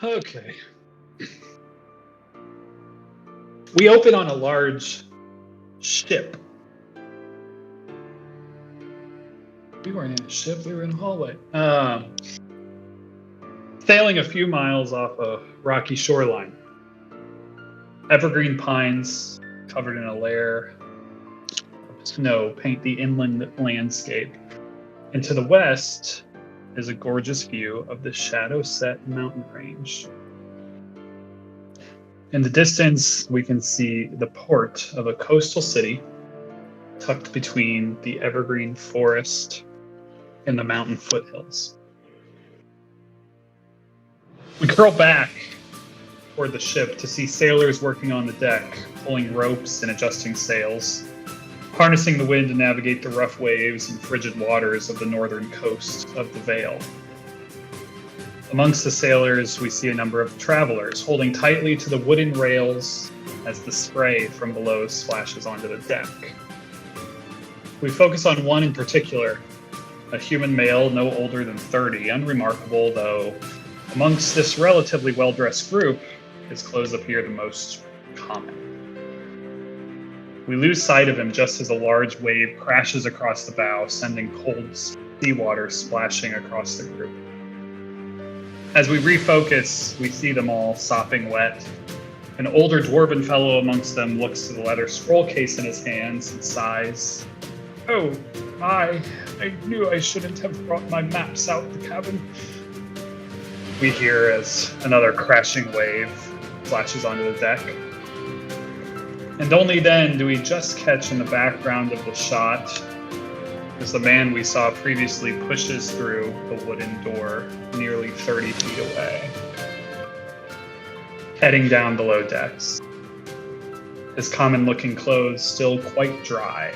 Okay. We open on a large ship. We weren't in a ship, we were in a hallway. Sailing a few miles off a rocky shoreline. Evergreen pines covered in a layer of snow paint the inland landscape. And to the west is a gorgeous view of the shadow-set mountain range. In the distance, we can see the port of a coastal city tucked between the evergreen forest and the mountain foothills. We curl back toward the ship to see sailors working on the deck, pulling ropes and adjusting sails, harnessing the wind to navigate the rough waves and frigid waters of the northern coast of the Vale. Amongst the sailors, we see a number of travelers holding tightly to the wooden rails as the spray from below splashes onto the deck. We focus on one in particular, a human male no older than 30, unremarkable, though amongst this relatively well-dressed group, his clothes appear the most common. We lose sight of him just as a large wave crashes across the bow, sending cold seawater splashing across the group. As we refocus, we see them all sopping wet. An older dwarven fellow amongst them looks to the leather scroll case in his hands and sighs. "Oh, I knew I shouldn't have brought my maps out the cabin." We hear as another crashing wave flashes onto the deck. And only then do we just catch in the background of the shot as the man we saw previously pushes through the wooden door nearly 30 feet away, heading down below decks, his common-looking clothes still quite dry.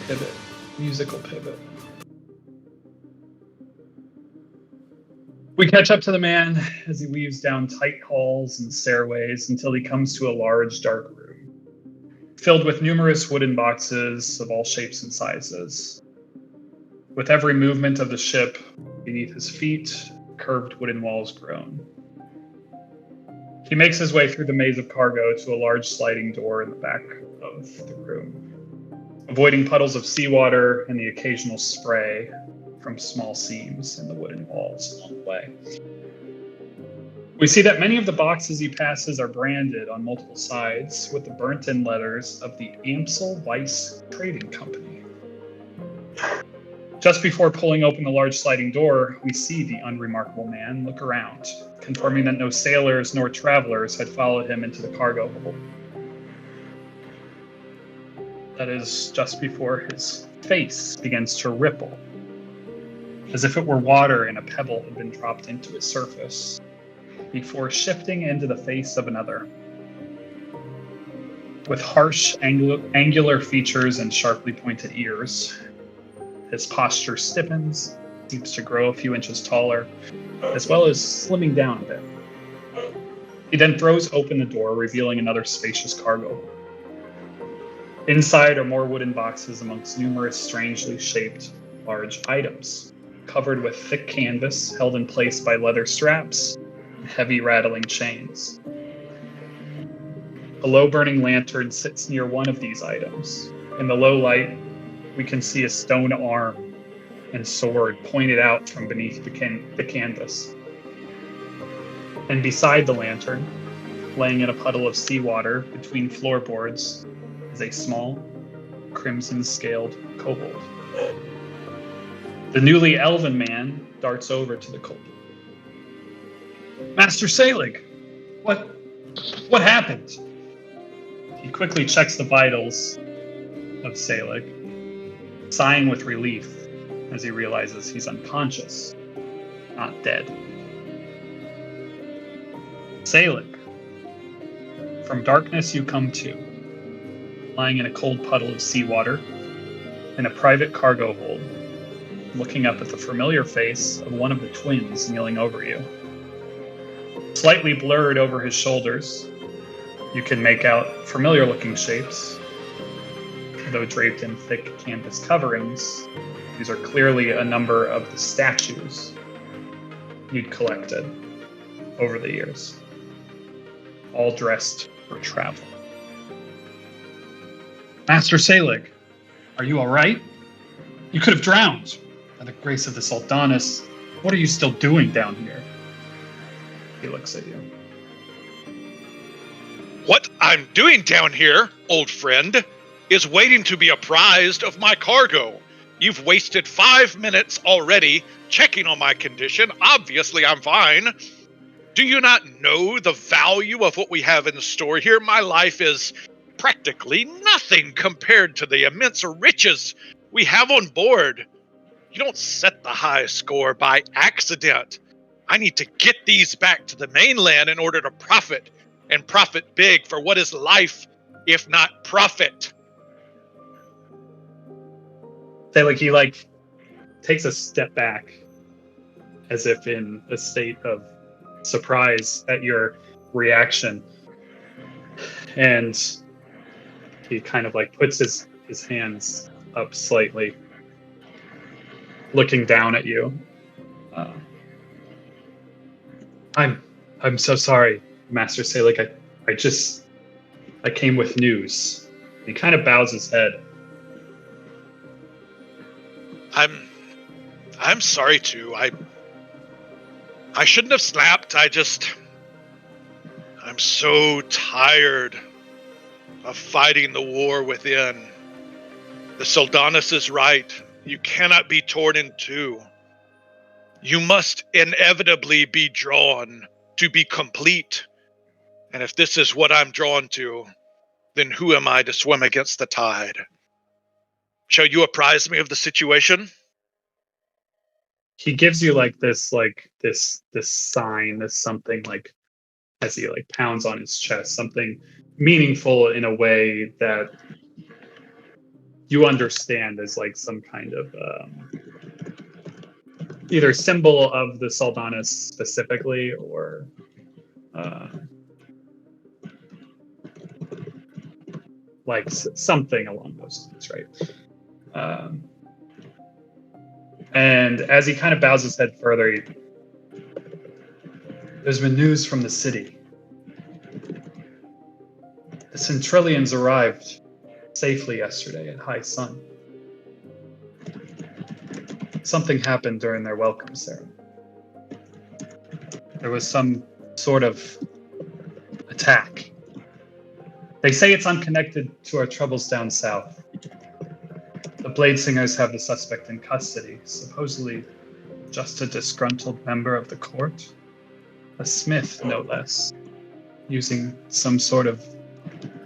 Pivot, musical pivot. We catch up to the man as he weaves down tight halls and stairways until he comes to a large, dark room, filled with numerous wooden boxes of all shapes and sizes. With every movement of the ship, beneath his feet, curved wooden walls groan. He makes his way through the maze of cargo to a large sliding door in the back of the room, avoiding puddles of seawater and the occasional spray from small seams in the wooden walls along the way. We see that many of the boxes he passes are branded on multiple sides with the burnt-in letters of the Amsel Weiss Trading Company. Just before pulling open the large sliding door, we see the unremarkable man look around, confirming that no sailors nor travelers had followed him into the cargo hold. That is just before his face begins to ripple, as if it were water and a pebble had been dropped into its surface, before shifting into the face of another. With harsh, angular features and sharply pointed ears, his posture stiffens, seems to grow a few inches taller, as well as slimming down a bit. He then throws open the door, revealing another spacious cargo. Inside are more wooden boxes amongst numerous strangely shaped large items, covered with thick canvas held in place by leather straps and heavy rattling chains. A low-burning lantern sits near one of these items. In the low light, we can see a stone arm and sword pointed out from beneath the canvas. And beside the lantern, laying in a puddle of seawater between floorboards, is a small, crimson-scaled kobold. The newly elven man darts over to the kobold. "Master Salig, what happened?" He quickly checks the vitals of Salig, sighing with relief as he realizes he's unconscious, not dead. "Salig, from darkness you come to, lying in a cold puddle of seawater in a private cargo hold, looking up at the familiar face of one of the twins kneeling over you. Slightly blurred over his shoulders, you can make out familiar-looking shapes, though draped in thick canvas coverings, These are clearly a number of the statues you'd collected over the years, all dressed for travel. Master Salig, are you all right? You could have drowned. By the grace of the Sultanas, what are you still doing down here? He looks at you. What I'm doing down here, old friend, is waiting to be apprised of my cargo. You've wasted 5 minutes already checking on my condition. Obviously, I'm fine. Do you not know the value of what we have in store here? My life is practically nothing compared to the immense riches we have on board. You don't set the high score by accident. I need to get these back to the mainland in order to profit, and profit big, for what is life if not profit? Salig, he takes a step back as if in a state of surprise at your reaction. And he kind of puts his hands up slightly, looking down at you. I'm so sorry, Master Salig. I came with news. He kind of bows his head. I'm sorry too. I shouldn't have snapped. I'm so tired of fighting the war within. The Soldanus is right. You cannot be torn in two. You must inevitably be drawn to be complete. And if this is what I'm drawn to, then who am I to swim against the tide? Shall you apprise me of the situation? He gives you this sign, this something, as he pounds on his chest, something meaningful in a way that you understand as some kind of either symbol of the Sultanas specifically, or something along those lines, right? And as he kind of bows his head further, there's been news from the city. The Centrillions arrived safely yesterday at high sun. Something happened during their welcome ceremony. There was some sort of attack. They say it's unconnected to our troubles down south. The Blade Singers have the suspect in custody, supposedly just a disgruntled member of the court. A smith, no less, using some sort of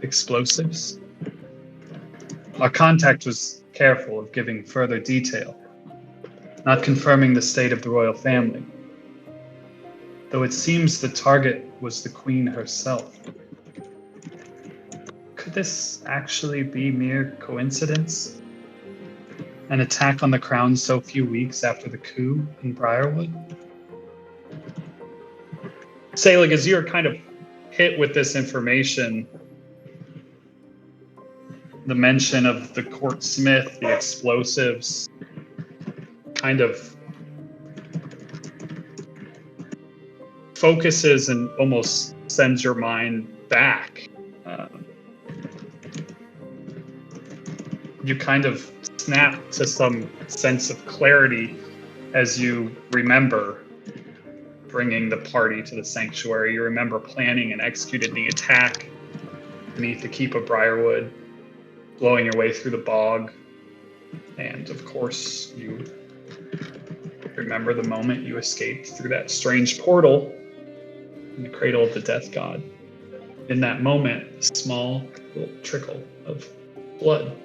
explosives. Our contact was careful of giving further detail, not confirming the state of the royal family, though it seems the target was the queen herself. Could this actually be mere coincidence? An attack on the crown so few weeks after the coup in Briarwood? Salig, as you're kind of hit with this information, the mention of the court smith, the explosives, kind of focuses and almost sends your mind back. You kind of snap to some sense of clarity as you remember bringing the party to the sanctuary. You remember planning and executing the attack beneath the keep of Briarwood, blowing your way through the bog, and of course you remember the moment you escaped through that strange portal in the cradle of the death god. In that moment, a small little trickle of blood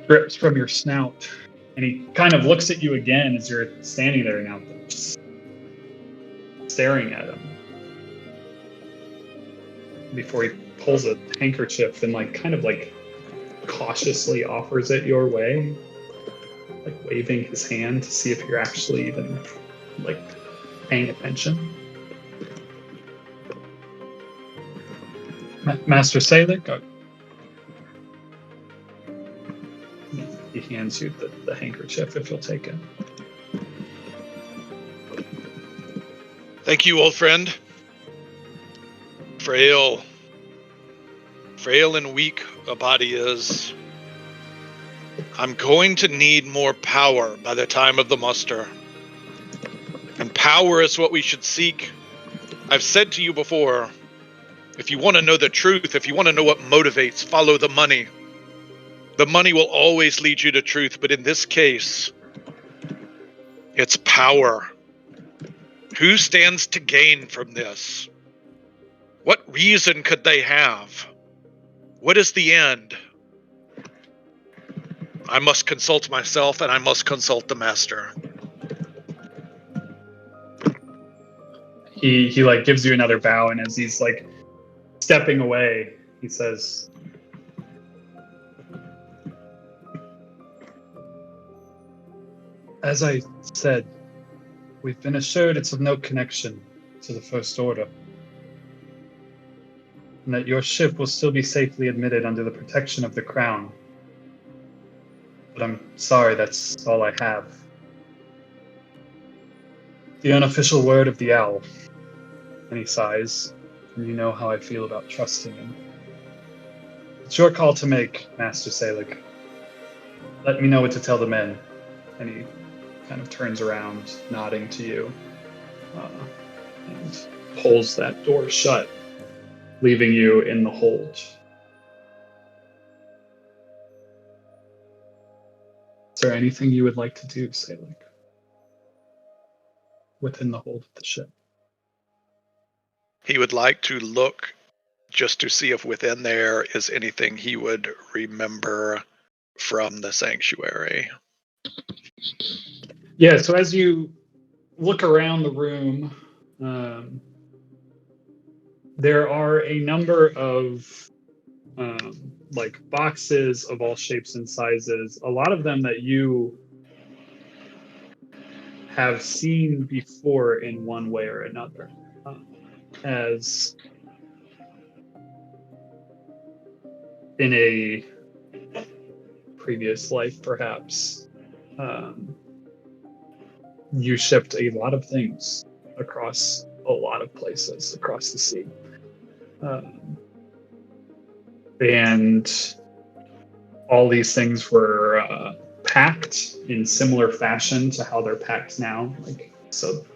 drips from your snout, and he kind of looks at you again as you're standing there now, just staring at him, before he pulls a handkerchief and cautiously offers it your way, waving his hand to see if you're actually even paying attention. Master Salig, he hands you the handkerchief if you'll take it. Thank you, old friend. Frail and weak a body is. I'm going to need more power by the time of the muster. And power is what we should seek. I've said to you before, if you want to know the truth, if you want to know what motivates, follow the money. The money will always lead you to truth, but in this case, it's power. Who stands to gain from this? What reason could they have? What is the end? I must consult myself, and I must consult the master. He like gives you another bow, and as he's like stepping away, he says, "As I said, we've been assured it's of no connection to the First Order, and that your ship will still be safely admitted under the protection of the Crown. But I'm sorry, that's all I have. The unofficial word of the owl." And he sighs, and you know how I feel about trusting him. It's your call to make, Master Salig. Let me know what to tell the men. And he kind of turns around, nodding to you, and pulls that door shut, leaving you in the hold. Is there anything you would like to do, Salig, within the hold of the ship? He would like to look just to see if within there is anything he would remember from the sanctuary. Yeah, so as you look around the room, there are a number of like boxes of all shapes and sizes, a lot of them that you have seen before in one way or another. As in a previous life, perhaps, you shipped a lot of things across a lot of places across the sea. And all these things were packed in similar fashion to how they're packed now. Like, so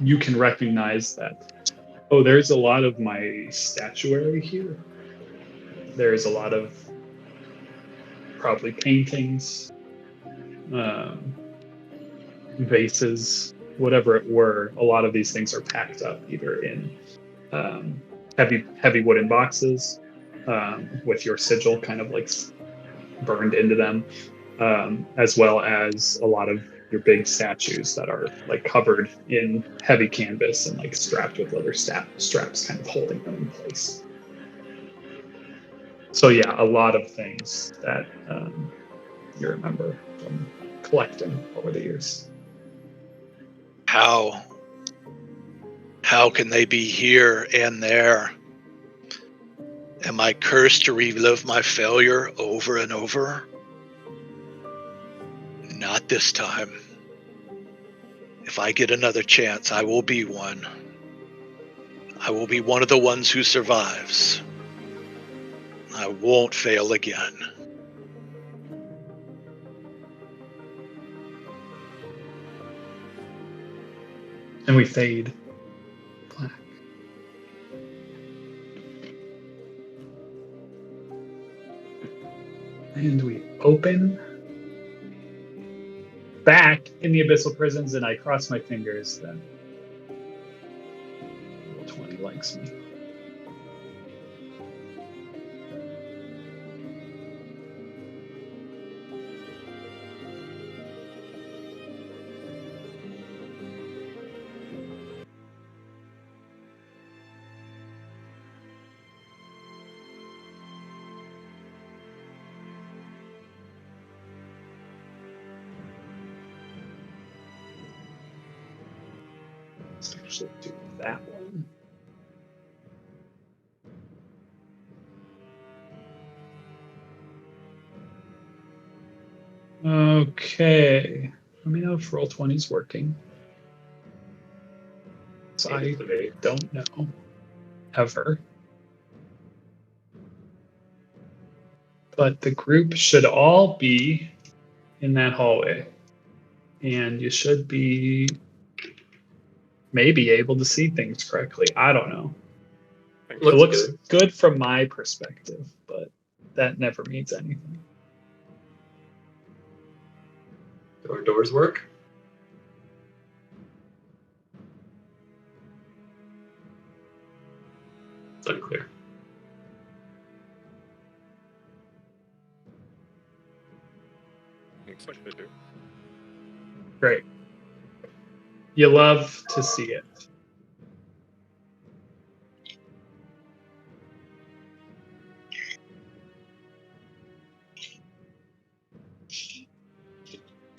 you can recognize that, oh, there's a lot of my statuary here. There's a lot of probably paintings, vases, whatever it were. A lot of these things are packed up either in heavy wooden boxes with your sigil kind of like burned into them, as well as a lot of your big statues that are like covered in heavy canvas and like strapped with leather straps kind of holding them in place. So yeah, a lot of things that you remember from collecting over the years. How can they be here and there? Am I cursed to relive my failure over and over? Not this time. If I get another chance, I will be one. I will be one of the ones who survives. I won't fail again. And we fade black. And we open back in the abyssal prisons, and I cross my fingers that 20 likes me. Let's actually do that one. Okay. Let me know if Roll20 is working. So I don't know. Ever. But the group should all be in that hallway. And you should be maybe able to see things correctly. I don't know. It looks good from my perspective, but that never means anything. Do our doors work? It's unclear. Looks like they do. Great. You love to see it.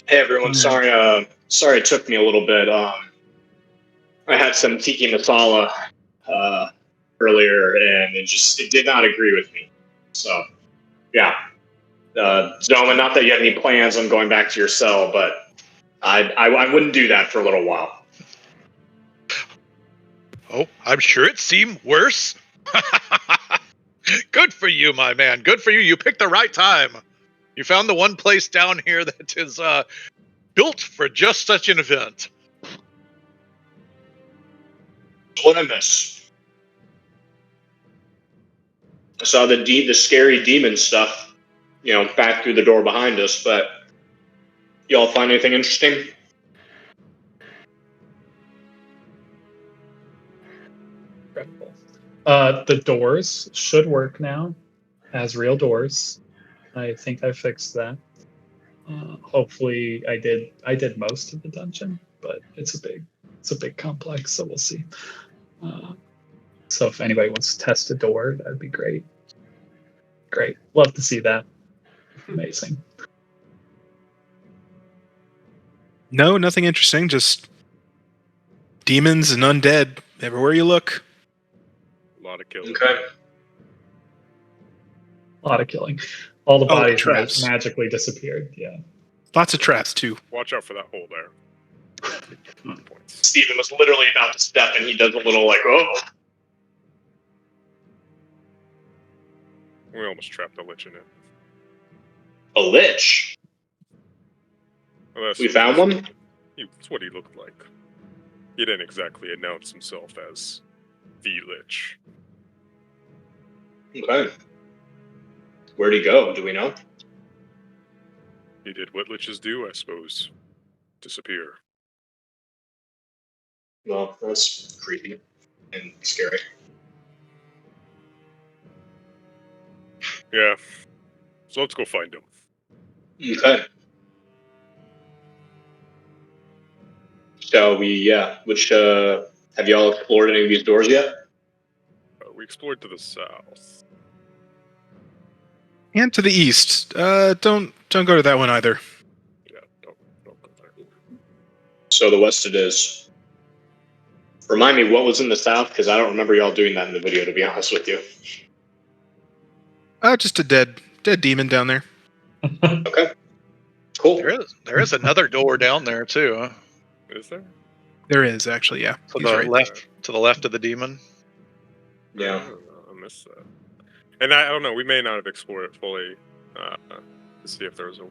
Hey everyone, sorry it took me a little bit. I had some tiki masala earlier, and it did not agree with me. So, yeah. Zoma, not that you have any plans on going back to your cell, but I wouldn't do that for a little while. Oh, I'm sure it seemed worse. Good for you, my man. Good for you. You picked the right time. You found the one place down here that is built for just such an event. What I miss? I saw the scary demon stuff, back through the door behind us, but y'all find anything interesting? Incredible. The doors should work now as real doors. I think I fixed that. Hopefully I did most of the dungeon, but it's a big complex, so we'll see. So if anybody wants to test a door, that'd be great. Great. Love to see that. Amazing. No, nothing interesting. Just demons and undead everywhere you look. A lot of killing. Okay. A lot of killing. All the bodies traps. magically disappeared. Yeah. Lots of traps too. Watch out for that hole there. Points. Steven was literally about to step, and he does a little oh. We almost trapped a lich in it. A lich? Well, We found one? That's what he looked like. He didn't exactly announce himself as the lich. Okay. Where'd he go? Do we know? He did what liches do, I suppose. Disappear. Well, that's creepy and scary. Yeah. So let's go find him. Okay. So have y'all explored any of these doors yet? We explored to the south. And to the east. Don't go to that one either. Yeah, don't go there. So the west it is. Remind me what was in the south, because I don't remember y'all doing that in the video, to be honest with you. Just a dead demon down there. Okay. Cool. There is another door down there too. Huh? Is there? There is actually, yeah. To He's the right. left, to the left of the demon. Yeah. I don't know, I missed that. And I don't know, we may not have explored it fully to see if there was a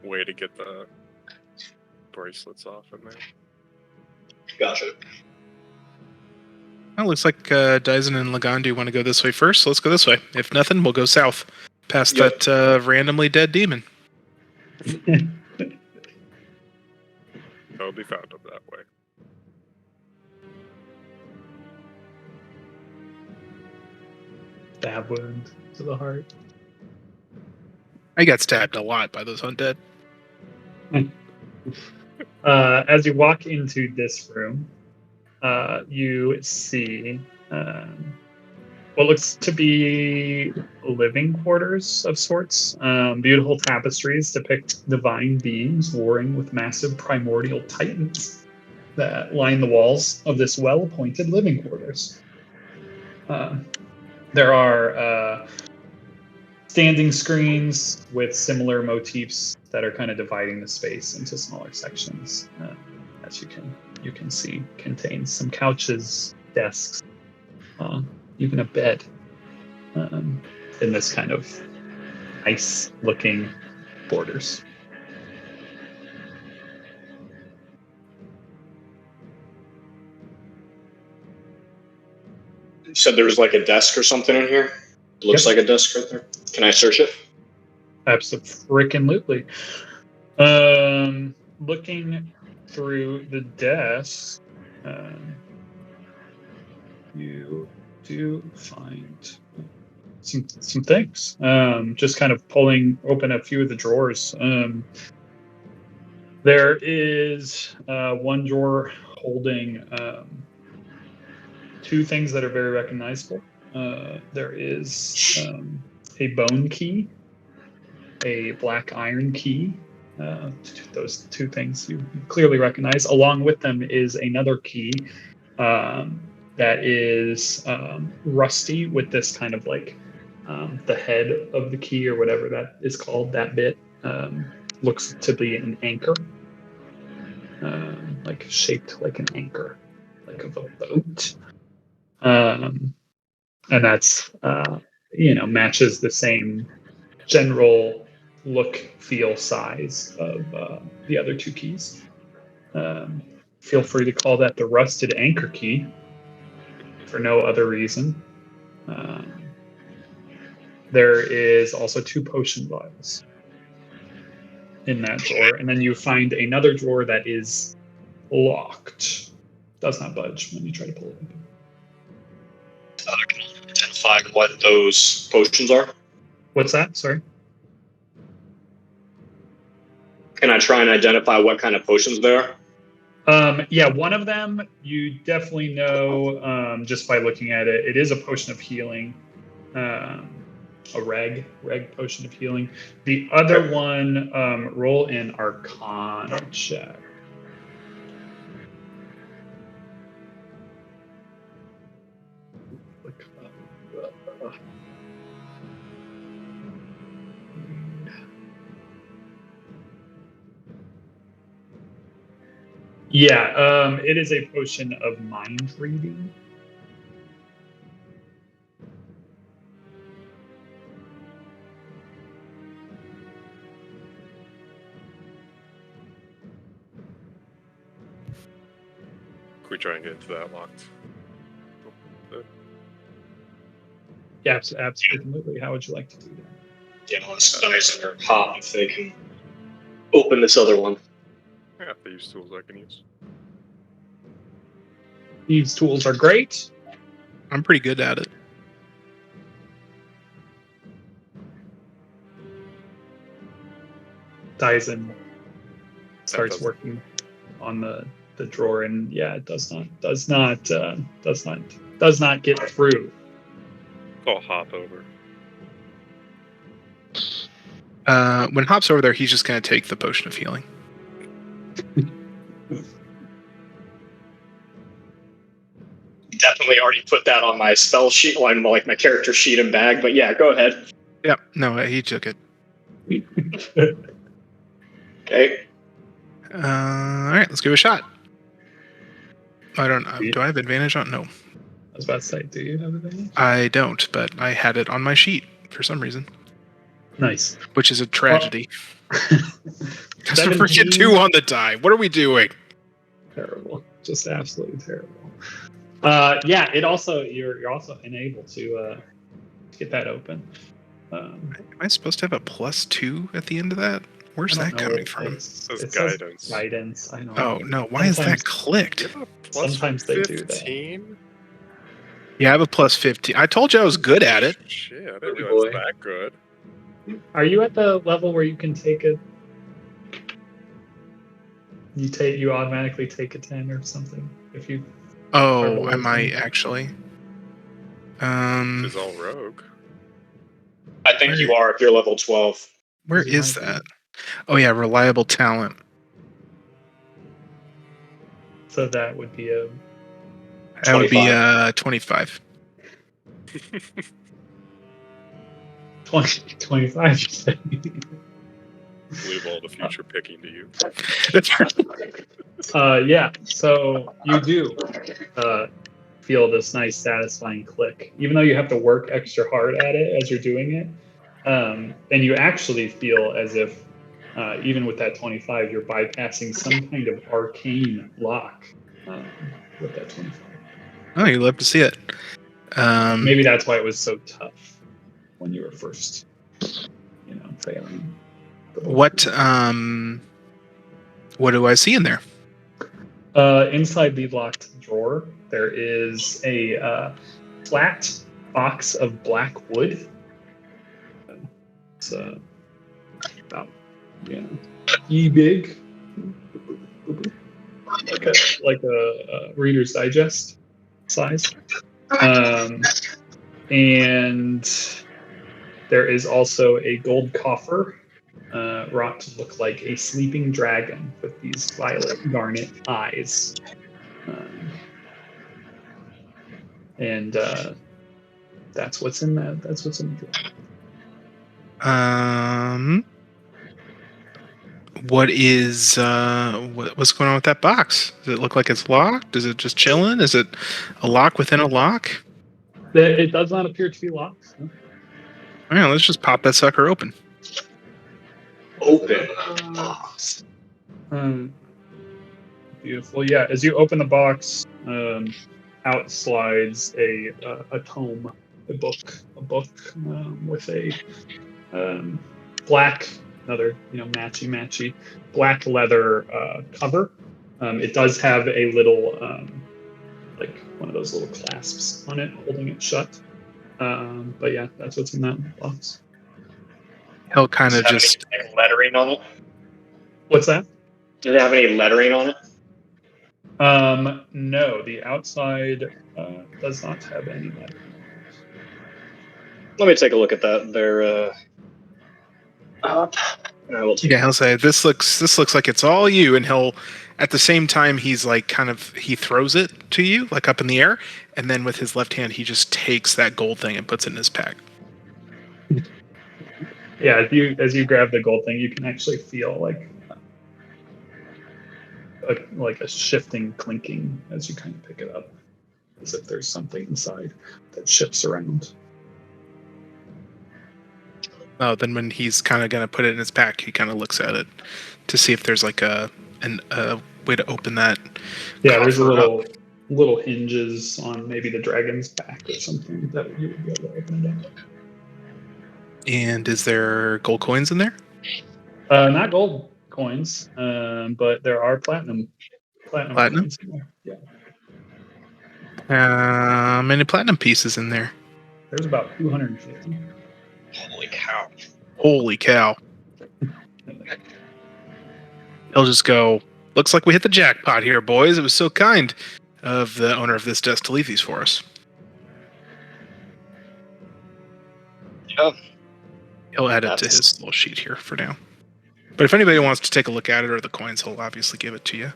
way to get the bracelets off in there. Gotcha. Well, looks like Dyson and Lagandu want to go this way first, so let's go this way. If nothing, we'll go south. Past that randomly dead demon. I'll be found up that way. Stab wound to the heart. I got stabbed a lot by those undead. As you walk into this room, you see what looks to be living quarters of sorts. Beautiful tapestries depict divine beings warring with massive primordial titans that line the walls of this well-appointed living quarters. There are standing screens with similar motifs that are kind of dividing the space into smaller sections. As you can see, contains some couches, desks, even a bed. In this kind of nice-looking borders. You said there was like a desk or something in here? It looks like a desk right there. Can I search it? Absolutely. Looking through the desk, you do find some things. Just kind of pulling open a few of the drawers. There is one drawer holding two things that are very recognizable. There is a bone key, a black iron key. Those two things you clearly recognize. Along with them is another key that is rusty with this kind of like the head of the key or whatever that is called, that bit looks to be an anchor, like shaped like an anchor, like of a boat. And that's, matches the same general look, feel, size of the other two keys. Feel free to call that the rusted anchor key for no other reason. There is also two potion vials in that drawer, and then you find another drawer that is locked. Does not budge when you try to pull it open. Can you identify what those potions are? What's that? Sorry. Can I try and identify what kind of potions they are? Yeah, one of them you definitely know just by looking at it. It is a potion of healing, a reg potion of healing. The other one, roll an Arcana check. Yeah, it is a potion of mind reading. Can we try and get into that locked? Yeah, absolutely. How would you like to do that? Yeah, let's dice or hop if they can open this other one. I got these tools I can use. These tools are great. I'm pretty good at it. Dyson starts working on the drawer, and yeah, it does not get through. I'll hop over. When Hop's over there, he's just going to take the potion of healing. Definitely already put that on my spell sheet, on like my character sheet and bag, but yeah, go ahead. Yep, no, he took it. Okay. All right, let's give it a shot. I don't know. Do I have advantage on? No. I was about to say, do you have advantage? I don't, but I had it on my sheet for some reason. Nice. Which is a tragedy. Because we're freaking 2 on the die. What are we doing? Terrible. Just absolutely terrible. Yeah, you're also unable to get that open. Am I supposed to have a +2 at the end of that? Where's that coming from? It says guidance. Guidance. I know. Oh no! Why is that clicked? Sometimes they do that. 15? Yeah, I have a +15. I told you I was good at it. Shit, I didn't realize that good. Are you at the level where you can take it? You automatically take a 10 or something if you. Oh, I might actually. She's all rogue. I think you are if you're level 12. Where is that? Oh yeah, reliable talent. So that would be a. That would be 25. 25. leave all the future picking to you. Yeah, so you do feel this nice, satisfying click, even though you have to work extra hard at it as you're doing it. And you actually feel as if, even with that 25, you're bypassing some kind of arcane lock with that 25. Oh, you love to see it. Maybe that's why it was so tough when you were first, failing. What do I see in there? Inside the locked drawer, there is a flat box of black wood. It's about, big, like a Reader's Digest size. And there is also a gold coffer wrought to look like a sleeping dragon with these violet garnet eyes. And that's what's in that. That's what's in the drawer. What's going on with that box? Does it look like it's locked? Is it just chilling? Is it a lock within a lock? It does not appear to be locked. No. All right, let's just pop that sucker open. Open box. Beautiful. Yeah, as you open the box, out slides a tome, a book with a black, another matchy black leather cover. It does have a little like one of those little clasps on it, holding it shut. But yeah, that's what's in that box. He'll kind of Does it have any lettering on it? What's that? Does it have any lettering on it? No, the outside does not have any lettering. Let me take a look at that. They're up. And I will take he'll say this looks like it's all you, and he'll at the same time he's like he throws it to you like up in the air, and then with his left hand he just takes that gold thing and puts it in his pack. Yeah, as you grab the gold thing, you can actually feel like a shifting clinking as you kind of pick it up, as if there's something inside that shifts around. Oh, then when he's kind of gonna put it in his pack, he kind of looks at it to see if there's like a way to open that. Yeah, there's a little hinges on maybe the dragon's back or something that you would be able to open it up. And is there gold coins in there? Not gold coins, but there are platinum coins in there. Yeah. How many platinum pieces in there? There's about 250. Holy cow. He'll just go, looks like we hit the jackpot here, boys. It was so kind of the owner of this desk to leave these for us. Yeah. He'll add it to his little sheet here for now. But if anybody wants to take a look at it or the coins, he'll obviously give it to you.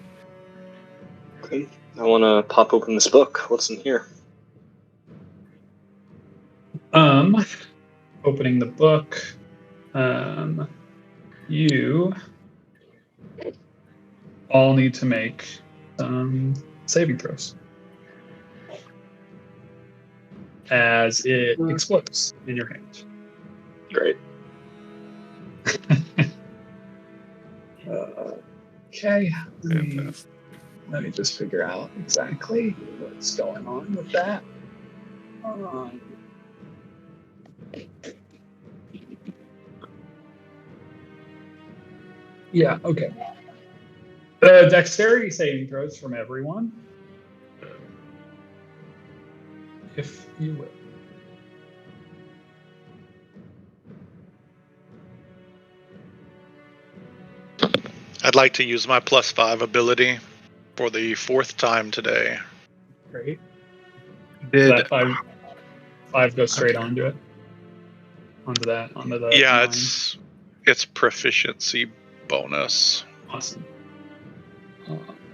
Okay. I want to pop open this book. What's in here? Opening the book, you all need to make saving throws as it explodes in your hand. Great. Okay, let me just figure out exactly what's going on with that. Yeah, okay. Dexterity saving throws from everyone, if you will. I'd like to use my +5 ability for the 4th time today. Great. Did That five goes straight onto it. Onto the Yeah, line. it's proficiency bonus. Awesome.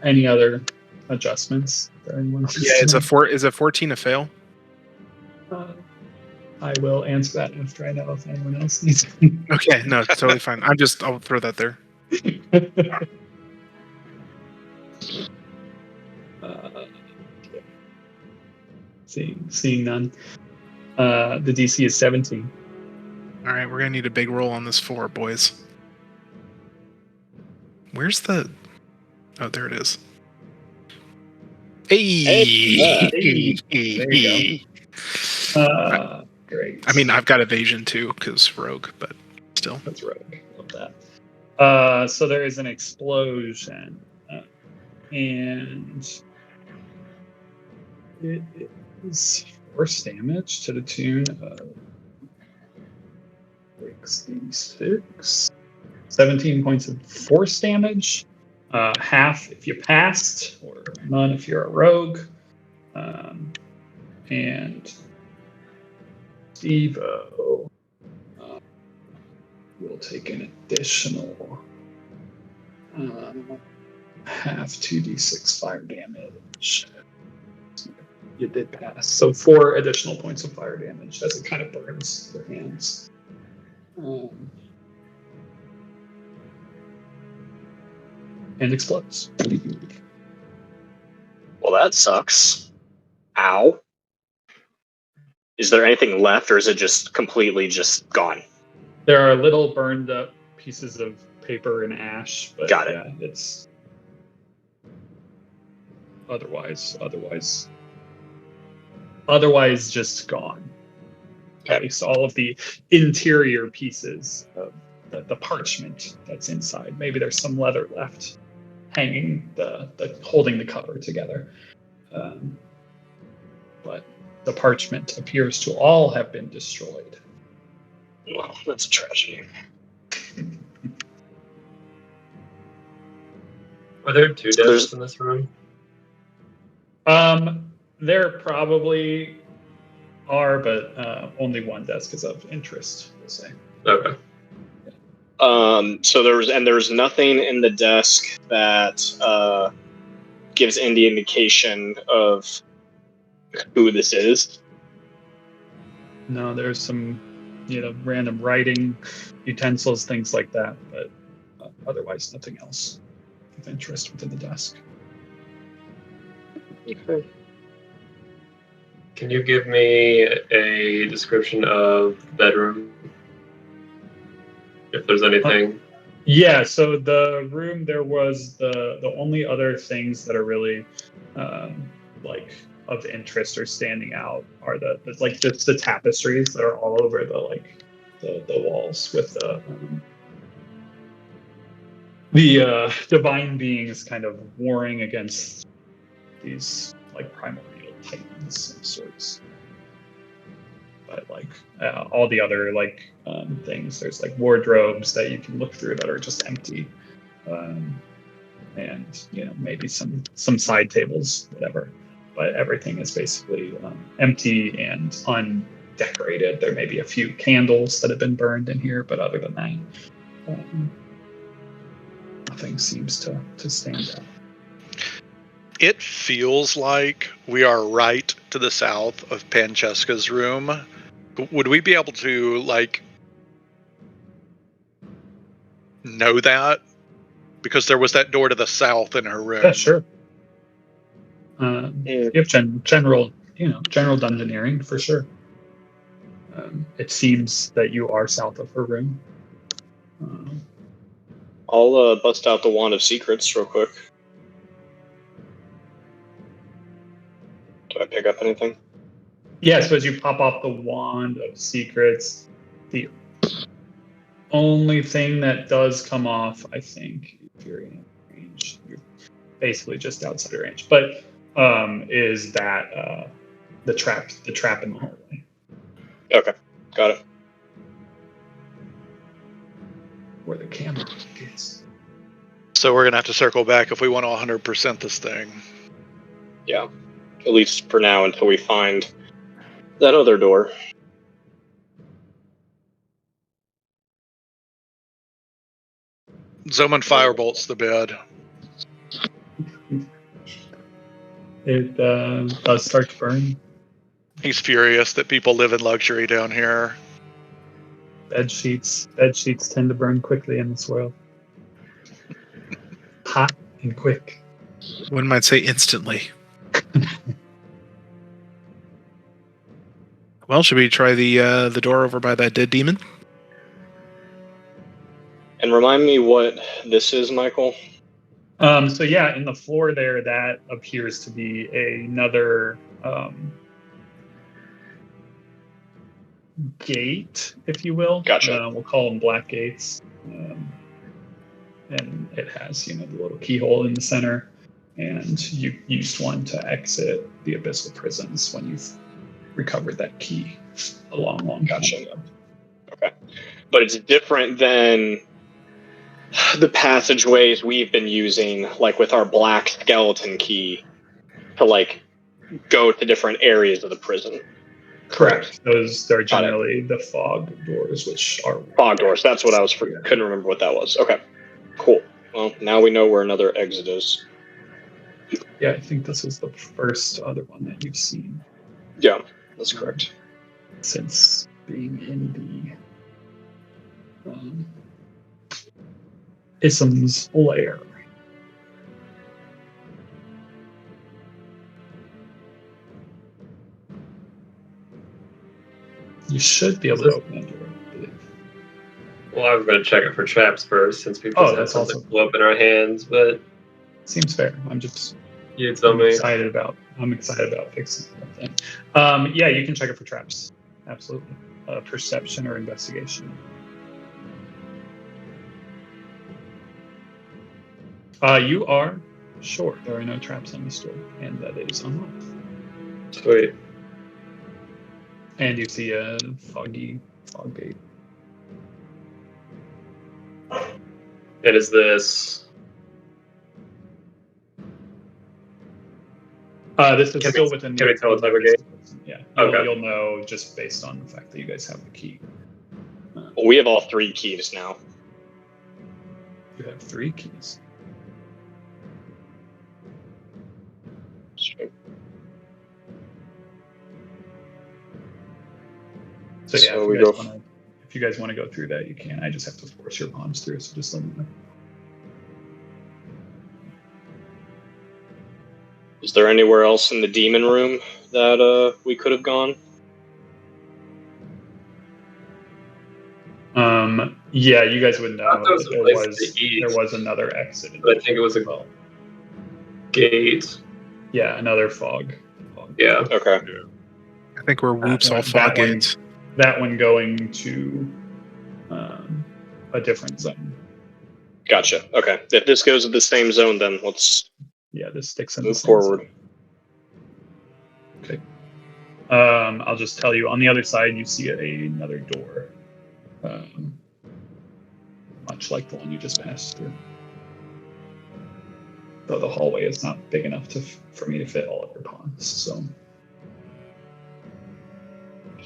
Any other adjustments that anyone else? is a 14 a fail? I will answer that after I know if anyone else needs. Okay, no, it's totally fine. I'll throw that there. uh, seeing none. The DC is 17. All right, we're gonna need a big roll on this 4, boys. Where's the? Oh, there it is. Hey! There you go. Great. I mean, I've got evasion too, because rogue, but still. That's rogue. Love that. So there is an explosion, and it is force damage to the tune of 66. 17 points of force damage. Half if you passed, or none if you're a rogue. And Stevo will take an additional half 2d6 fire damage. You did pass. So 4 additional points of fire damage as it kind of burns their hands. And explodes. Well, that sucks. Ow. Is there anything left, or is it just completely just gone? There are little burned up pieces of paper and ash, but Got it. yeah, it's otherwise just gone. Okay. At least all of the interior pieces of the parchment that's inside. Maybe there's some leather left hanging the holding the cover together. But the parchment appears to all have been destroyed. Well, that's a tragedy. Are there 2 So desks in this room? There probably are, but only one desk is of interest, we'll say. Okay. So there's nothing in the desk that gives any indication of who this is. No, there's some, random writing utensils, things like that, but otherwise nothing else of interest within the desk. Okay. Can you give me a description of the bedroom? If there's anything. Yeah, so the room, there was the only other things that are really like of interest or standing out are the tapestries that are all over the walls with the divine beings kind of warring against these like primordial titans of sorts. But all the other things, there's wardrobes that you can look through that are just empty, and maybe some side tables, whatever. But everything is basically empty and undecorated. There may be a few candles that have been burned in here, but other than that, nothing seems to stand out. It feels like we are right to the south of Pancheska's room. Would we be able to know that? Because there was that door to the south in her room. Yeah, sure. You have general dungeoneering for sure. It seems that you are south of her room. I'll bust out the Wand of Secrets real quick. Do I pick up anything? Yeah, so as you pop off the Wand of Secrets, the only thing that does come off, I think, if you're in range, you're basically just outside of range, but is that the trap in the hallway. Okay, got it. Where the camera is. So we're going to have to circle back if we want to 100% this thing. Yeah, at least for now until we find that other door. Zoman firebolts the bed. It does start to burn. He's furious that people live in luxury down here. Bed sheets tend to burn quickly in this world. Hot and quick. One might say instantly. Well, should we try the door over by that dead demon? And remind me what this is, Michael. So yeah, in the floor there, that appears to be another gate, if you will. Gotcha. We'll call them black gates. And it has, the little keyhole in the center. And you used one to exit the abyssal prisons when you've recovered that key a long time ago. Okay. But it's different than the passageways we've been using, like with our black skeleton key, to like go to different areas of the prison. Correct. Those are generally the fog doors, which are fog doors. That's what I was couldn't remember what that was. Okay. Cool. Well, now we know where another exit is. Yeah, I think this is the first other one that you've seen. Yeah, that's correct. Since being in the Ism's lair. You should be able to open that door, I believe. Well, I was going to check it for traps first, since we just had that's something also blow up in our hands, but seems fair. I'm just you tell me. excited about fixing something. Yeah, you can check it for traps. Absolutely. Perception or investigation. You are sure there are no traps on this door, and that it is unlocked. Sweet. And you see a fog gate. And is this... This is still within. Can we tell what type of gate? Yeah. Okay. You'll know just based on the fact that you guys have the key. Well, we have all 3 keys now. You have 3 keys. Sure. So yeah, So if you guys want to go through that, you can. I just have to force your pawns through, so just let me know. Is there anywhere else in the demon room that we could have gone? Yeah, you guys would know. I thought there was a place to eat. There was another exit. But I think it was a gate. Yeah, another fog. Yeah. Okay. I think we're whoops all that fog one- gates. That one going to a different zone. Gotcha. Okay. If this goes to the same zone, then let's Yeah, this sticks in move the same forward. zone. Okay. I'll just tell you, on the other side, you see another door. Much like the one you just passed through. Though the hallway is not big enough for me to fit all of your pawns, so...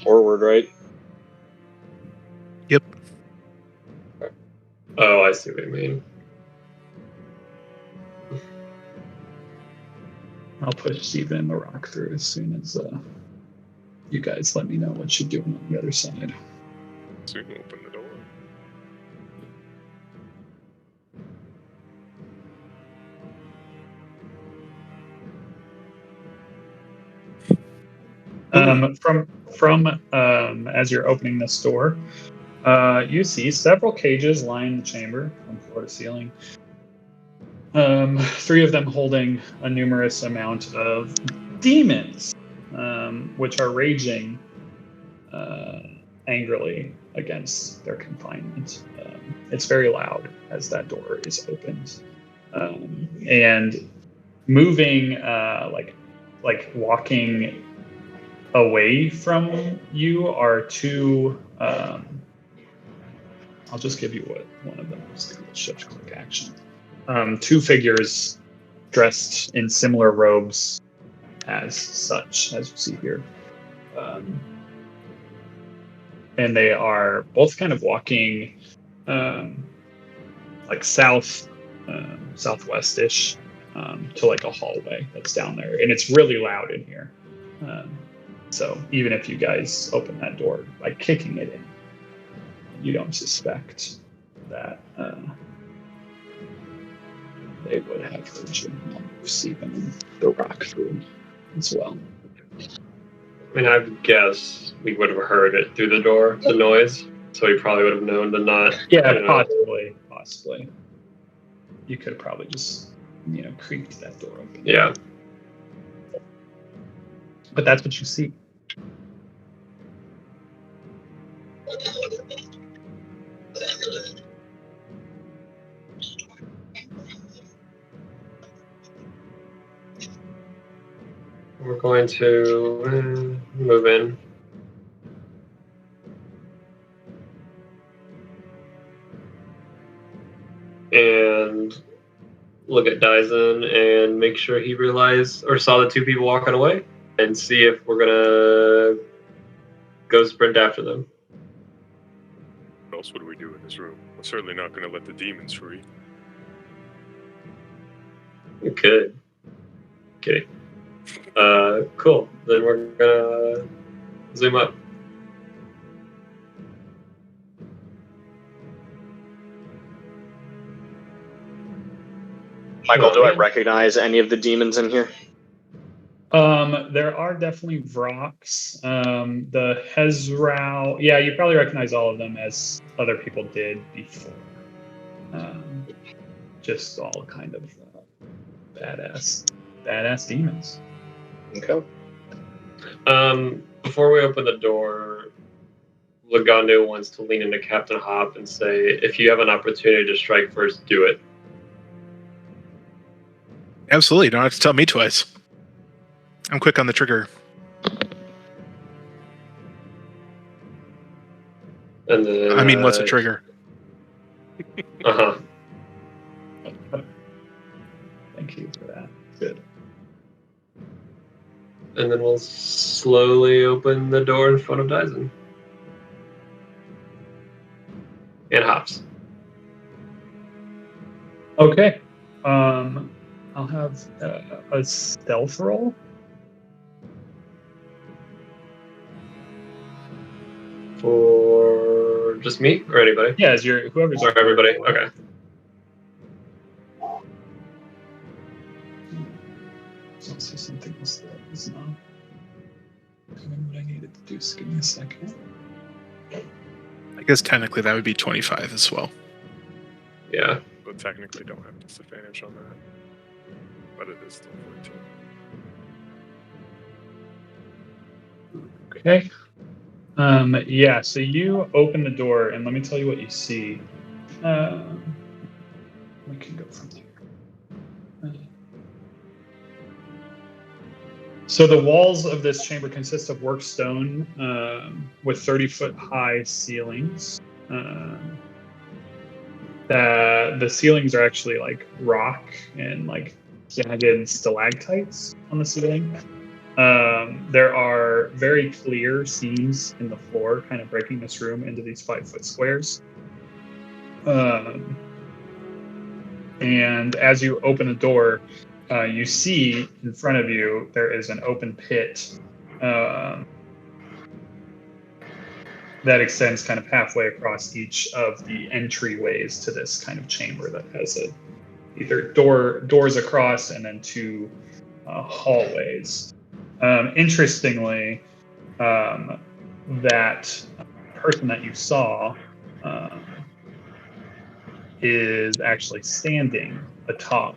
Forward, right? Yep. Oh, I see what you mean. I'll push Steven and the rock through as soon as you guys let me know what you're doing on the other side. So you can open the door. From as you're opening this door, you see several cages line the chamber from floor to ceiling. 3 of them holding a numerous amount of demons, which are raging angrily against their confinement. It's very loud as that door is opened, and moving like walking away from you are 2. I'll just give you what one of them is. The shift click action. 2 figures dressed in similar robes as such, as you see here. And they are both kind of walking like southwest-ish to like a hallway that's down there. And it's really loud in here. So even if you guys open that door by kicking it in, you don't suspect that they would have heard you. You've seen the rock through as well. I mean, I guess we would have heard it through the door, the noise, so we probably would have known to not. Yeah, you know. possibly. You could have probably just, creaked that door open. Yeah. But that's what you see. We're going to move in. And look at Dyson and make sure he realized or saw the two people walking away and see if we're gonna go sprint after them. What else would we do in this room? We're certainly not going to let the demons free. We could. Okay. Cool. Then we're gonna zoom up. Michael, do I recognize any of the demons in here? There are definitely Vrox. The Hezrao. Yeah, you probably recognize all of them as other people did before. Just all kind of badass demons. Okay. Before we open the door, Lagandu wants to lean into Captain Hop and say, if you have an opportunity to strike first, do it. Absolutely. You don't have to tell me twice. I'm quick on the trigger. And then, I mean, what's a trigger? Uh-huh. Thank you for that. Good. And then we'll slowly open the door in front of Dyson. And Hops. Okay. I'll have a stealth roll. For just me or anybody? Yeah, as your whoever's. Or everybody? Okay. There's also something else that is not doing what I needed to do. So give me a second. I guess technically that would be 25 as well. Yeah. But technically don't have disadvantage on that. But it is still 14. Okay. Yeah, so you open the door, and let me tell you what you see. We can go from there. So the walls of this chamber consist of worked stone with 30-foot high ceilings. The ceilings are actually like rock and like jagged stalactites on the ceiling. There are very clear seams in the floor, kind of breaking this room into these 5-foot squares. And as you open the door, you see in front of you there is an open pit that extends kind of halfway across each of the entryways to this kind of chamber that has either doors across and then two hallways. Interestingly, that person that you saw is actually standing atop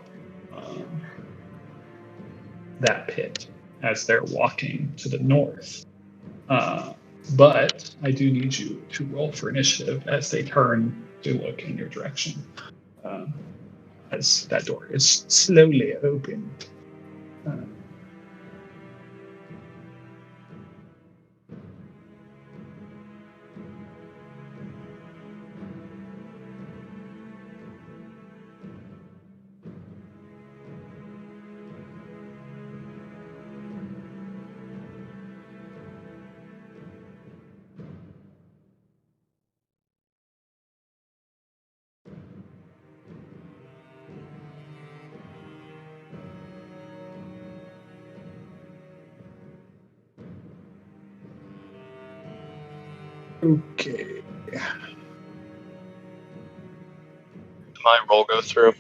that pit as they're walking to the north. But I do need you to roll for initiative as they turn to look in your direction. As that door is slowly opened. Okay. My roll go through.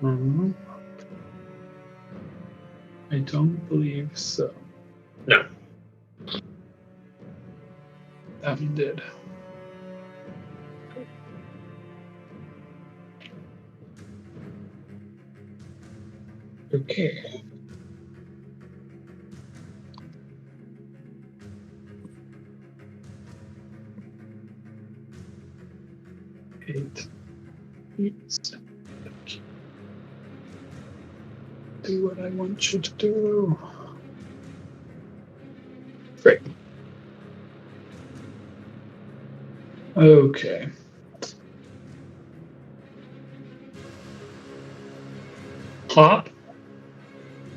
Mhm. I don't believe so. No. That one did. Okay. Eight. Do what I want you to do. Great. Okay. Hop.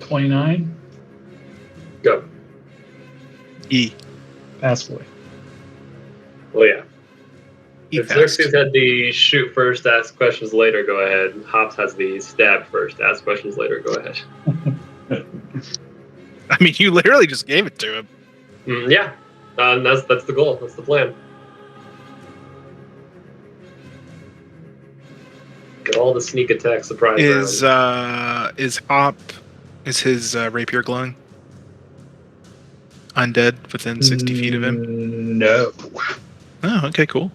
29. Go. E. Pass away. Well, yeah. E If fast. Xerxes had the shoot first, ask questions later, go ahead. Hops has the stab first, ask questions later, go ahead. I mean, you literally just gave it to him. Yeah. That's the goal. That's the plan. Get all the sneak attack surprise Is rounds. is his rapier glowing? Undead within 60 feet of him? No. Oh, okay, cool.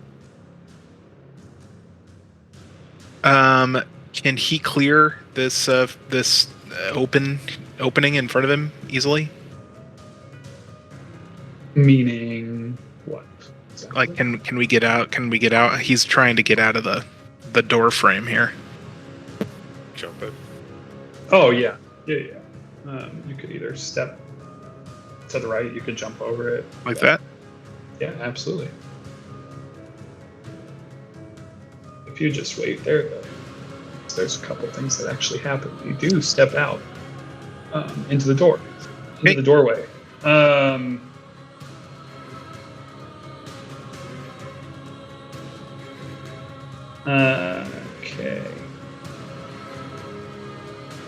Can he clear this opening in front of him easily? Meaning what? Exactly? Like, can we get out? Can we get out? He's trying to get out of the door frame here. Jump it. Oh yeah. Yeah. You could either step to the right, you could jump over it. Like that? Yeah, absolutely. If you just wait there, though, there's a couple things that actually happen. You do step out into the door, into Okay. the doorway. Okay.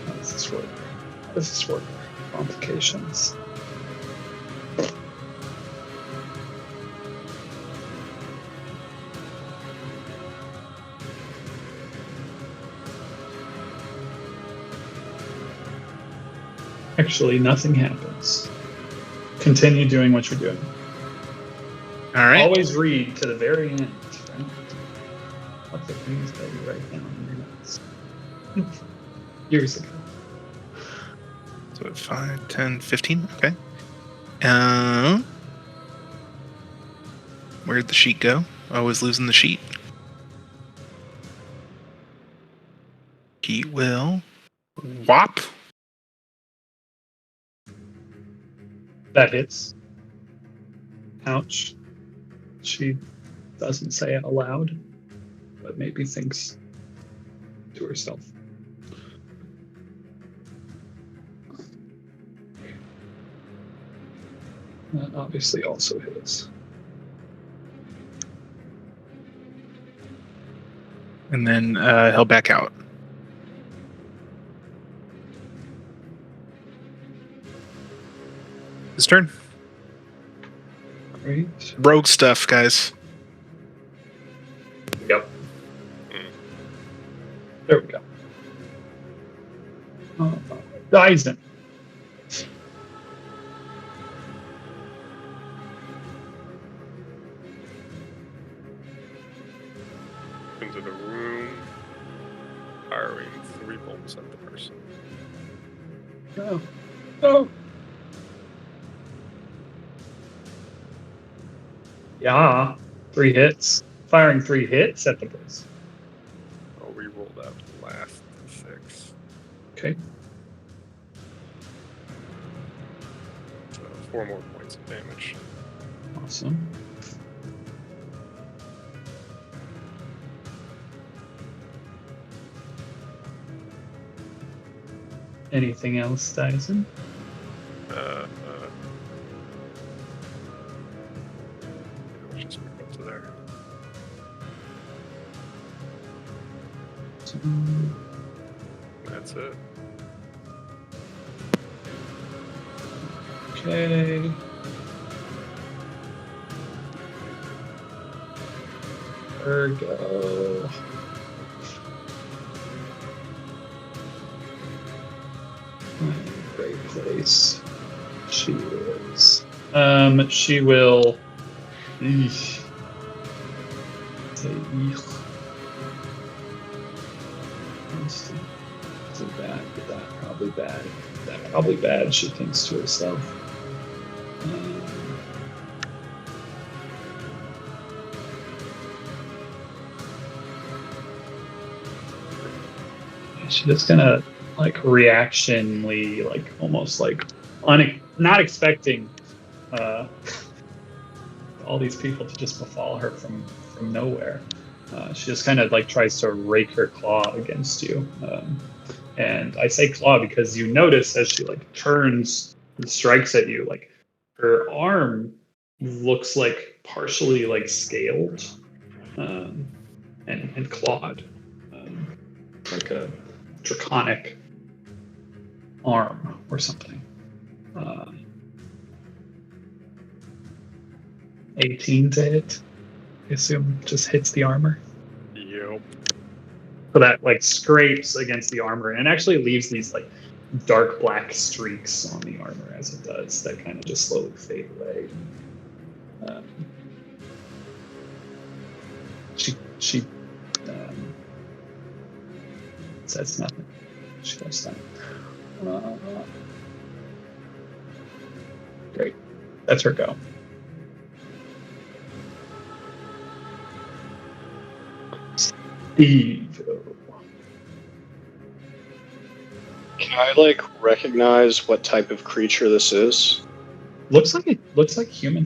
How does this work? How does this work? Complications. Actually, nothing happens. Continue doing what you're doing. All right. Always read to the very end. Right? What the things that you write down in your notes. Years ago. So 5, 10, 15. Okay. Where'd the sheet go? Always losing the sheet. He will whop. That hits. Ouch. She doesn't say it aloud, but maybe thinks to herself. That obviously also hits. And then he'll back out. His turn. Great. Rogue stuff, guys. Yep. There we go. Dyson. Into the room, firing 3 bolts at the person. No. No. Yeah. 3 hits. Firing 3 hits at the person. I'll re-roll that last 6. Okay. So 4 more points of damage. Awesome. Anything else, Dyson? Let's just move up to there. That's it. Okay. her go. Great place. She is. She will. Eesh. Say eesh. Is it bad? That probably bad. That probably bad. She thinks to herself. She's just gonna like reactionly, like almost like not expecting all these people to just befall her from nowhere. She just kind of like tries to rake her claw against you, and I say claw because you notice as she like turns and strikes at you, like her arm looks like partially like scaled and clawed, like a draconic arm or something. 18 to hit. I assume just hits the armor. Yep. So that like scrapes against the armor and actually leaves these like dark black streaks on the armor as it does that kind of just slowly fade away. She says nothing. She does that. Great. That's her go. Steve. Can I like recognize what type of creature this is? Looks like human,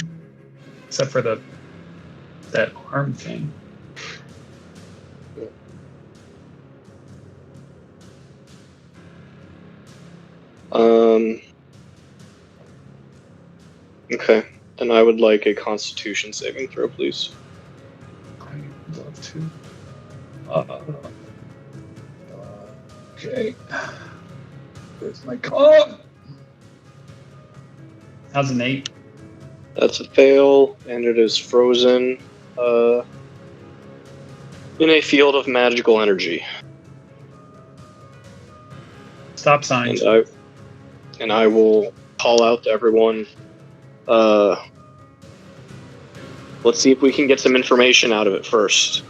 except for that arm thing. Okay. Then I would like a Constitution saving throw, please. I'd love to. Okay. There's my card. How's an 8? That's a fail, and it is frozen in a field of magical energy. Stop sign. And I will call out to everyone. Let's see if we can get some information out of it first.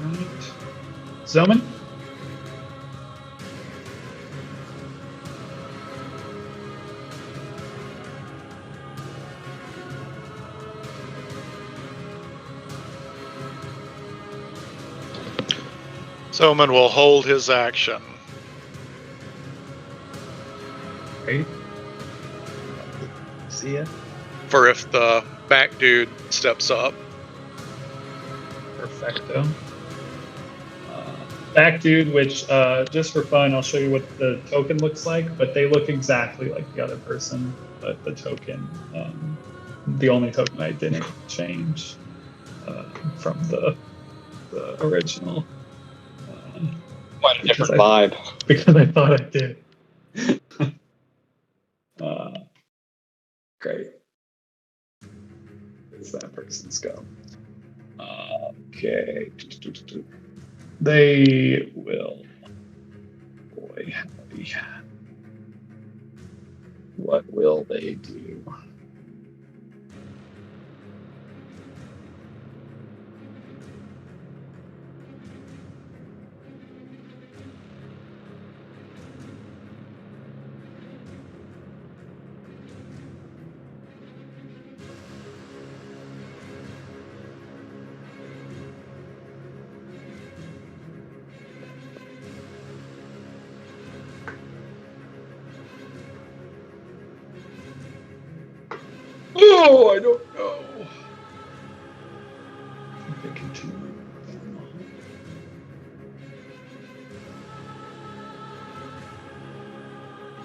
Right. Zoman? Soman will hold his action. Right. See ya. For if the back dude steps up. Perfecto. Back dude, which just for fun, I'll show you what the token looks like, but they look exactly like the other person, but the token, the only token I didn't change from the original. Quite a different vibe. Because I thought I did. Great. It's that person's go. Okay. They will. Boy, howdy. What will they do? Oh, I don't know. I think they continue.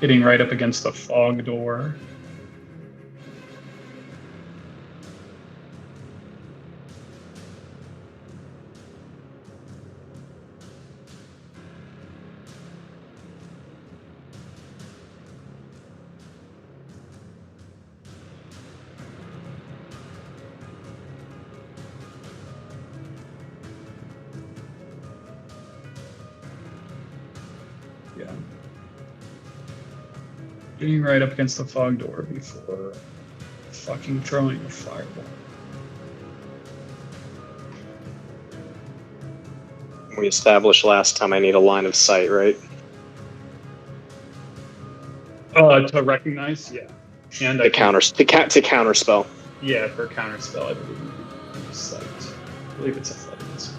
Hitting right up against the fog door. Yeah. Getting right up against the fog door before fucking throwing a fireball. We established last time I need a line of sight, right? To recognize, yeah. And To counter spell. Yeah, for counterspell, I believe you need sight. I believe it's athletics.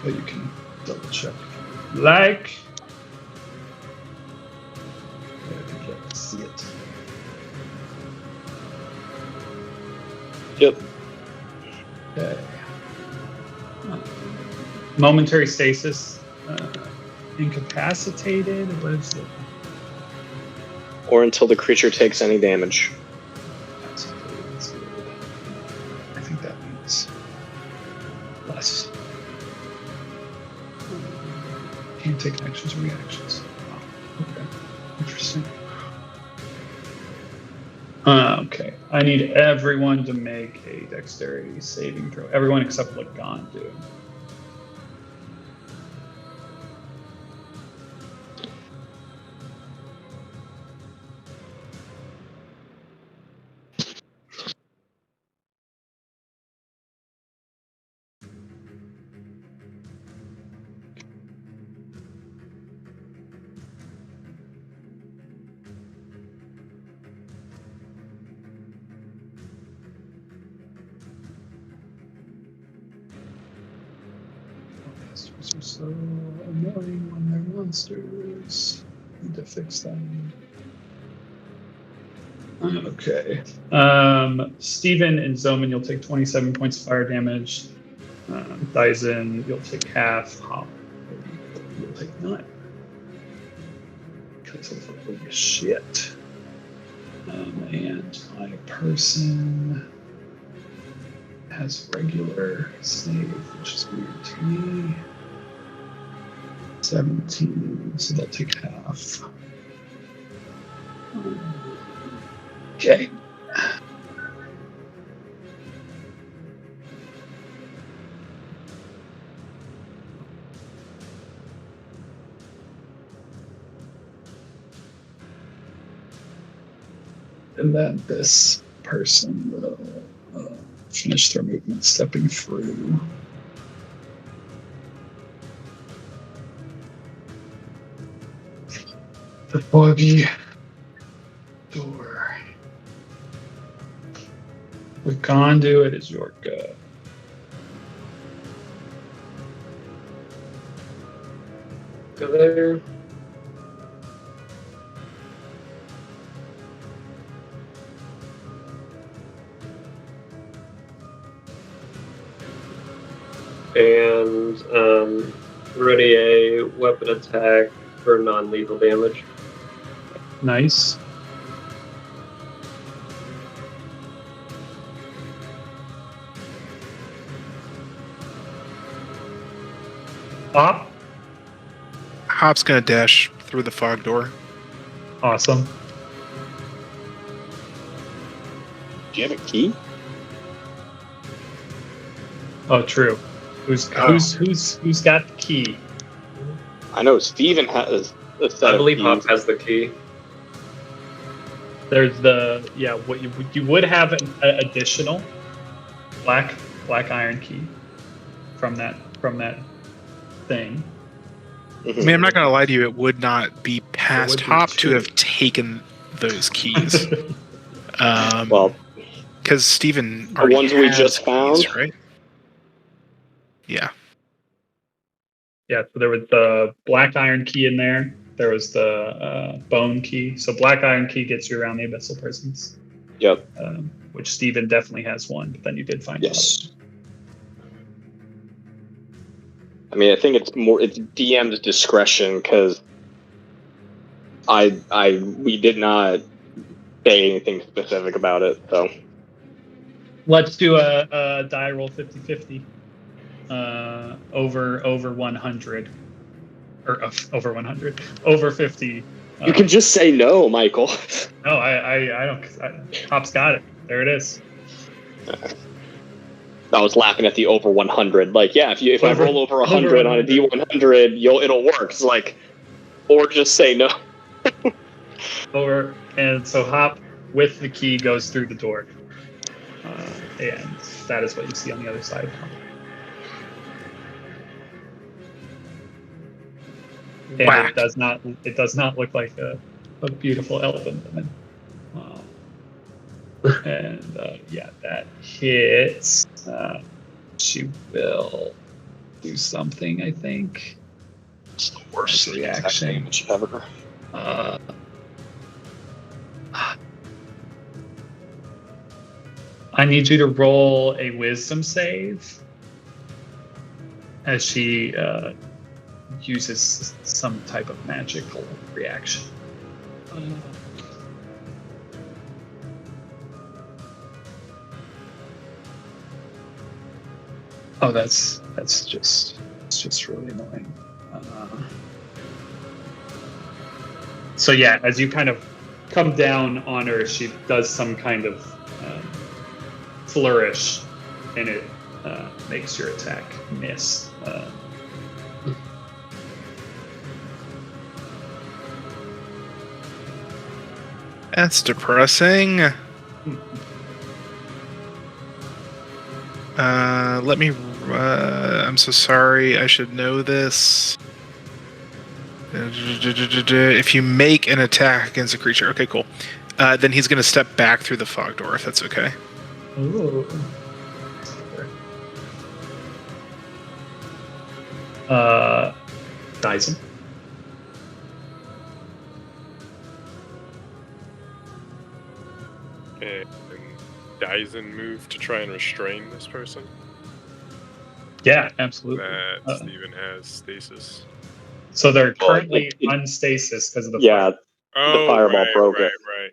But you can double check if you like. I think you have to see it. Yep. Okay. Momentary stasis. Incapacitated. What is it? Or until the creature takes any damage. That's good. I think that means less. Can't take actions or reactions. Oh, okay. Interesting. Okay. I need everyone to make a dexterity saving throw. Everyone except Lagandu. Monsters are so annoying when they're monsters. Need to fix them. Okay. Steven and Zoman, you'll take 27 points of fire damage. Dyson, you'll take half. Hop, you'll take 9. Because of holy shit. And my person has regular save, which is weird to me. 17, so they'll take half. Okay. And then this person will finish their movement stepping through. The foggy door. The conduit is your go. Go there. And ready a weapon attack for non-lethal damage. Nice. Hop. Hop's gonna dash through the fog door. Awesome. Do you have a key? Oh, true. Who's got the key? I know Steven has a set I believe of Hop keys. has the key. There's what you would have an additional black iron key from that thing. I mean, I'm not gonna lie to you; it would not be past be Hop to two. have taken those keys. Well, because Steven the ones we just found, right? Yeah. Yeah, so there was the black iron key in there. There was the bone key. So black iron key gets you around the abyssal prisons. Yep. Which Steven definitely has one, but then you did find Yes. I mean, I think it's DM's discretion because we did not say anything specific about it. So Let's do a die roll 50-50. Over 100. Or over 100. Over 50. you can just say no, Michael. No, I don't. Hop's got it. There it is. I was laughing at the over 100. Like, yeah, if I roll over 100 over on a D100, it'll work. It's like, or just say no. Over, and so Hop with the key goes through the door, and that is what you see on the other side. And Whack. it does not look like a beautiful elven woman. And yeah, that hits. She will do something, I think. It's the worst As a reaction. damage ever. I need you to roll a wisdom save as she uses some type of magical reaction. Oh, that's just really annoying. So yeah, as you kind of come down on her, she does some kind of flourish, and it makes your attack miss. That's depressing. Let me. I'm so sorry. I should know this. If you make an attack against a creature, okay, cool. Then he's going to step back through the fog door, if that's okay. Ooh. Dyson. And Dyson move to try and restrain this person. Yeah, absolutely. That Steven has stasis. So they're currently on stasis because of the Yeah, fire. the fireball broke it. Right.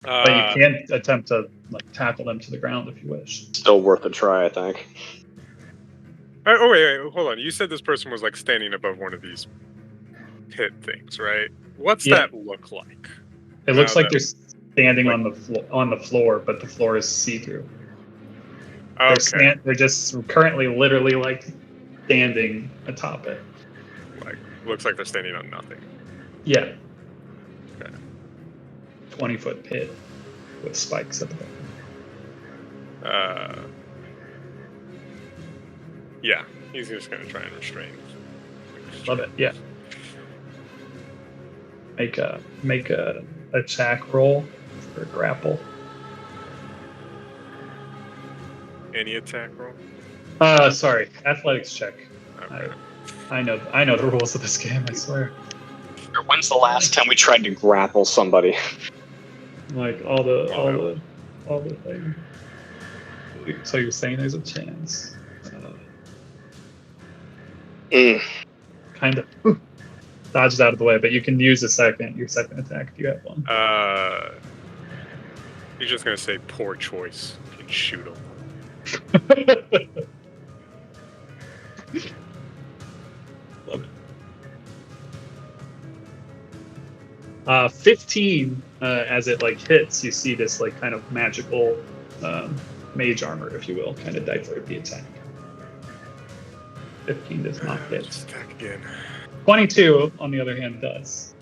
But you can attempt to tackle them to the ground if you wish. Still worth a try, I think. Wait, hold on. You said this person was standing above one of these pit things, right? What's that look like? It looks like they're standing on the floor, but the floor is see-through. Okay. They're just currently literally standing atop it. Looks like they're standing on nothing. Yeah. Okay. 20-foot pit with spikes at the bottom. Yeah, he's just gonna try and restrain. Love it. Yeah. Make a attack roll for grapple. Any attack roll? Sorry, athletics check. Okay. I know the rules of this game. I swear. When's the last time we tried to grapple somebody? All the thing. So you're saying there's a chance? Kind of dodges out of the way, but you can use your second attack if you have one. He's just gonna say poor choice and shoot him. 15 as it hits, you see this kind of magical mage armor, if you will, kind of divert the attack. 15 does not hit. Just attack again. 22, on the other hand, does.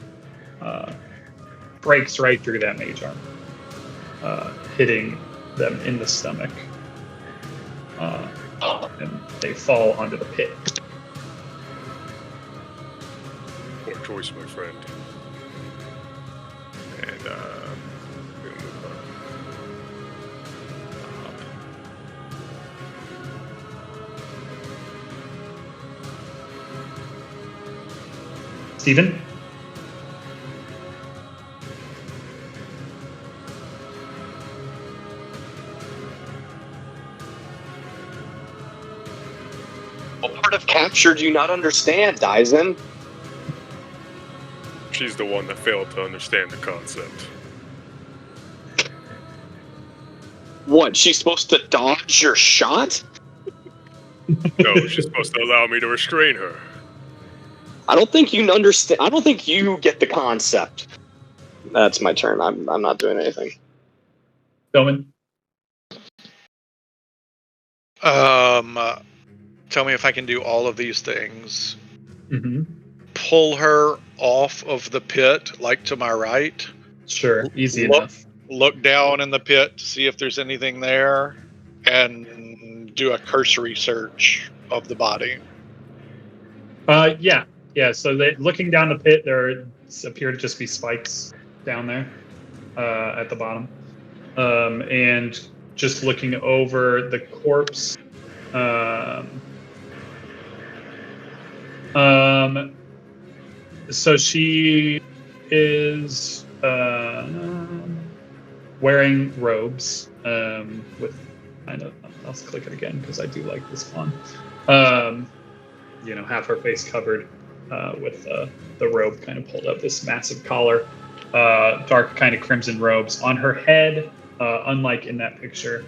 Breaks right through that mage armor, hitting them in the stomach. And they fall onto the pit. Poor choice, my friend. And we'll move on. Steven? What part of capture do you not understand, Dyson? She's the one that failed to understand the concept. What, she's supposed to dodge your shot? No, she's supposed to allow me to restrain her. I don't think you understand. I don't think you get the concept. That's my turn. I'm not doing anything. Bowman? Tell me if I can do all of these things. Mm-hmm. Pull her off of the pit, like to my right. Sure, easy Look- enough. Look down in the pit to see if there's anything there, and do a cursory search of the body. Yeah. So looking down the pit, there appear to just be spikes down there at the bottom, and just looking over the corpse. So she is wearing robes with kind of. I'll click it again because I do like this one. Half her face covered with the robe kind of pulled up, this massive collar, dark kind of crimson robes on her head. Unlike in that picture,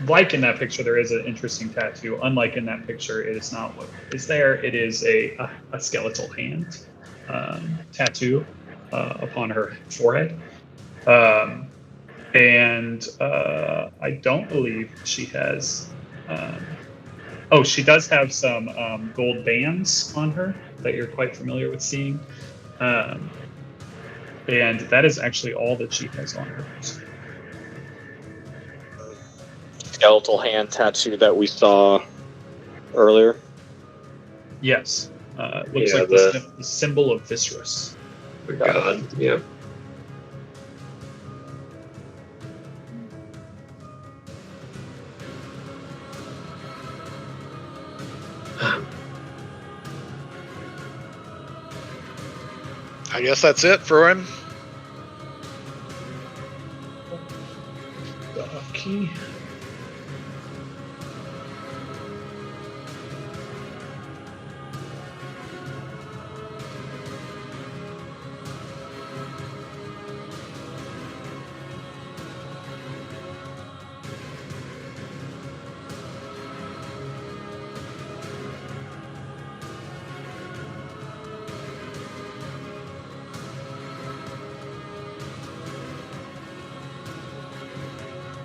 like in that picture, there is an interesting tattoo. Unlike in that picture, it is not what is there. It is a skeletal hand tattoo upon her forehead. And I don't believe she has. She does have some gold bands on her that you're quite familiar with seeing. And that is actually all that she has on her. Skeletal hand tattoo that we saw earlier. Yes. Looks like the the symbol of Viscerus. God, yeah. I guess that's it for him. Key.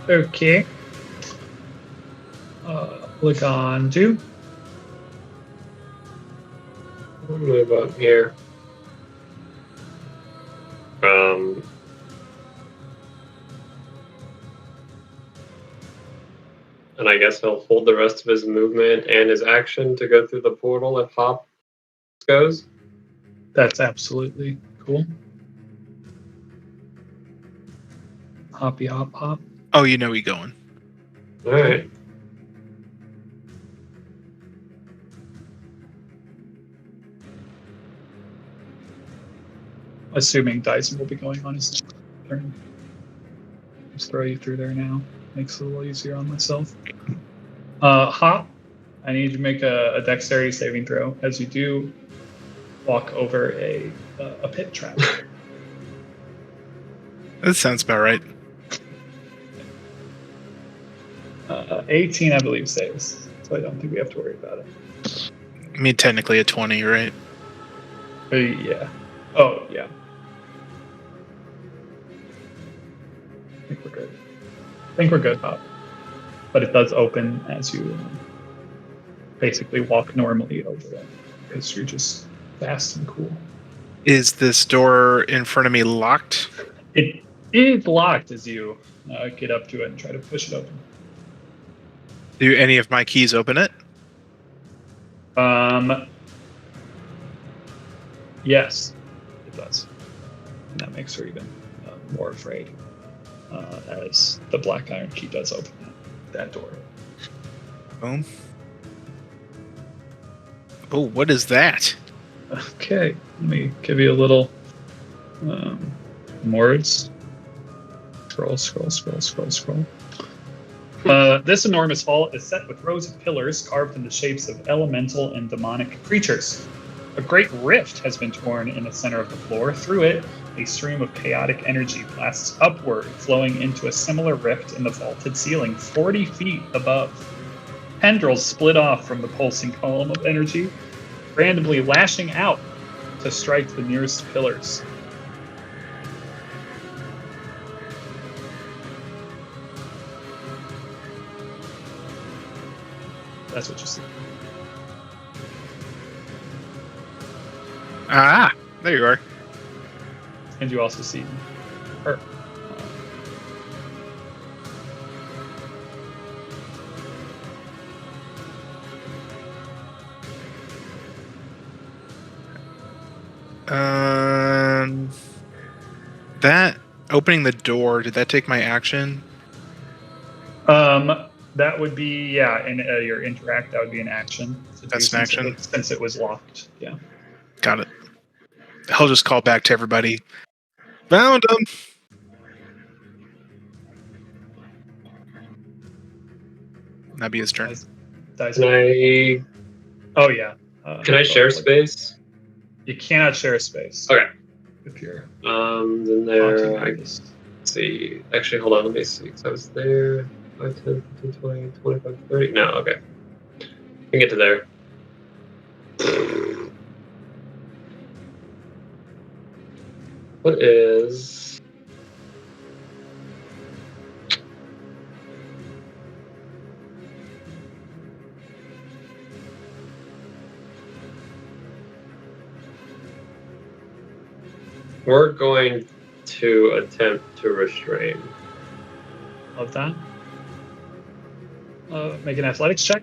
Okay. Look on to. We'll move up here. And I guess he'll hold the rest of his movement and his action to go through the portal if Hop goes. That's absolutely cool. Hoppy hop hop. Oh, you know he going. All right. Assuming Dyson will be going on his turn. Just throw you through there now. Makes it a little easier on myself. Hop, I need you to make a dexterity saving throw as you do walk over a pit trap. That sounds about right. 18, I believe, saves. So I don't think we have to worry about it. I mean, technically a 20, right? Yeah. Oh, yeah. I think we're good, Hop. But it does open as you basically walk normally over it because you're just fast and cool. Is this door in front of me locked? It is locked as you get up to it and try to push it open. Do any of my keys open it? Yes, it does. And that makes her even more afraid as the black iron key does open that door. Boom. Oh, what is that? Okay, let me give you a little words. Scroll. This enormous hall is set with rows of pillars carved in the shapes of elemental and demonic creatures. A great rift has been torn in the center of the floor. Through it, a stream of chaotic energy blasts upward, flowing into a similar rift in the vaulted ceiling 40 feet above. Tendrils split off from the pulsing column of energy, randomly lashing out to strike the nearest pillars. That's what you see. Ah, there you are. And you also see her. That opening the door, did that take my action? That would be and your interact. That would be an action. To That's do an action. since it was locked. Yeah. Got it. He'll just call back to everybody. Found him. That'd be his turn. Dice. Can I? Oh yeah. Can I share space? You cannot share a space. Okay. If you're Then there. haunting I this. see. Actually, hold on. Let me see. So I was there. 5, 10, 15, 20, 25, 30. No. Okay. I can get to there. What is? We're going to attempt to restrain. Love that. Make an athletics check.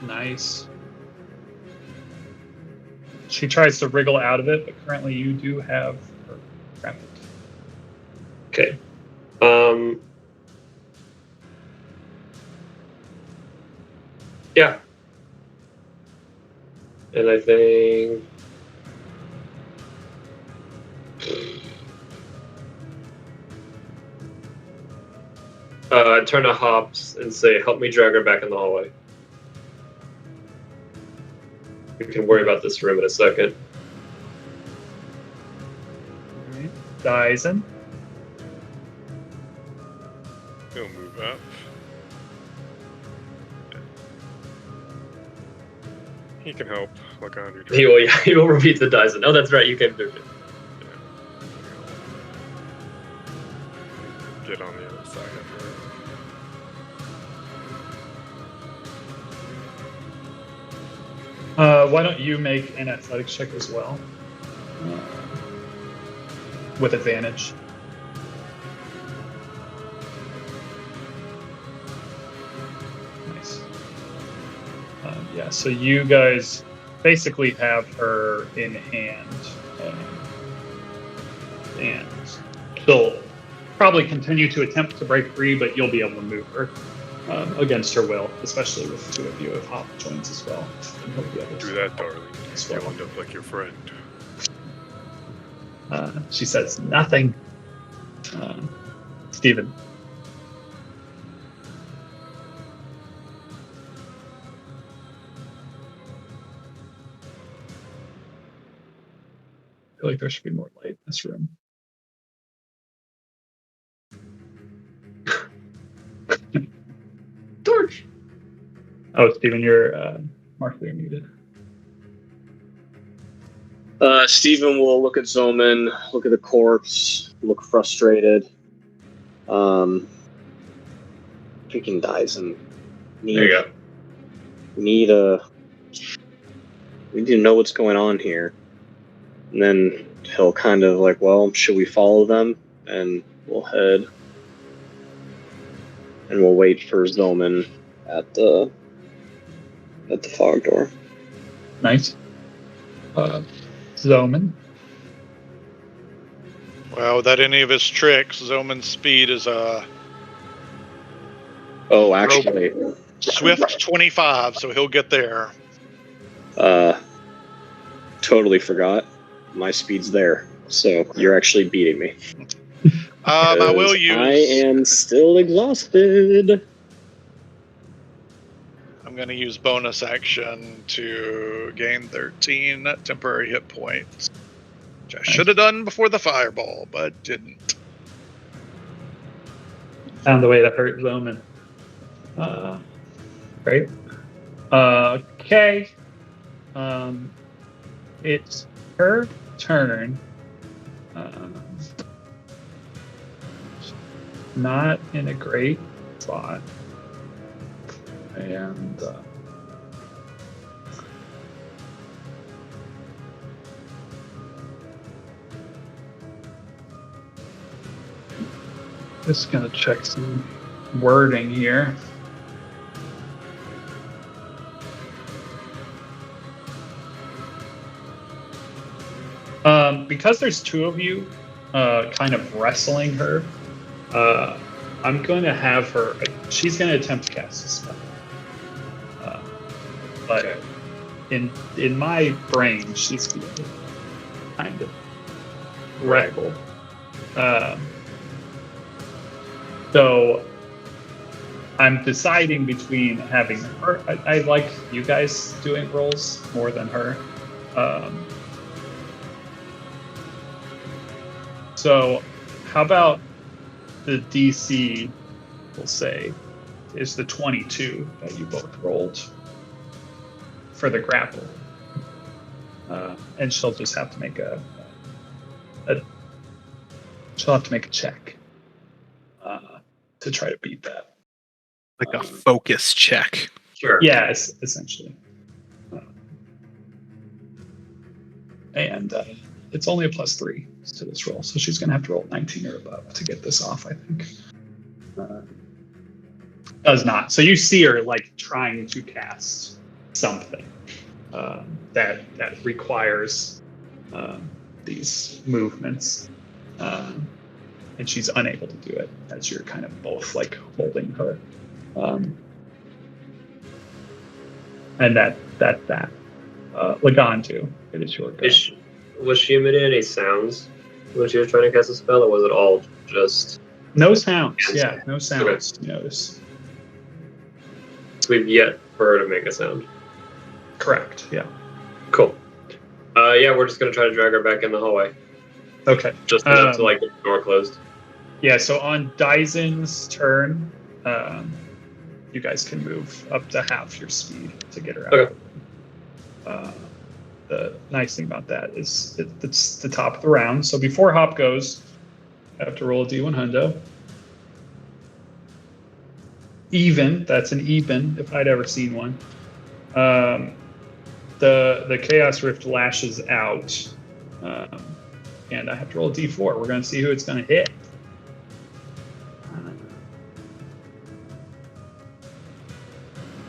Nice. She tries to wriggle out of it, but currently you do have her trapped. Okay. Yeah. And I think turn to Hops and say, "Help me drag her back in the hallway." We can worry about this room in a second. Alright. Dyson. He'll move up. He can help, like 100. He will. Yeah, he will repeat the Dyson. Oh, that's right. You came through. Get on the other side of her. Why don't you make an athletics check as well? With advantage. Nice. Yeah, so you guys basically have her in hand. And she'll probably continue to attempt to break free, but you'll be able to move her against her will, especially with two of you if Hop joins as well. And he'll be able to Do that, darling. as You'll well. end up like your friend. She says nothing. Steven. I feel like there should be more light in this room. Torch. Oh, Steven, you're markedly muted. Steven will look at Zoman, look at the corpse, look frustrated. Freaking Dyson. There you go. We need to know what's going on here. And then he'll kind of like, well, should we follow them? And we'll head. And we'll wait for Zoman at the fog door. Nice. Zoman. Well, without any of his tricks, Zoman's speed is Oh, actually, swift 25, so he'll get there. totally forgot. My speed's there. So you're actually beating me. I will 'Cause use. I am still exhausted. I'm going to use bonus action to gain 13 temporary hit points, which I should have done before the fireball, but didn't. Found a way to hurt Zoman. Great. Okay. It's her turn. not in a great spot. And just gonna check some wording here. Because there's two of you kind of wrestling her, I'm going to have her. She's going to attempt to cast a spell. But Okay. in my brain, she's going to kind of wrestle. So I'm deciding between having her. I like you guys doing rolls more than her. So how about the DC, we'll say, is the 22 that you both rolled for the grapple. And she'll just have to make she'll have to make a check to try to beat that. Like a focus check. Sure. Yeah, essentially. And it's only a +3 to this roll, so she's going to have to roll 19 or above to get this off, I think. Does not. So you see her like trying to cast something that requires these movements, and she's unable to do it as you're kind of both like holding her. And that. Lagantu, it is your go. Was she emitting any sounds when she was trying to cast a spell, or was it all just... No sounds. Yeah, no sounds. Okay. You notice. So we've yet for her to make a sound. Correct. Yeah. Cool. Yeah, we're just going to try to drag her back in the hallway. Okay. Just enough to, like, get the door closed. Yeah, so on Dysen's turn, you guys can move up to half your speed to get her out. Okay. The nice thing about that is it's the top of the round. So before Hop goes, I have to roll a D1 hundo. Even, that's an even, if I'd ever seen one. The Chaos Rift lashes out, and I have to roll a D4. We're going to see who it's going to hit.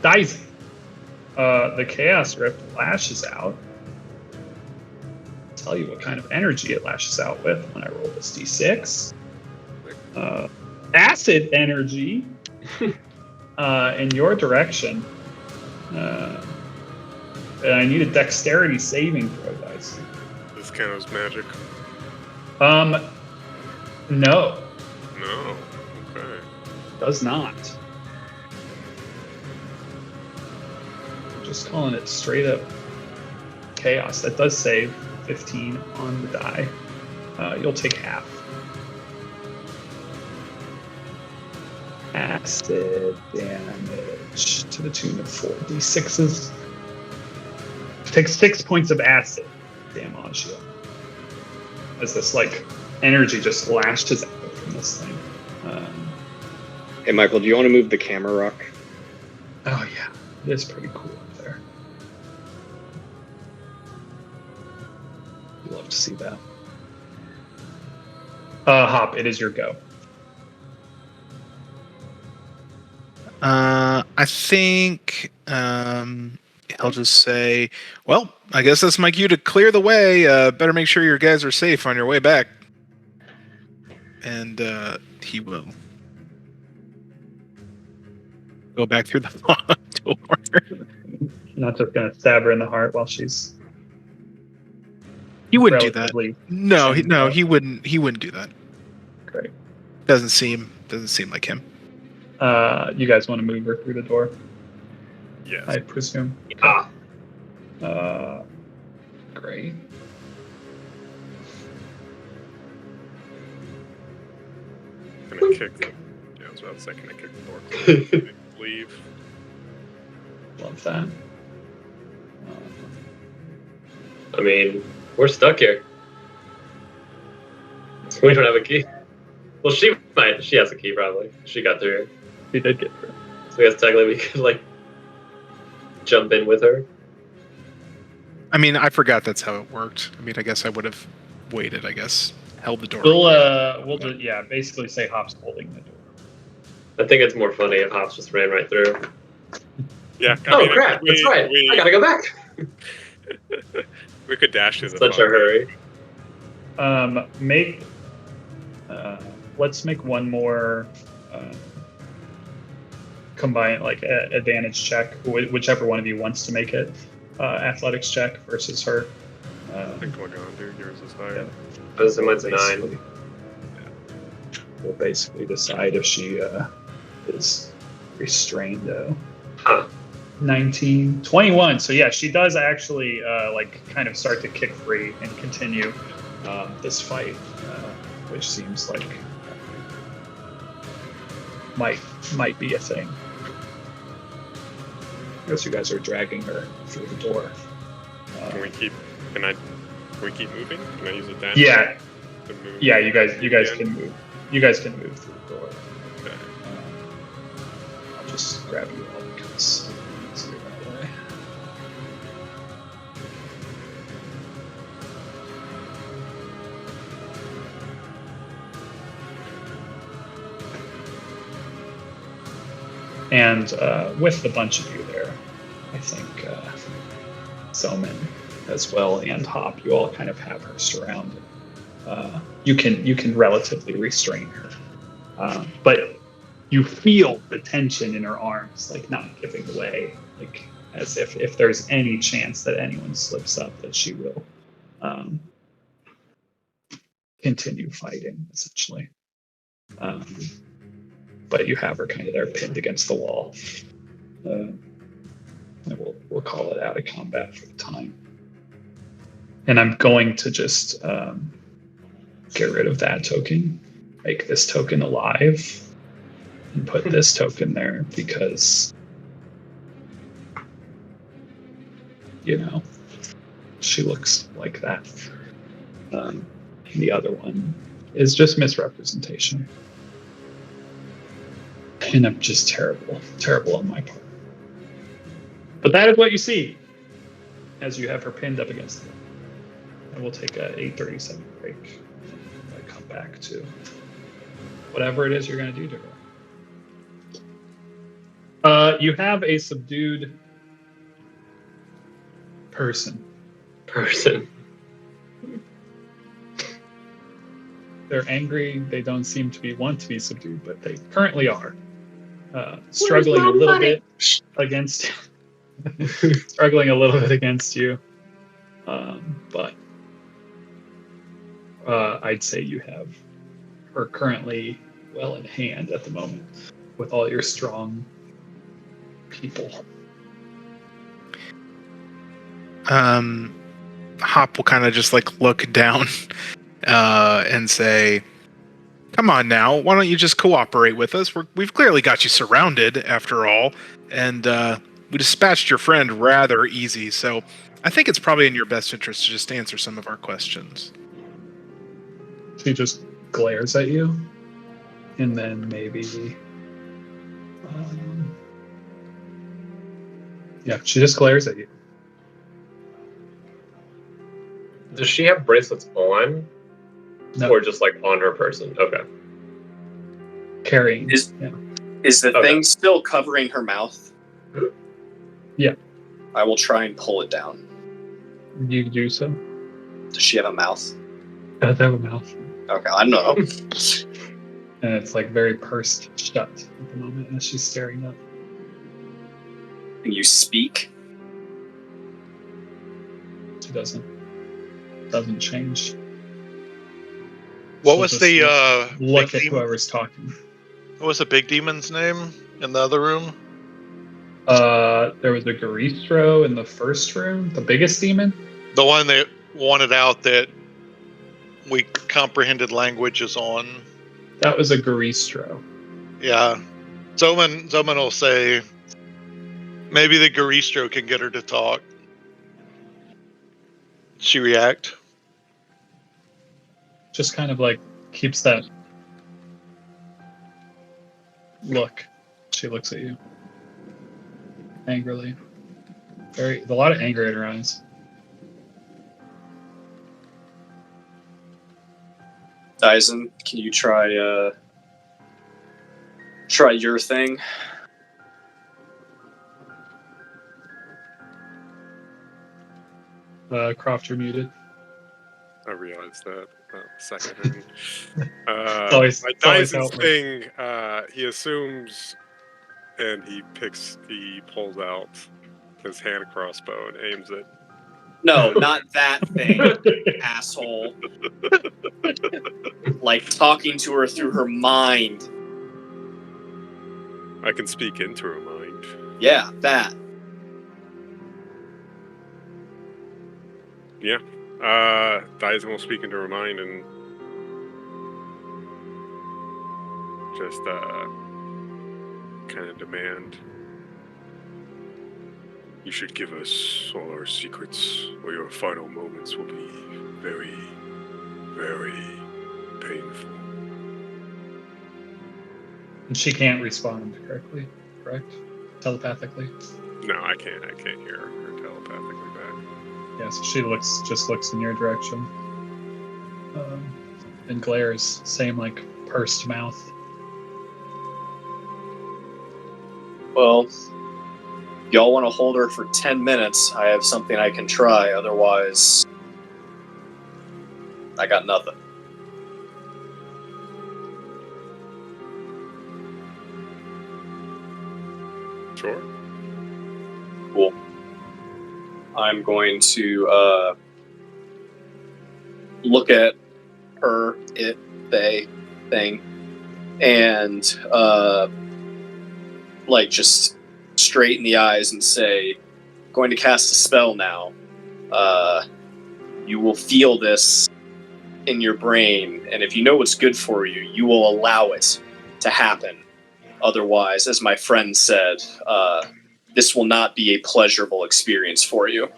Dyson. The Chaos Rift lashes out. I'll tell you what kind of energy it lashes out with when I roll this D6. Acid energy in your direction. And I need a dexterity saving throw, guys. This counts as magic. No, No. Okay. does not. Just calling it straight up chaos. That does save 15 on the die. You'll take half. Acid damage to the tune of 4d6s. Take 6 points of acid damage. As this like energy just lashes out from this thing. Hey, Michael, do you want to move the camera rock? Oh yeah, it is pretty cool up there. You'd love to see that. Hop, it is your go. I think I'll just say, well, I guess that's my cue to clear the way. Better make sure your guys are safe on your way back. And he will go back through the locked door. Not just gonna stab her in the heart while she's. He wouldn't do that. relatively No, chained no, up. he wouldn't. He wouldn't do that. Great. Doesn't seem like him. You guys want to move her through the door? Yes. I presume. Ah. Great. Gonna kick. Yeah, I was about to say, gonna kick the door closed. Leave. Love that. I mean, we're stuck here. We don't have a key. Well, she might. She has a key, probably. She got through. He did get through. So I guess technically we could, like, jump in with her. I mean, I forgot that's how it worked. I mean, I guess I would have waited. I guess held the door. We'll just, basically say Hop's holding the door. I think it's more funny if Hops just ran right through. Yeah. Oh, crap. That's right. I gotta go back. We could dash to the Such a hurry. Let's make one more combine, like, advantage check, whichever one of you wants to make it. Athletics check versus her. I think we're going to do yours is higher. So mine's a 9. Basically. We'll basically decide if she is restrained, though. Huh. 19, 21. So yeah, she does actually kind of start to kick free and continue this fight, which seems like might be a thing. I guess you guys are dragging her through the door. Can we keep moving? Can I use a dash? Yeah. To move Yeah, you guys again? can move. You guys can move through the door. Okay. I'll just grab you all because it's easier that way. And with the bunch of you there, I think Zoman as well and Hop, you all kind of have her surrounded. You can relatively restrain her, but you feel the tension in her arms, like, not giving way, like as if there's any chance that anyone slips up, that she will continue fighting, essentially. But you have her kind of there pinned against the wall. And we'll call it out of combat for the time. And I'm going to just get rid of that token, make this token alive, and put this token there because, she looks like that. The other one is just misrepresentation. And I'm just terrible on my part. But that is what you see as you have her pinned up against the wall. And we'll take a 8:37 break and come back to whatever it is you're going to do to her. You have a subdued person. They're angry. They don't seem to want to be subdued, but they currently are. Struggling a little bit against you. But I'd say you have her currently well in hand at the moment with all your strong people. Hop will kind of just look down and say, "Come on now, why don't you just cooperate with us? We've clearly got you surrounded, after all, and we dispatched your friend rather easy, so I think it's probably in your best interest to just answer some of our questions." She just glares at you, and then maybe... she just glares at you. Does she have bracelets on? No. Or just, on her person? Okay. Carrying. Is the thing still covering her mouth? Yeah. I will try and pull it down. You do so? Does she have a mouth? Does have a mouth. Okay, I don't know. And it's very pursed shut at the moment as she's staring up. Can you speak? She doesn't change. What was the look big at demon? whoever's talking? What was the big demon's name in the other room? There was a Garistro in the first room, the biggest demon. The one that wanted out that we comprehended languages on. That was a Garistro. Yeah. Zoman will say, maybe the Garistro can get her to talk. Does she react? Just kind of keeps look. She looks at you angrily. A lot of anger in her eyes. Dyson, can you try your thing? Croft, you're muted. I realized that second. always Dyson's helpful. thing, he assumes, and he pulls out his hand crossbow and aims it. No, not that thing, asshole. Like talking to her through her mind. I can speak into her mind. Yeah, that. Yeah. Dyson will speak into her mind and just kind of demand, you should give us all our secrets, or your final moments will be very, very painful. And she can't respond correctly, correct? Telepathically. No, I can't hear her telepathically back. Yeah, so she just looks in your direction. And glares, same like pursed mouth. Well, y'all want to hold her for 10 minutes, I have something I can try. Otherwise, I got nothing. Sure. Cool. I'm going to look at her, it, they, thing, and like just straight in the eyes and say, going to cast a spell now. You will feel this in your brain, and if you know what's good for you, you will allow it to happen. Otherwise, as my friend said, this will not be a pleasurable experience for you.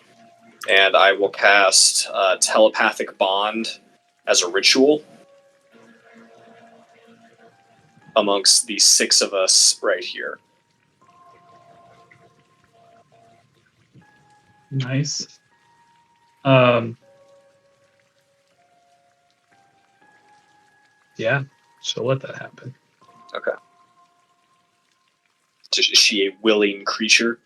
And I will cast Telepathic Bond as a ritual amongst the 6 of us right here. Nice. Yeah, she'll let that happen. Okay. Is she a willing creature?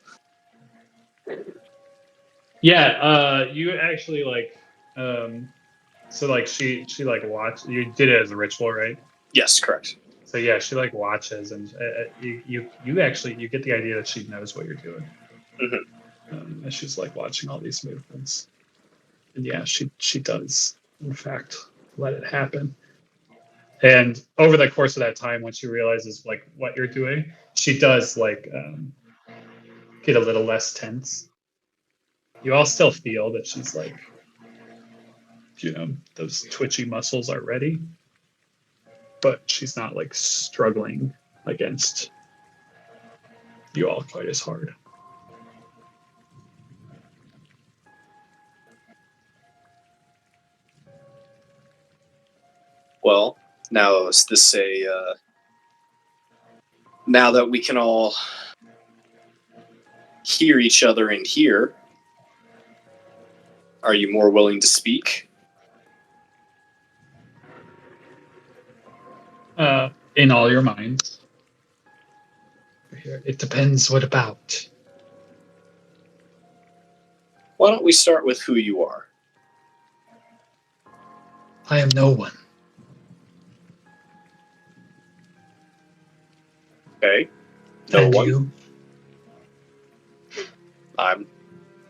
Yeah, you actually like so like she like watch you did it as a ritual, right? Yes, correct. So yeah, she like watches and you actually you get the idea that she knows what you're doing. Mm-hmm. And she's like watching all these movements. And yeah, she does in fact let it happen. And over the course of that time, when she realizes like what you're doing, she does like get a little less tense. You all still feel that she's like, you know, those twitchy muscles are ready, but she's not like struggling against you all quite as hard. Well, now is this now that we can all hear each other and hear, are you more willing to speak? In all your minds. It depends what about. Why don't we start with who you are? I am no one. Okay. No And one. you? I'm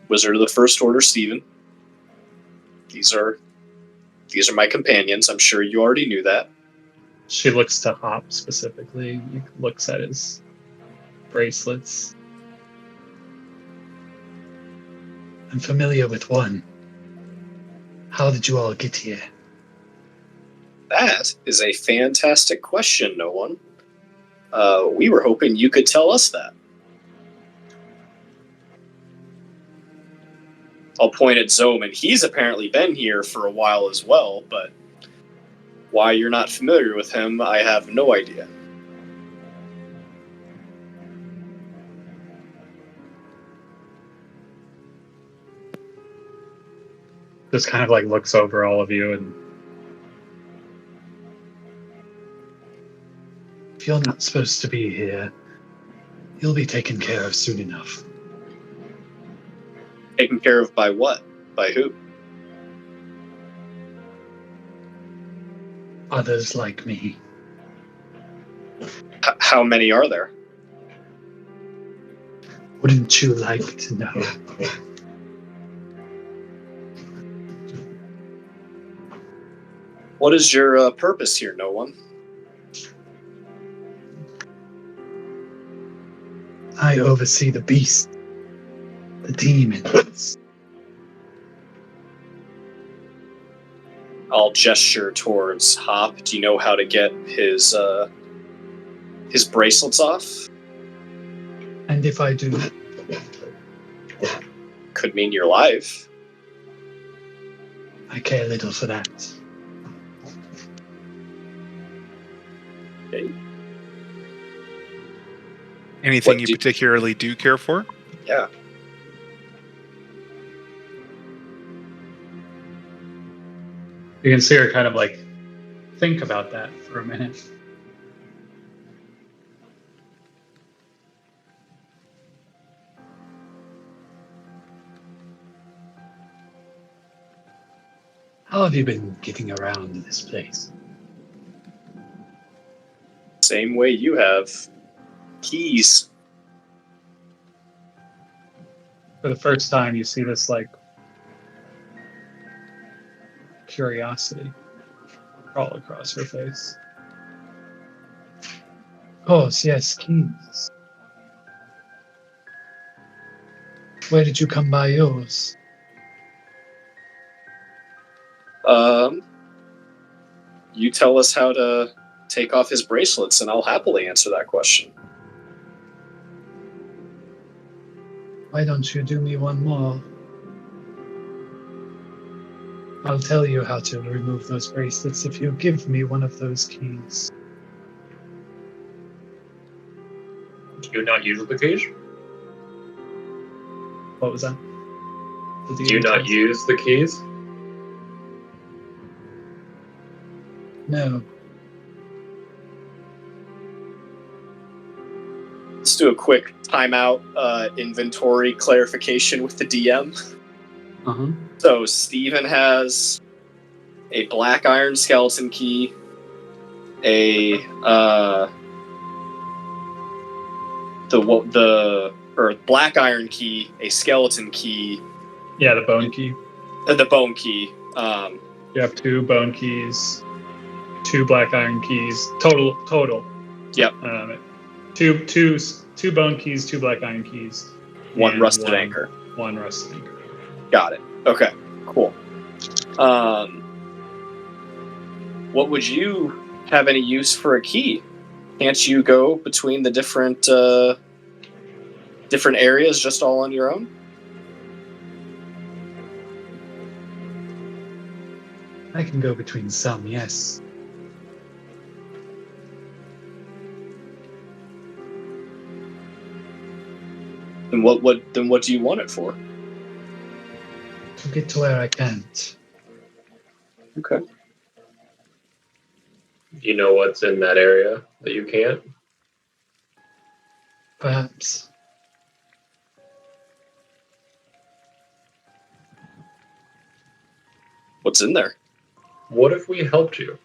Wizard of the First Order, Stephen. These are my companions. I'm sure you already knew that. She looks to Hop specifically. Looks at his bracelets. I'm familiar with one. How did you all get here? That is a fantastic question, no one. We were hoping you could tell us that. I'll point at Zome, and he's apparently been here for a while as well, but why you're not familiar with him, I have no idea. just kind of like looks over all of you and. If you're not supposed to be here, you'll be taken care of soon enough. Taken care of by what? By who? Others like me. How many are there? Wouldn't you like to know? What is your purpose here, no one? I oversee the beast, the demons. I'll gesture towards Hop. Do you know how to get his bracelets off? And if I do, Could mean your life. I care little for that. Okay. Anything What you do- particularly do care for? Yeah. You can see her kind of like think about that for a minute. How have you been getting around this place? Same way you have. Keys. For the first time, you see this like curiosity crawl across her face. Of course, yes, keys. Where did you come by yours? You tell us how to take off his bracelets, and I'll happily answer that question. Why don't you do me one more? I'll tell you how to remove those bracelets if you give me one of those keys. Do you not use the keys? What was that? Do you not use the keys? No. Let's do a quick timeout inventory clarification with the DM. Uh-huh. So Steven has a black iron skeleton key, black iron key, a skeleton key, Yeah, the bone key. the bone key. You have 2 bone keys, 2 black iron keys. Total. Yep. Two bone keys, 2 black iron keys. One and rusted anchor. 1 rusted anchor. Got it. Okay. Cool. What would you have any use for a key? Can't you go between the different areas just all on your own? I can go between some, yes. Then what do you want it for? To get to where I can't. Okay. You know what's in that area that you can't? Perhaps. What's in there? What if we helped you?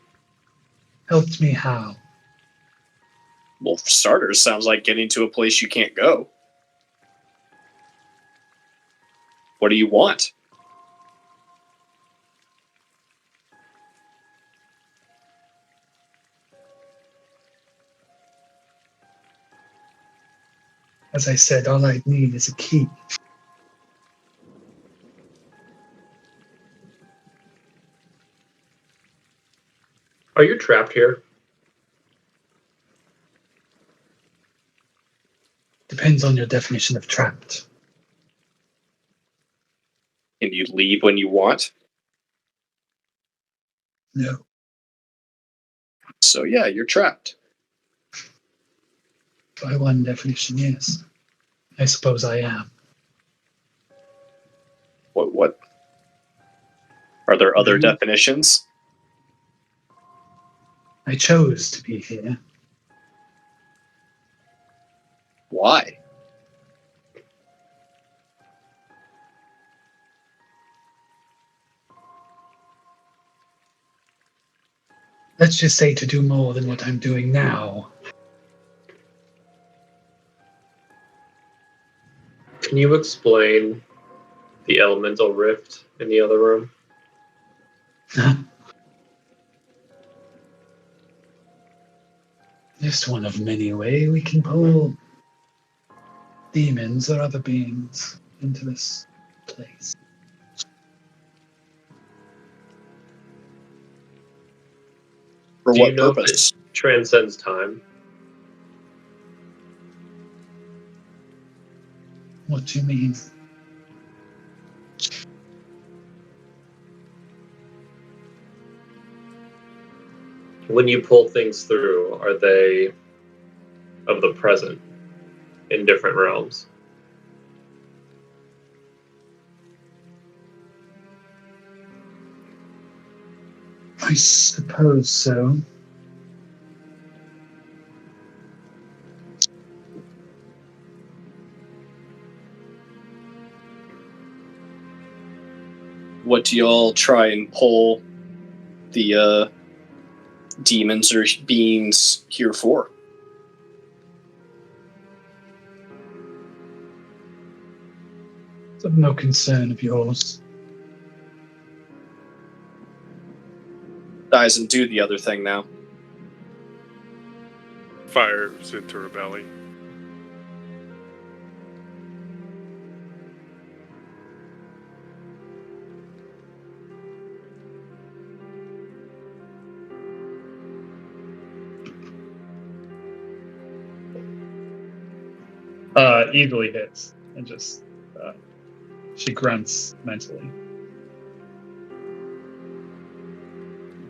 Helped me how? Well, for starters, sounds like getting to a place you can't go. What do you want? As I said, all I need is a key. Are you trapped here? Depends on your definition of trapped. Can you leave when you want? No. So yeah, you're trapped. By one definition, yes. I suppose I am. What? Are there other Mhm. definitions? I chose to be here. Why? Let's just say to do more than what I'm doing now. Can you explain the elemental rift in the other room? Just one of many ways we can pull demons or other beings into this place. For Do you what know if purpose? it transcends time? What do you mean? When you pull things through, are they of the present in different realms? I suppose so. What do y'all try and pull the demons or beings here for? It's of no concern of yours. Dies and do the other thing now. Fires into her belly. Easily hits and just she grunts mentally.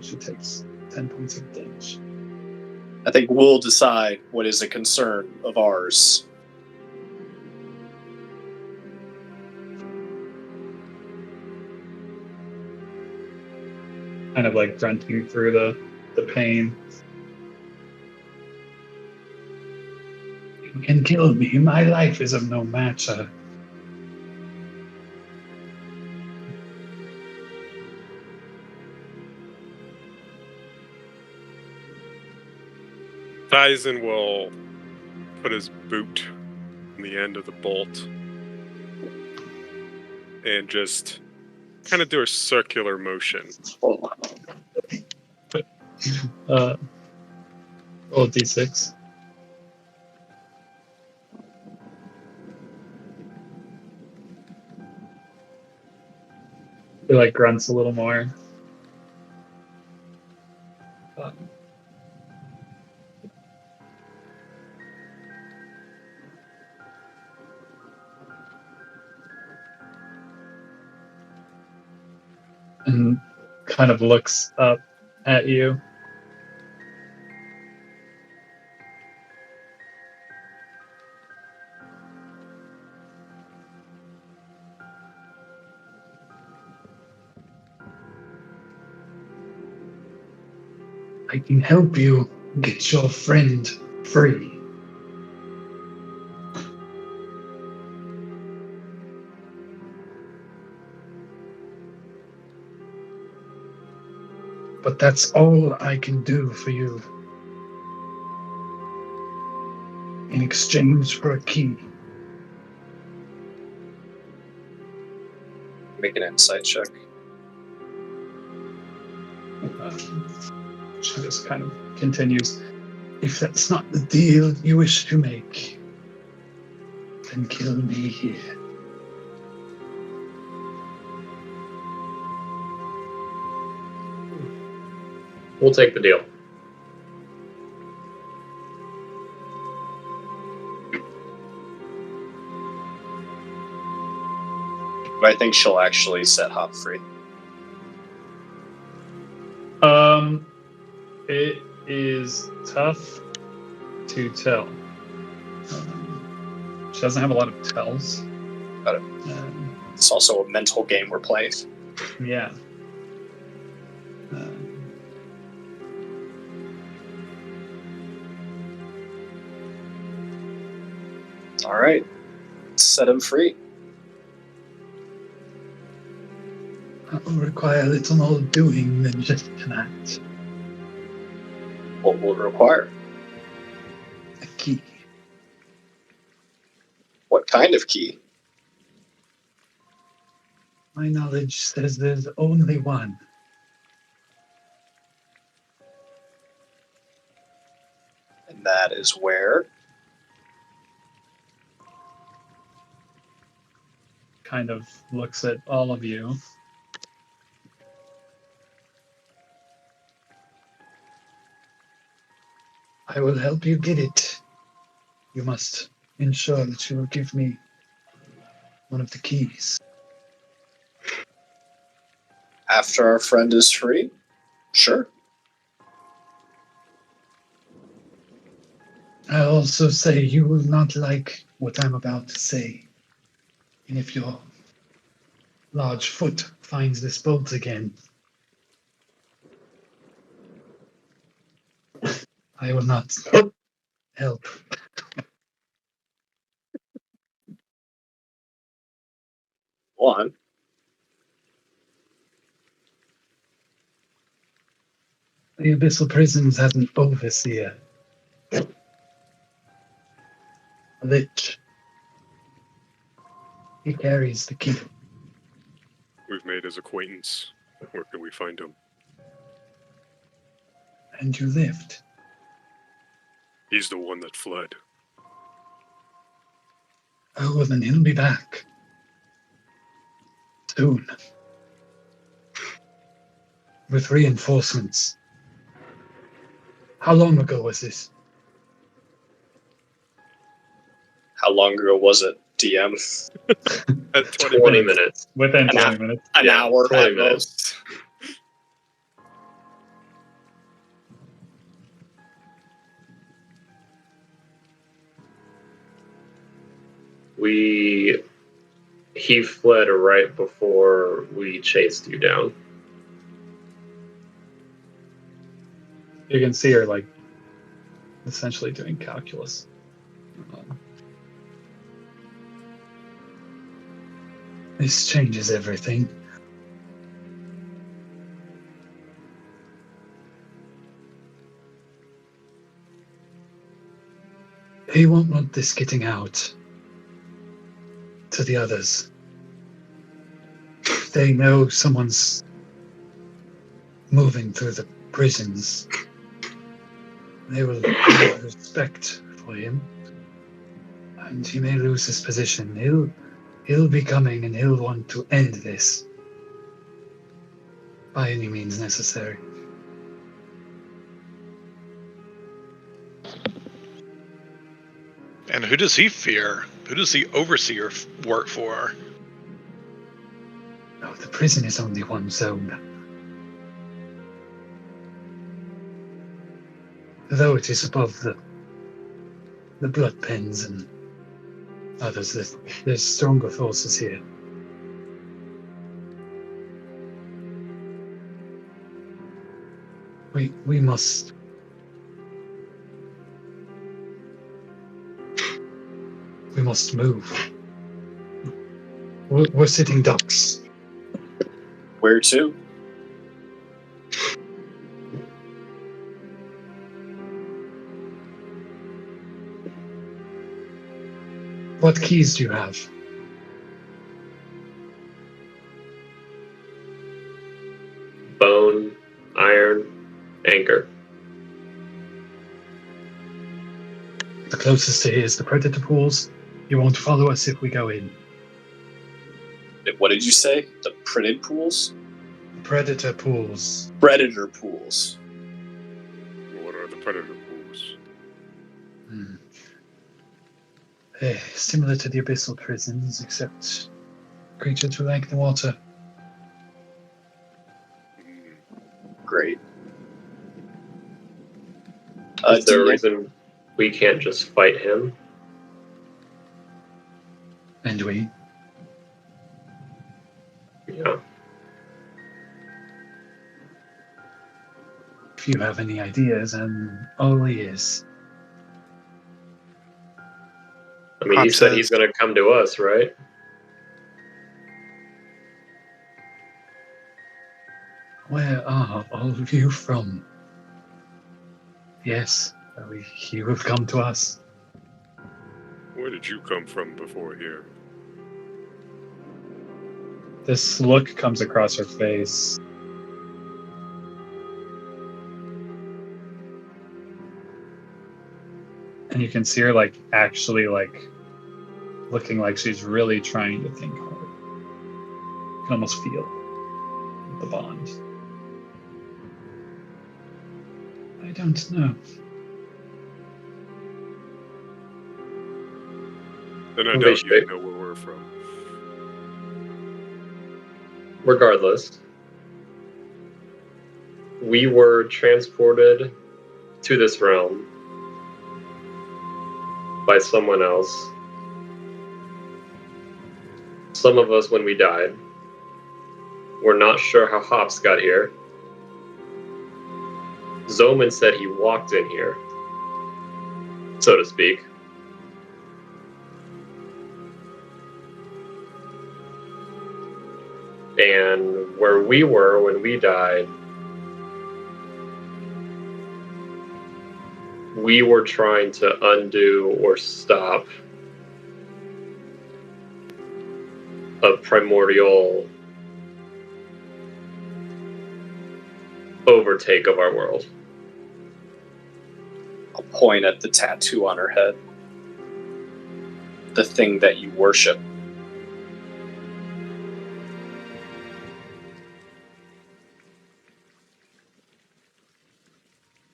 She takes 10 points of damage. I think we'll decide what is a concern of ours. Kind of like grunting through the pain. You can kill me. My life is of no matter. Tyson will put his boot on the end of the bolt and just kind of do a circular motion. Roll a d6. He like grunts a little more. And kind of looks up at you. I can help you get your friend free. But that's all I can do for you. In exchange for a key. Make an insight check. She just kind of continues. If that's not the deal you wish to make, then kill me here. We'll take the deal. But I think she'll actually set Hop free. It is tough to tell. She doesn't have a lot of tells. Got it. It's also a mental game we're playing. Yeah. All right. Set him free. That will require a little more doing than just that. What will it require? A key. What kind of key? My knowledge says there's only one. And that is where? Kind of looks at all of you. I will help you get it. You must ensure that you will give me one of the keys. After our friend is free? Sure. I also say you will not like what I'm about to say. And if your large foot finds this bolt again, I will not help. One. The Abyssal Prisons has an overseer. A lich. He carries the key. We've made his acquaintance. Where can we find him? And you lived. He's the one that fled. Oh, well, then he'll be back. Soon. With reinforcements. How long ago was this? How long ago was it, DM? At 20 minutes. Within An 20 hour. minutes. An Yeah, hour 20 at minutes. most. He fled right before we chased you down. You can see her like essentially doing calculus. This changes everything. He won't want this getting out to the others. If they know someone's moving through the prisons, they will have respect for him. And he may lose his position. He'll be coming and he'll want to end this by any means necessary. And who does he fear? Who does the overseer work for? Oh, the prison is only one zone. Though it is above the blood pens and others, there's stronger forces here. We must move. We're sitting ducks. Where to? What keys do you have? Bone, iron, anchor. The closest to here is the predator pools. You won't follow us if we go in. What did you say? The printed pools? Predator pools. Predator pools. What are the predator pools? Similar to the abyssal prisons, except creatures who like the water. Great. Is there a DM? reason we can't just fight him? And we? Yeah. If you have any ideas, I'm all ears. I mean, he Hop said says- he's going to come to us, right? Where are all of you from? Yes, you have come to us. Where did you come from before here? This look comes across her face. And you can see her actually looking like she's really trying to think hard. You can almost feel the bond. I don't know. Then I They doubt should- you know where we're from. Regardless, we were transported to this realm by someone else. Some of us, when we died, we're not sure how Hops got here. Zoman said he walked in here, so to speak. And where we were when we died, we were trying to undo or stop a primordial overtake of our world. I'll point at the tattoo on her head. The thing that you worship.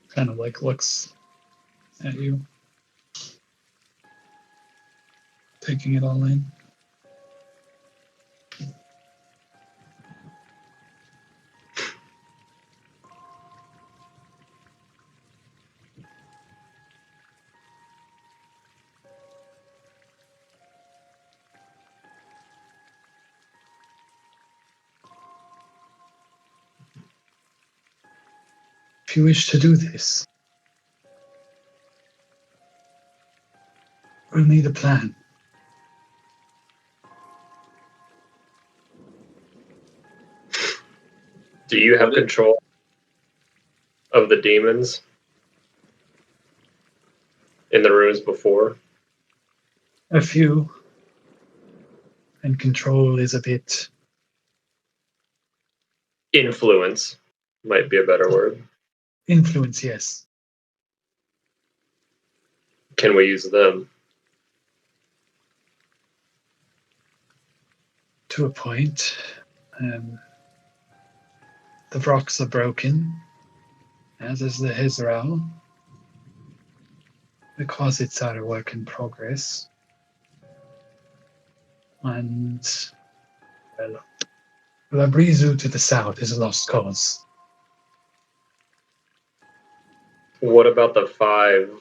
Kind of looks at you, taking it all in. If you wish to do this, we'll need a plan. Do you have control of the demons in the rooms before? A few. And control is a bit. Influence might be a better word. Influence, yes. Can we use them? To a point. The rocks are broken, as is the Hezral. The closets are a work in progress. And, well, Labrizu to the south is a lost cause. What about the 5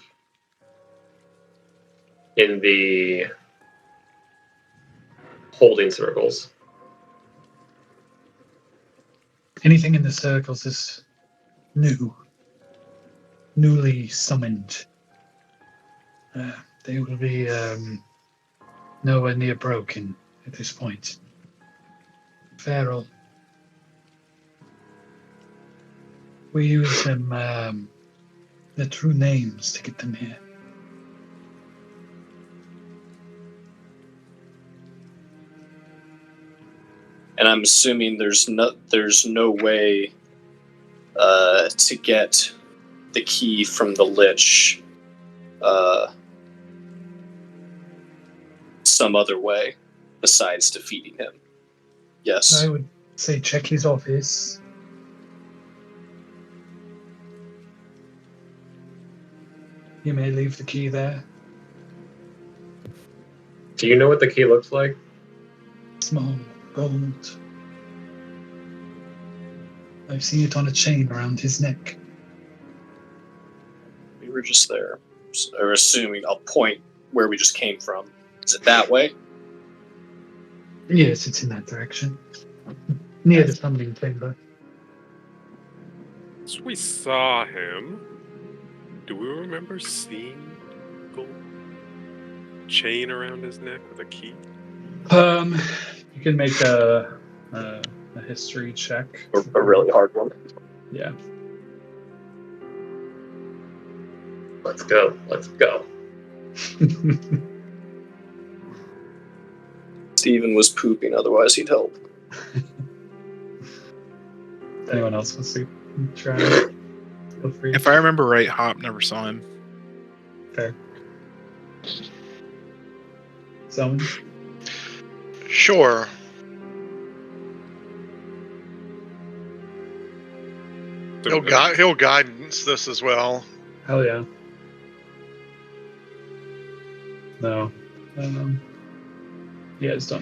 in the holding circles? Anything in the circles is newly summoned. They will be nowhere near broken at this point. Feral. We use them, the true names to get them here. And I'm assuming there's no way to get the key from the Lich some other way besides defeating him. Yes. I would say check his office. You may leave the key there. Do you know what the key looks like? Small, gold. I've seen it on a chain around his neck. We were just there. Or assuming I'll point where we just came from. Is it that way? Yes, it's in that direction. Near the summoning chamber. So we saw him. Do we remember seeing Gold chain around his neck with a key? You can make a history check. A really hard one. Yeah. Let's go. Let's go. Steven was pooping, otherwise he'd help. Anyone else wants to try? Feel free. If I remember right, Hop never saw him. Fair. Someone? Sure. He'll guidance this as well. Hell yeah. No. You guys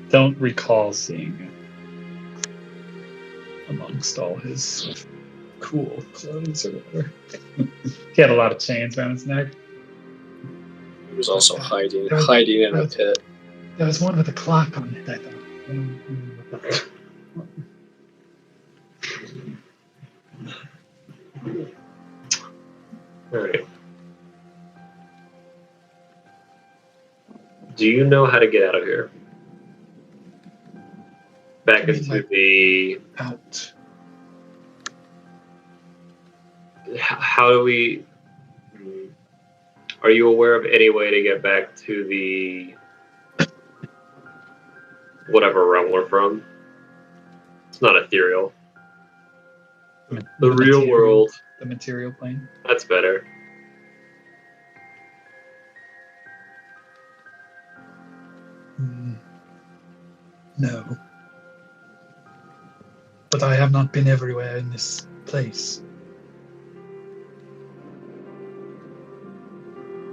don't recall seeing it amongst all his cool clothes or whatever. He had a lot of chains around his neck. He was also hiding in a pit. There was one with a clock on it, I thought. Alright. Do you know how to get out of here? Back into the... Out. How do we... Are you aware of any way to get back to the... whatever realm we're from? It's not ethereal. The real material- world. The material plane. That's better. No. But I have not been everywhere in this place.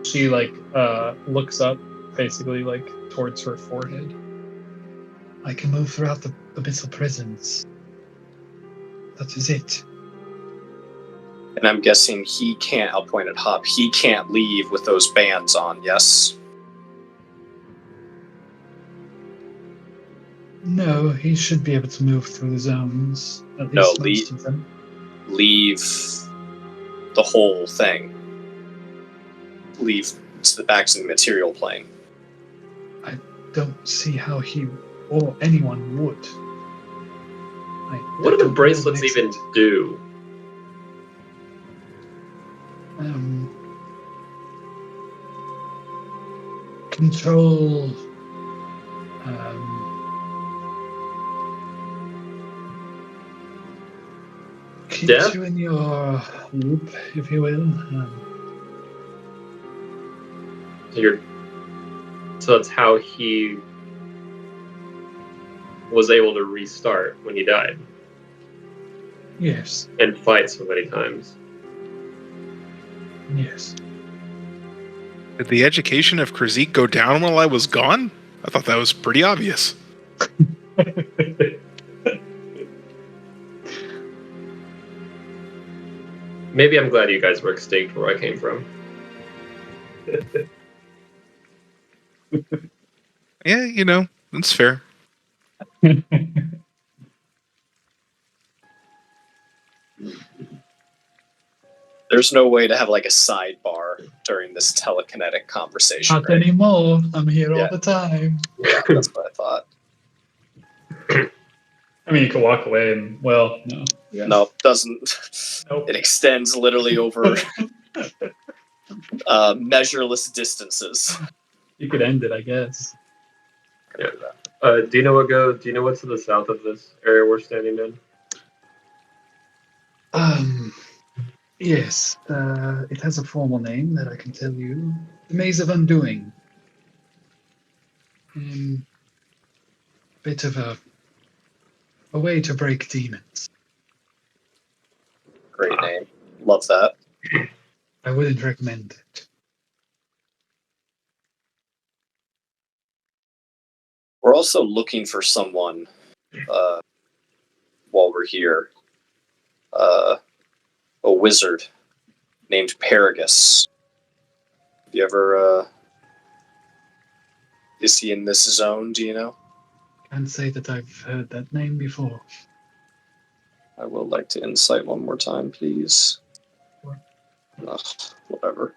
She looks up basically towards her forehead. I can move throughout the abyssal prisons. That is it. And I'm guessing he can't, I'll point at Hop, he can't leave with those bands on, yes? No, he should be able to move through the zones. At No, least most of them. Leave the whole thing. Leave back to the material plane. Don't see how he or anyone would. What do the bracelets even do? Control. Keeps Death? you in your loop, if you will. So that's how he was able to restart when he died Yes, and fight so many times. yes. Did the education of Krazik go down while I was gone? I thought that was pretty obvious. Maybe I'm glad you guys were extinct where I came from. Yeah, that's fair. There's no way to have a sidebar during this telekinetic conversation. Not right? anymore. I'm here Yeah. all the time. Yeah, that's what I thought. I mean, you could walk away and, well, no. Yeah. No, doesn't. Nope. It extends literally over measureless distances. You could end it, I guess. Do you know what's to the south of this area we're standing in? Yes. It has a formal name that I can tell you. The Maze of Undoing. Bit of a way to break demons. Great name. Love that. I wouldn't recommend it. We're also looking for someone while we're here. A wizard named Paragus. You ever is he in this zone, do you know? Can't say that I've heard that name before. I would like to insight one more time, please. Ugh, whatever.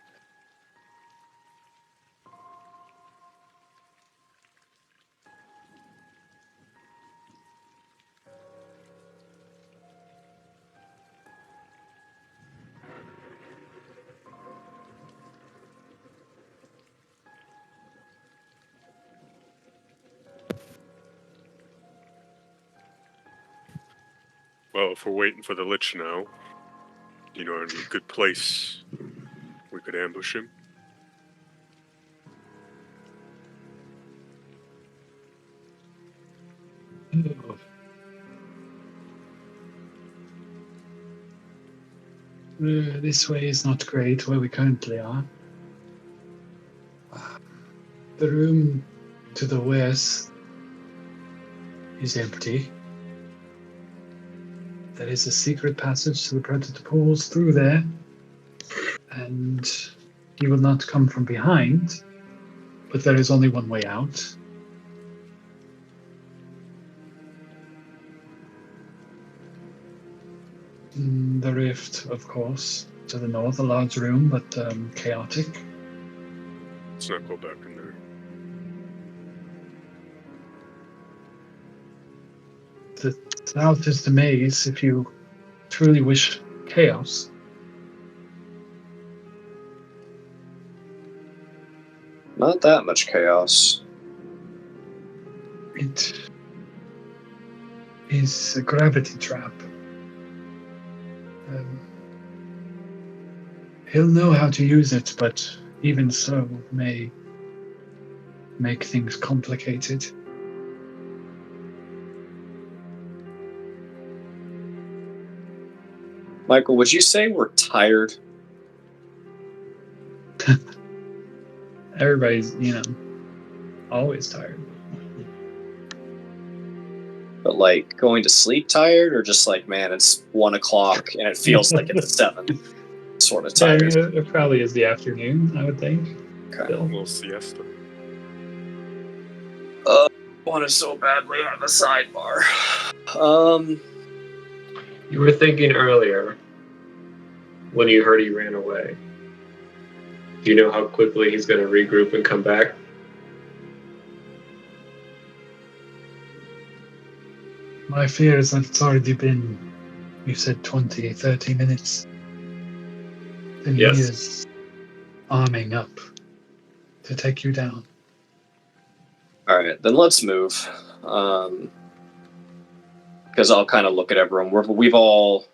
Well, if we're waiting for the Lich now, you know, in a good place, we could ambush him. Oh. This way is not great where we currently are. The room to the west is empty. There is a secret passage to the predator pools through there, and he will not come from behind, but there is only one way out. The rift, of course, to the north, a large room, but chaotic. Let's not go back in there. The south is the maze if you truly wish chaos. Not that much chaos. It is a gravity trap. He'll know how to use it, but even so, may make things complicated. Michael, would you say we're tired? Everybody's, always tired. But like going to sleep tired, or just like, man, it's 1 o'clock and it feels like it's 7 sort of Yeah, I tired? mean, it probably is the afternoon, I would think. Okay. A little siesta. I want to so badly have a sidebar. You were thinking earlier when you heard he ran away. Do you know how quickly he's going to regroup and come back? My fear is that it's already been, you said 20, 30 minutes. Then Yes. he is arming up to take you down. All right, then let's move. Because I'll kind of look at everyone. We've all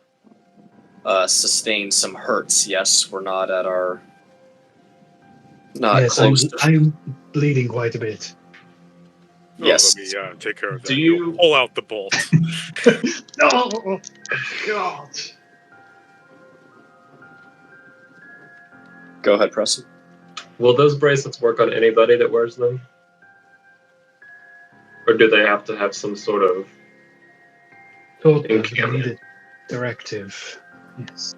sustained some hurts. Yes, we're not at our... Not Yes, close to... I'm bleeding quite a bit. Yes. Let me take care of that. Do you- pull out the bolt? No! God! Go ahead, Preston. Will those bracelets work on anybody that wears them? Or do they have to have some sort of... Thought In I camera. need a directive. Yes,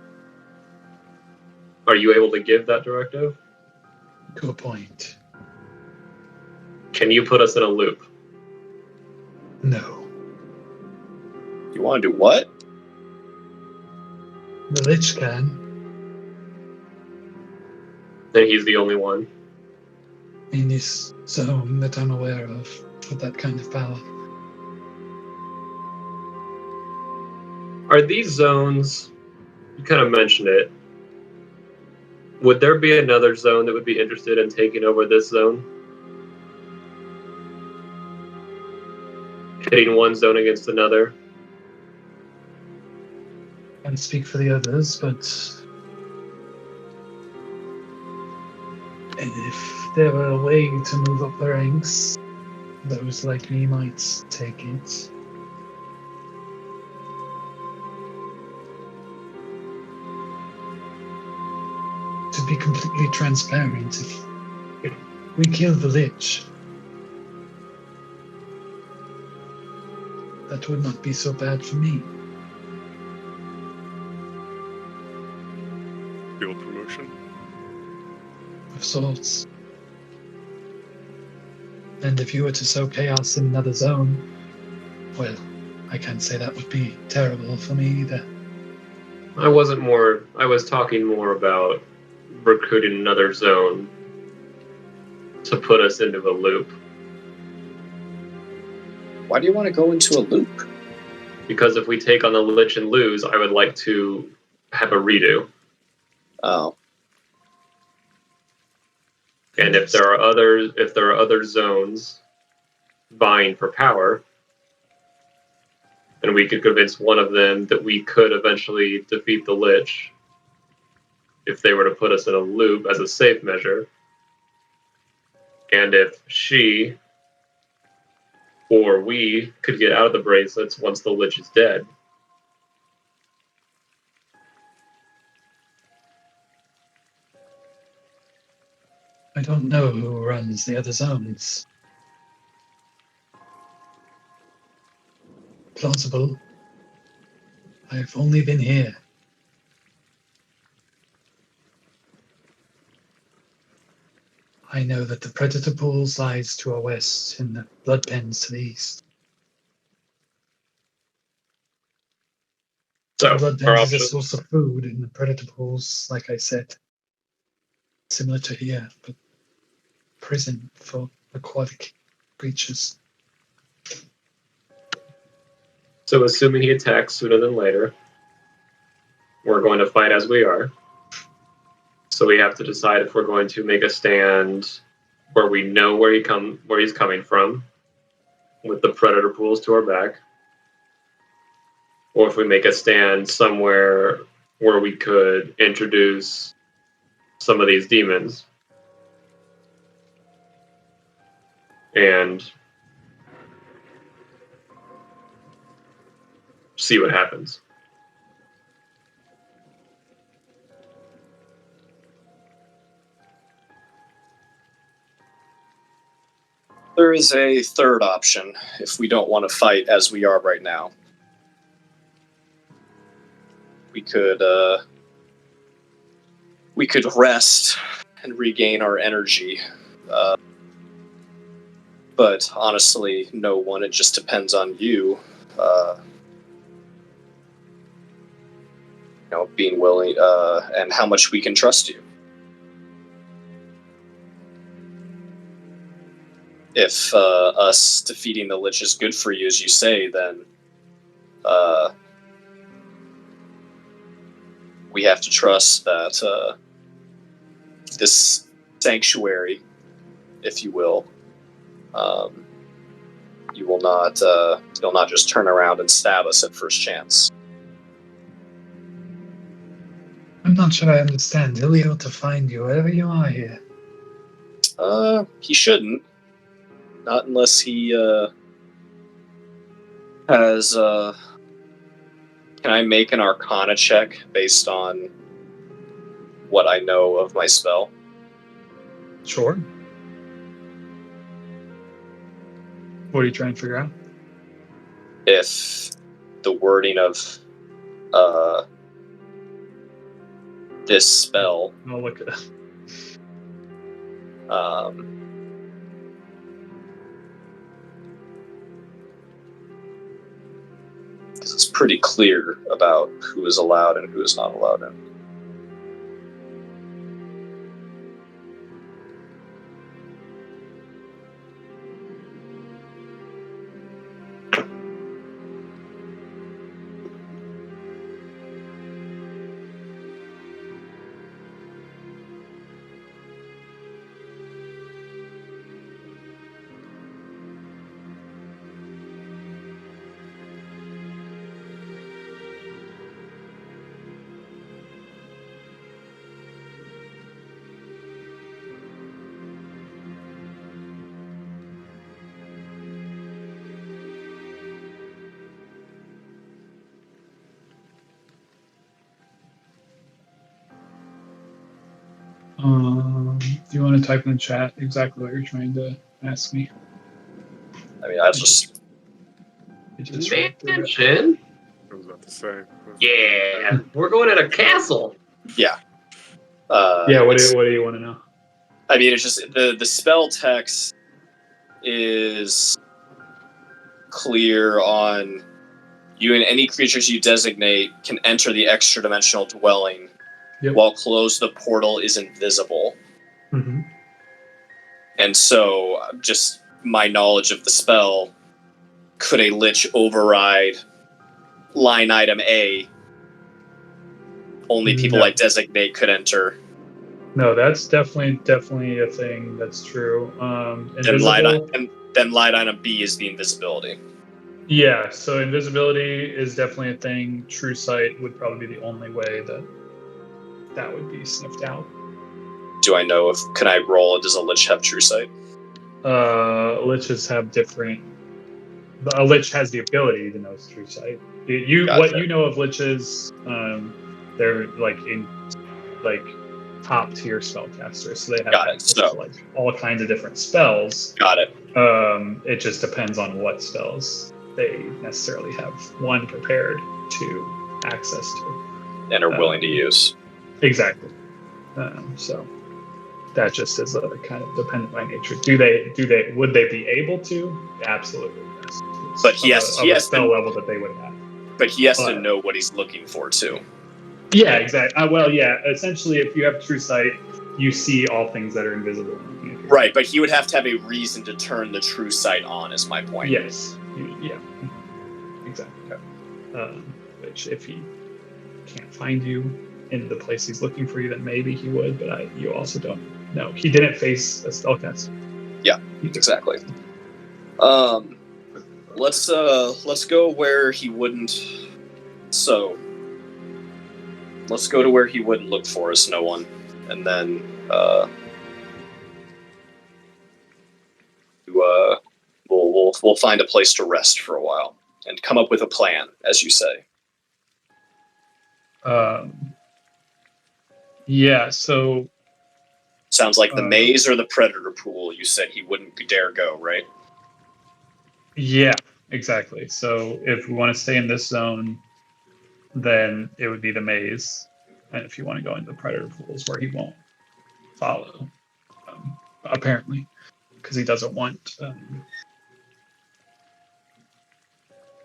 Are you able to give that directive? to a point. Can you put us in a loop? No. You want to do what? The Lich can. Then he's the only one. In this zone that I'm aware of with that kind of power. Are these zones... You kind of mentioned it. Would there be another zone that would be interested in taking over this zone? Hitting one zone against another? I can't speak for the others, but if there were a way to move up the ranks, those like me might take it. To be completely transparent, if we kill the Lich, that would not be so bad for me. Field promotion. Of sorts. And if you were to sow chaos in another zone, well, I can't say that would be terrible for me either. I was talking more about recruiting another zone to put us into a loop. Why do you want to go into a loop? Because if we take on the Lich and lose, I would like to have a redo. Oh. And if there are other zones vying for power, and we could convince one of them that we could eventually defeat the Lich if they were to put us in a loop as a safe measure. And if she or we could get out of the bracelets once the Lich is dead. I don't know who runs the other zones. Plausible. I've only been here. I know that the Predator Pools lies to our west and the Blood Pens to the east. So, The Blood our Pens is a options. source of food, and the Predator Pools, like I said, similar to here, but prison for aquatic creatures. So, assuming he attacks sooner than later, we're going to fight as we are. So we have to decide if we're going to make a stand where we know where he's coming from, with the Predator Pools to our back, or if we make a stand somewhere where we could introduce some of these demons and see what happens. There is a third option if we don't want to fight as we are right now. We could rest and regain our energy. But honestly, no one. It just depends on you. Being willing and how much we can trust you. If us defeating the Lich is good for you, as you say, then we have to trust that this sanctuary, if you will, you'll not just turn around and stab us at first chance. I'm not sure I understand. He'll be able to find you wherever you are here. He shouldn't. Not unless he has. Can I make an Arcana check based on what I know of my spell? Sure. What are you trying to figure out? If the wording of this spell I'll look at it. Because it's pretty clear about who is allowed and who is not allowed in. Do you want to type in the chat exactly what you're trying to ask me? I mean, I just read through it. Mansion? I was about to say. Yeah, we're going in a castle. yeah. Yeah, what do you want to know? I mean, it's just the spell text is clear on you and any creatures you designate can enter the extra dimensional dwelling. Yep. While closed, the portal is invisible. Mm-hmm. And so, just my knowledge of the spell, could a Lich override line item A? Only people No. I designate could enter. No, that's definitely a thing. That's true. Then line Invisible. item B is the invisibility. Yeah, so invisibility is definitely a thing. True sight would probably be the only way that would be sniffed out. Do I know if can I roll? Does a lich have true sight? Liches have different. A lich has the ability to know true sight. What Gotcha. you know of liches, they're like top tier spellcasters, so they have Got it. access So- to like all kinds of different spells. Got it. It just depends on what spells they necessarily have one prepared to access to And are willing to use. exactly. So that just is a kind of dependent by nature. Would they be able to? Absolutely, yes. But he has a spell level that they would have. But he has to But- know what he's looking for too. Yeah, exactly. Well, yeah. Essentially, if you have true sight, you see all things that are invisible. Right, but he would have to have a reason to turn the true sight on. Is my point. Yes. Yeah. Exactly. Which, if he can't find you in the place he's looking for you, then maybe he would. But you also don't know. He didn't face a spellcaster. Yeah, exactly. Let's go where he wouldn't. So, let's go to where he wouldn't look for us. No one, and then we'll find a place to rest for a while and come up with a plan, as you say. Yeah. So. Sounds like the maze or the predator pool. You said he wouldn't dare go, right? Yeah, exactly. So if we want to stay in this zone, then it would be the maze. And if you want to go into the predator pools where he won't follow, apparently, because he doesn't want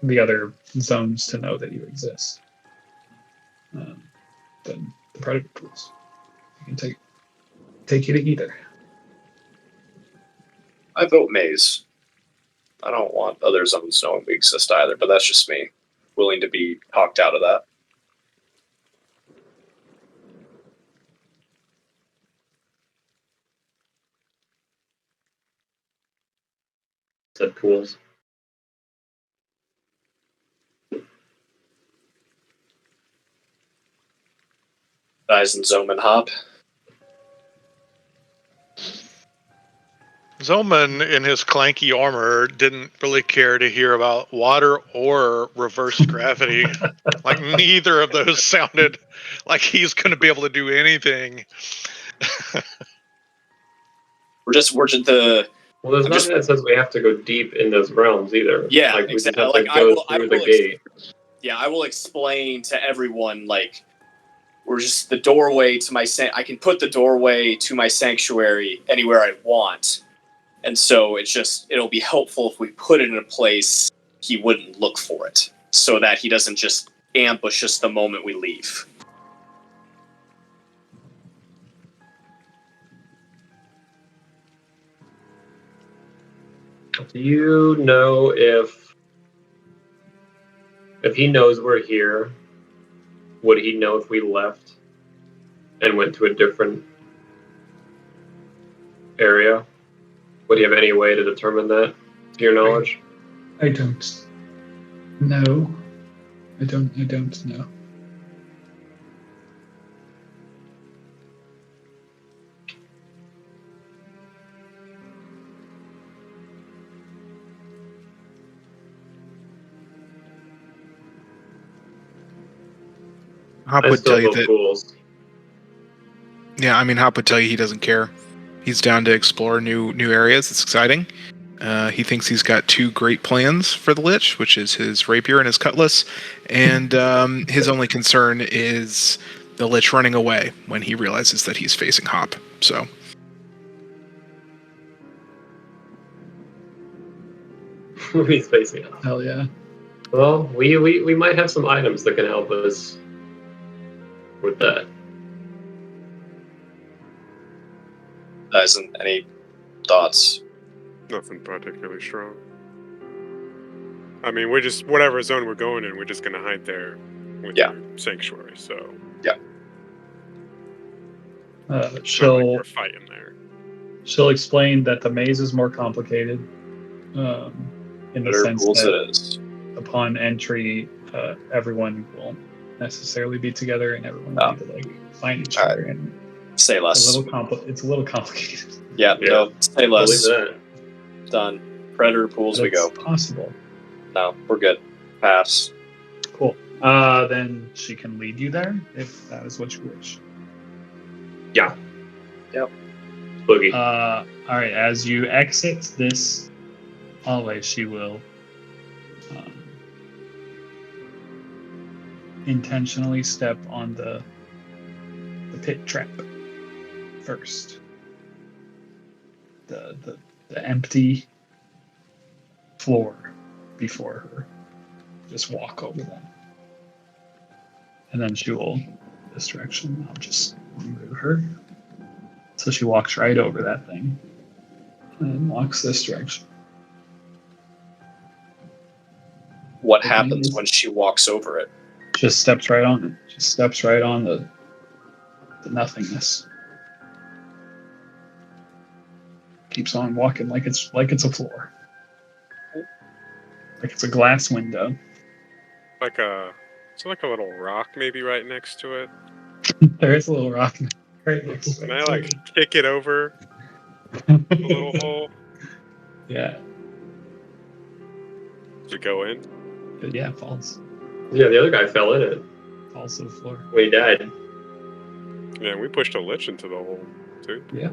the other zones to know that you exist, then the predator pools. You can take you to either. I vote maze. I don't want other zones knowing we exist either, but that's just me. Willing to be talked out of that. Said pools. Guys and Zoman hop. Zoman, in his clanky armor, didn't really care to hear about water or reverse gravity. Like, neither of those sounded like he's going to be able to do anything. We're just the. Well, there's nothing that says we have to go deep in those realms either. Yeah, like we exactly. just have Like, to go through the gate. Yeah, I will explain to everyone, like, we're just the doorway to my I can put the doorway to my sanctuary anywhere I want. And so it'll be helpful if we put it in a place he wouldn't look for it, so that he doesn't just ambush us the moment we leave. Do you know if he knows we're here? Would he know if we left and went to a different area? Would he have any way to determine that, to your knowledge? I don't know. I don't know. Hop I would still tell you vote that. pools. Yeah, I mean, Hop would tell you he doesn't care. He's down to explore new areas. It's exciting. He thinks he's got two great plans for the Lich, which is his rapier and his cutlass. And his only concern is the Lich running away when he realizes that he's facing Hop. So. He's facing us. Hell yeah. Well, we might have some items that can help us with that. Guys, any thoughts? Nothing particularly strong. I mean, we're just whatever zone we're going in, we're just gonna hide there with Yeah. the sanctuary. So it's not like we're fighting there. She'll explain that the maze is more complicated. In the Better sense rules that it is. upon entry, everyone won't necessarily be together, and everyone will need to like find each other. And Say it's less. it's a little complicated. Yeah, Yeah. no, say Believe less. that. Done. Predator pools, But we it's go. possible. No, we're good. Pass. Cool. Then she can lead you there if that is what you wish. Yeah. Yep. Boogie. All right. As you exit this hallway, she will intentionally step on the pit trap first. The empty floor before her. Just walk over that. And then she will this direction. I'll just move her. So she walks right over that thing. And then walks this direction. What The happens thing is- when she walks over it? Just steps right on it. Just steps right on the nothingness. Keeps on walking like it's a floor. Like it's a glass window. Like a, it's like a little rock maybe right next to it. There is a little rock right next to And it. I like kick it over the little hole Yeah. to go in. But yeah, falls. Yeah, the other guy fell in it Falls to the floor. when he died. Yeah, we pushed a lich into the hole too. Yeah.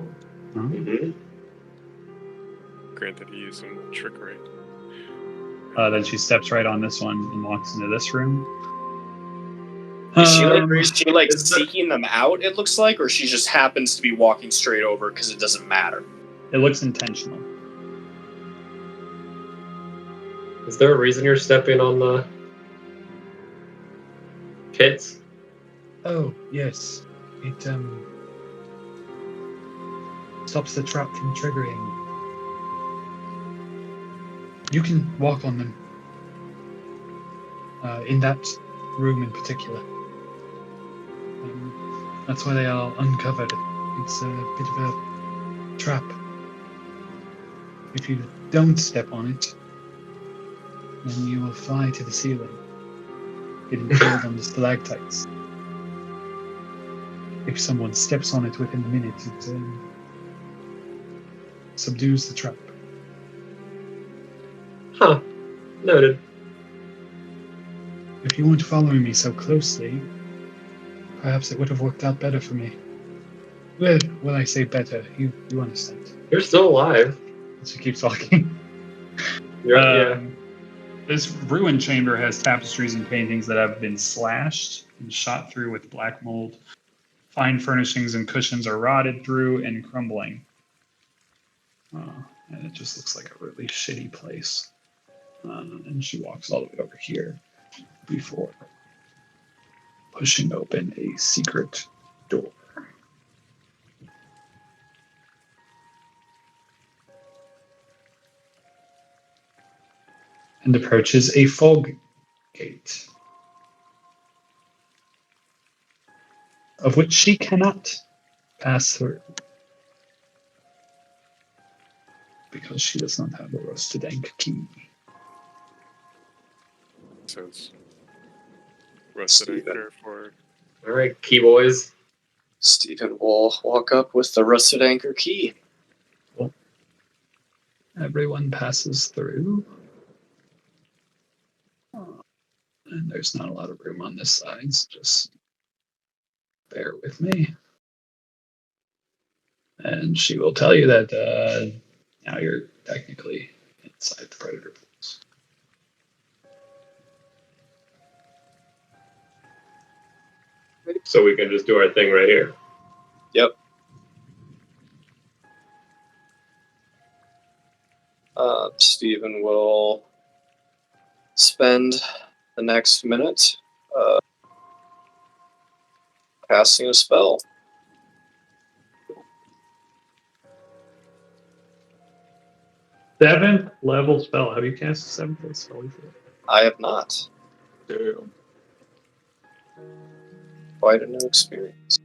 Mm-hmm. Granted, he used some trickery. Then she steps right on this one and walks into this room. Is she like is that- seeking them out, it looks like, or she just happens to be walking straight over because it doesn't matter? It looks intentional. Is there a reason you're stepping on the pits? Oh, yes. It stops the trap from triggering. You can walk on them. In that room in particular. That's why they are uncovered. It's a bit of a trap. If you don't step on it, then you will fly to the ceiling, getting killed on the stalactites. If someone steps on it within a minute, it subdues the trap. Huh. Noted. If you weren't following me so closely, perhaps it would have worked out better for me. Well, when I say better, you understand. You're still alive. She keeps walking. Yeah. This ruined chamber has tapestries and paintings that have been slashed and shot through with black mold. Fine furnishings and cushions are rotted through and crumbling. And it just looks like a really shitty place. And she walks all the way over here before pushing open a secret door. And approaches a fog gate, of which she cannot pass through because she does not have a rusted anchor key. Since rusted Steven. anchor for All right, key boys. Stephen will walk up with the rusted anchor key. Everyone passes through. And there's not a lot of room on this side, so just bear with me. And she will tell you that now you're technically inside the predator pools. So we can just do our thing right here. Yep. Stephen will spend the next minute casting a spell. Seventh level spell. Have you cast a seventh level spell before? I have not. Damn. Quite a new experience.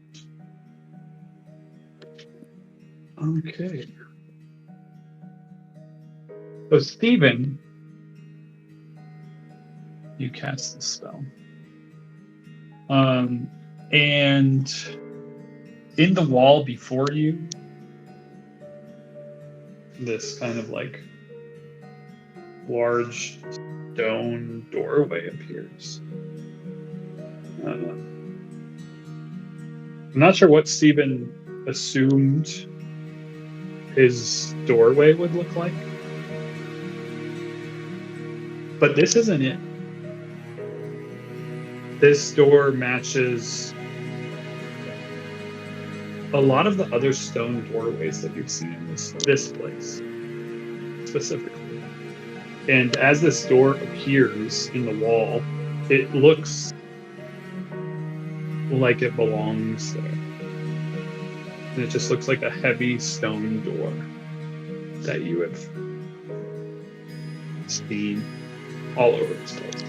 Okay. So Stephen You cast the spell. And in the wall before you, this kind of like large stone doorway appears. I'm not sure what Stephen assumed his doorway would look like, but this isn't it. This door matches a lot of the other stone doorways that you've seen in this place, specifically. And as this door appears in the wall, it looks like it belongs there. And it just looks like a heavy stone door that you have seen all over this place.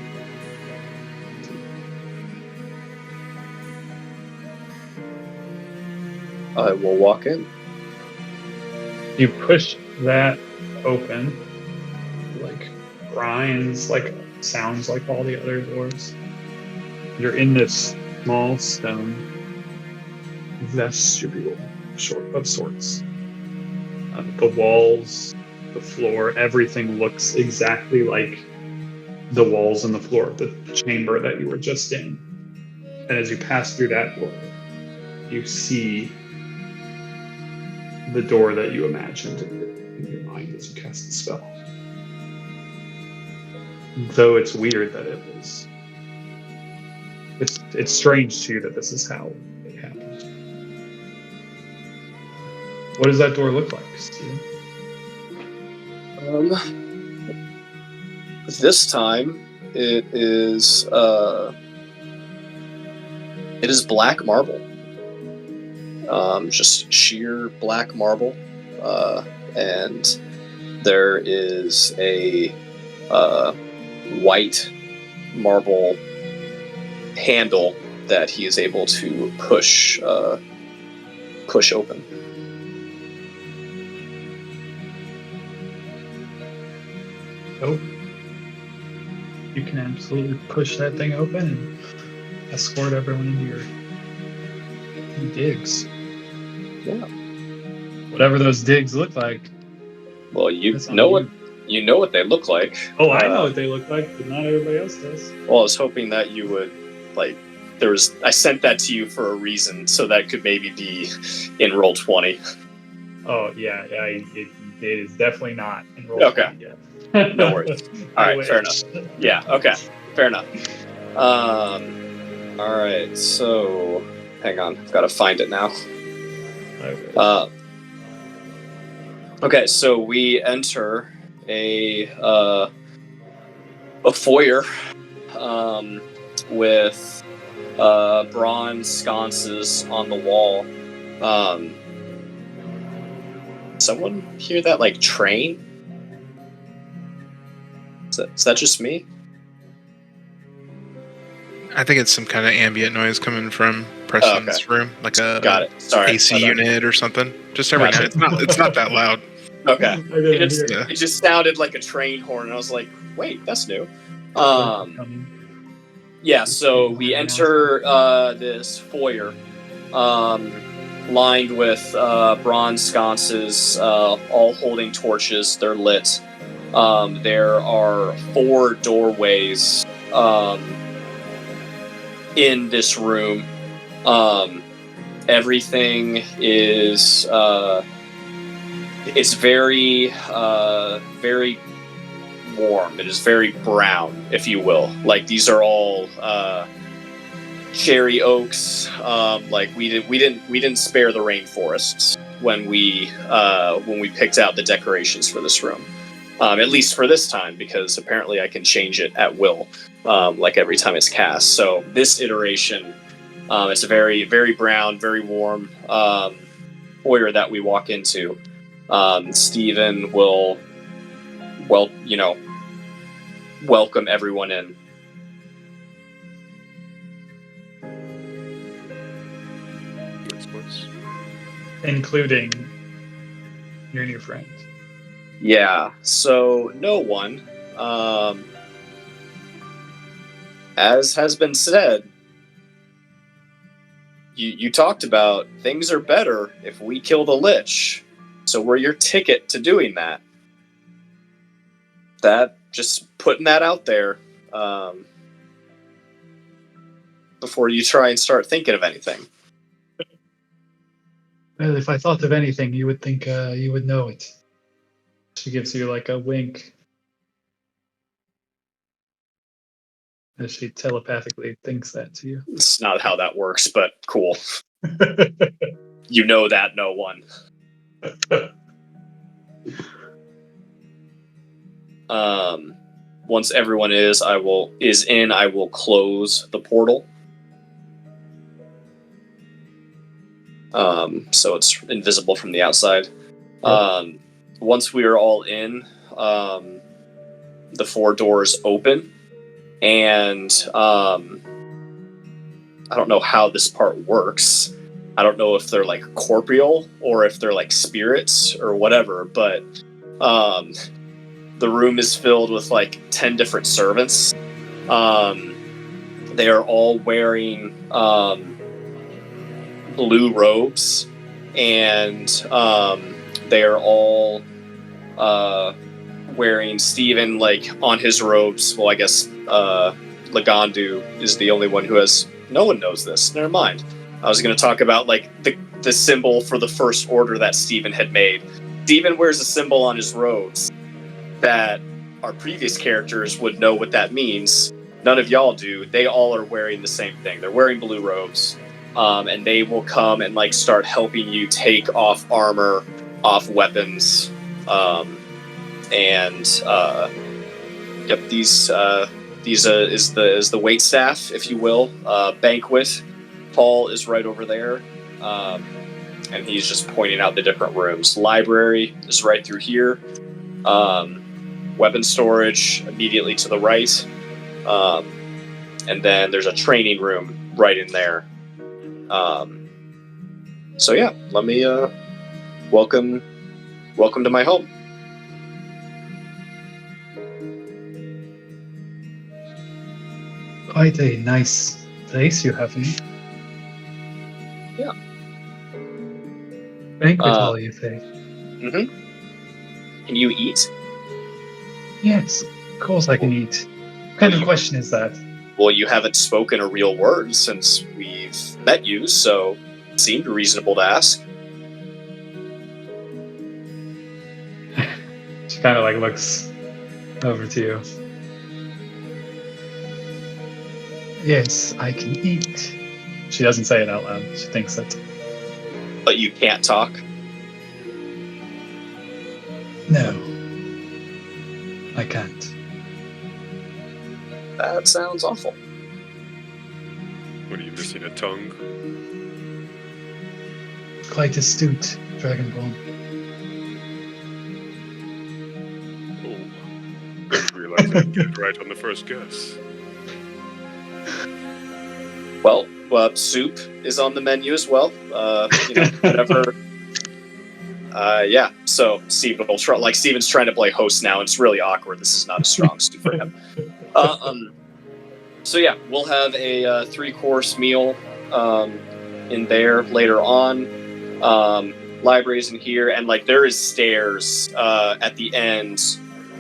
I will walk in. You push that open, like grinds, like sounds like all the other doors. You're in this small stone vestibule of sorts. The walls, the floor, everything looks exactly like the walls and the floor of the chamber that you were just in. And as you pass through that door, you see the door that you imagined in your mind as you cast the spell. Though it's weird that it was. It's strange to you that this is how it happened. What does that door look like, Steven? This time it is black marble. Just sheer black marble, and there is a white marble handle that he is able to push open. Oh, you can absolutely push that thing open and escort everyone into your digs. Yeah. Whatever those digs look like. Well, you know what they look like. Oh, I know what they look like, but not everybody else does. Well, I was hoping that you would I sent that to you for a reason, so that could maybe be in Roll20. Oh yeah, it is definitely not in Roll20 Okay. yet. No worries. All right, fair enough. Yeah, okay, fair enough. All right, so hang on, I've got to find it now. Okay, so we enter a foyer with bronze sconces on the wall. Someone hear that like train? Is that just me? I think it's some kind of ambient noise coming from Preston's room, like a Got it. Sorry, AC unit or something. Just every Gotcha. night. It's not that loud. Okay. I didn't hear it. It just sounded like a train horn, and I was like, wait, that's new. Yeah, so we enter this foyer lined with bronze sconces, all holding torches. They're lit. There are 4 doorways in this room. Everything is it's very very warm. It is very brown, if you will. Like these are all cherry oaks. Like we didn't spare the rainforests when we picked out the decorations for this room. At least for this time, because apparently I can change it at will, like every time it's cast. So this iteration, it's a very, very brown, very warm foyer that we walk into. Stephen will, welcome everyone in. Including your new friend. Yeah, so no one. as has been said, you talked about things are better if we kill the Lich. So we're your ticket to doing that. Just putting that out there before you try and start thinking of anything. Well, if I thought of anything, you would think you would know it. She gives you like a wink as she telepathically thinks that to you. It's not how that works, but cool. You know that, no one. Once everyone is in, I will close the portal. So it's invisible from the outside. Once we are all in, the 4 doors open, and I don't know how this part works. I don't know if they're like corporeal or if they're like spirits or whatever, but the room is filled with like 10 different servants. They are all wearing blue robes, and they are all wearing Steven like on his robes. Well, I guess Lagandu is the only one who has. No one knows this. Never mind. I was going to talk about like the symbol for the First Order that Steven had made. Steven wears a symbol on his robes that our previous characters would know what that means. None of y'all do. They all are wearing the same thing. They're wearing blue robes, and they will come and like start helping you take off armor, off weapons, yep. These is the wait staff, if you will. Banquet. Paul is right over there, and he's just pointing out the different rooms. Library is right through here. Weapon storage immediately to the right, and then there's a training room right in there. So yeah, let me welcome to my home. Quite a nice place you have here. Yeah. Banquet hall, you say? Can you eat? Yes, of course I can eat. What kind of question is that? Well, you haven't spoken a real word since we've met you, so it seemed reasonable to ask. She kind of like looks over to you. Yes, I can eat. She doesn't say it out loud. She thinks it. But you can't talk? No, I can't. That sounds awful. What are you missing, a tongue? Quite astute, Dragonborn. Oh, didn't realize I didn't get it right on the first guess. Well, soup is on the menu as well. Whatever. Yeah. So Steven will try. Like Steven's trying to play host now, and it's really awkward. This is not a strong suit for him. So yeah, we'll have a 3-course meal in there later on. Libraries in here, and like there is stairs at the end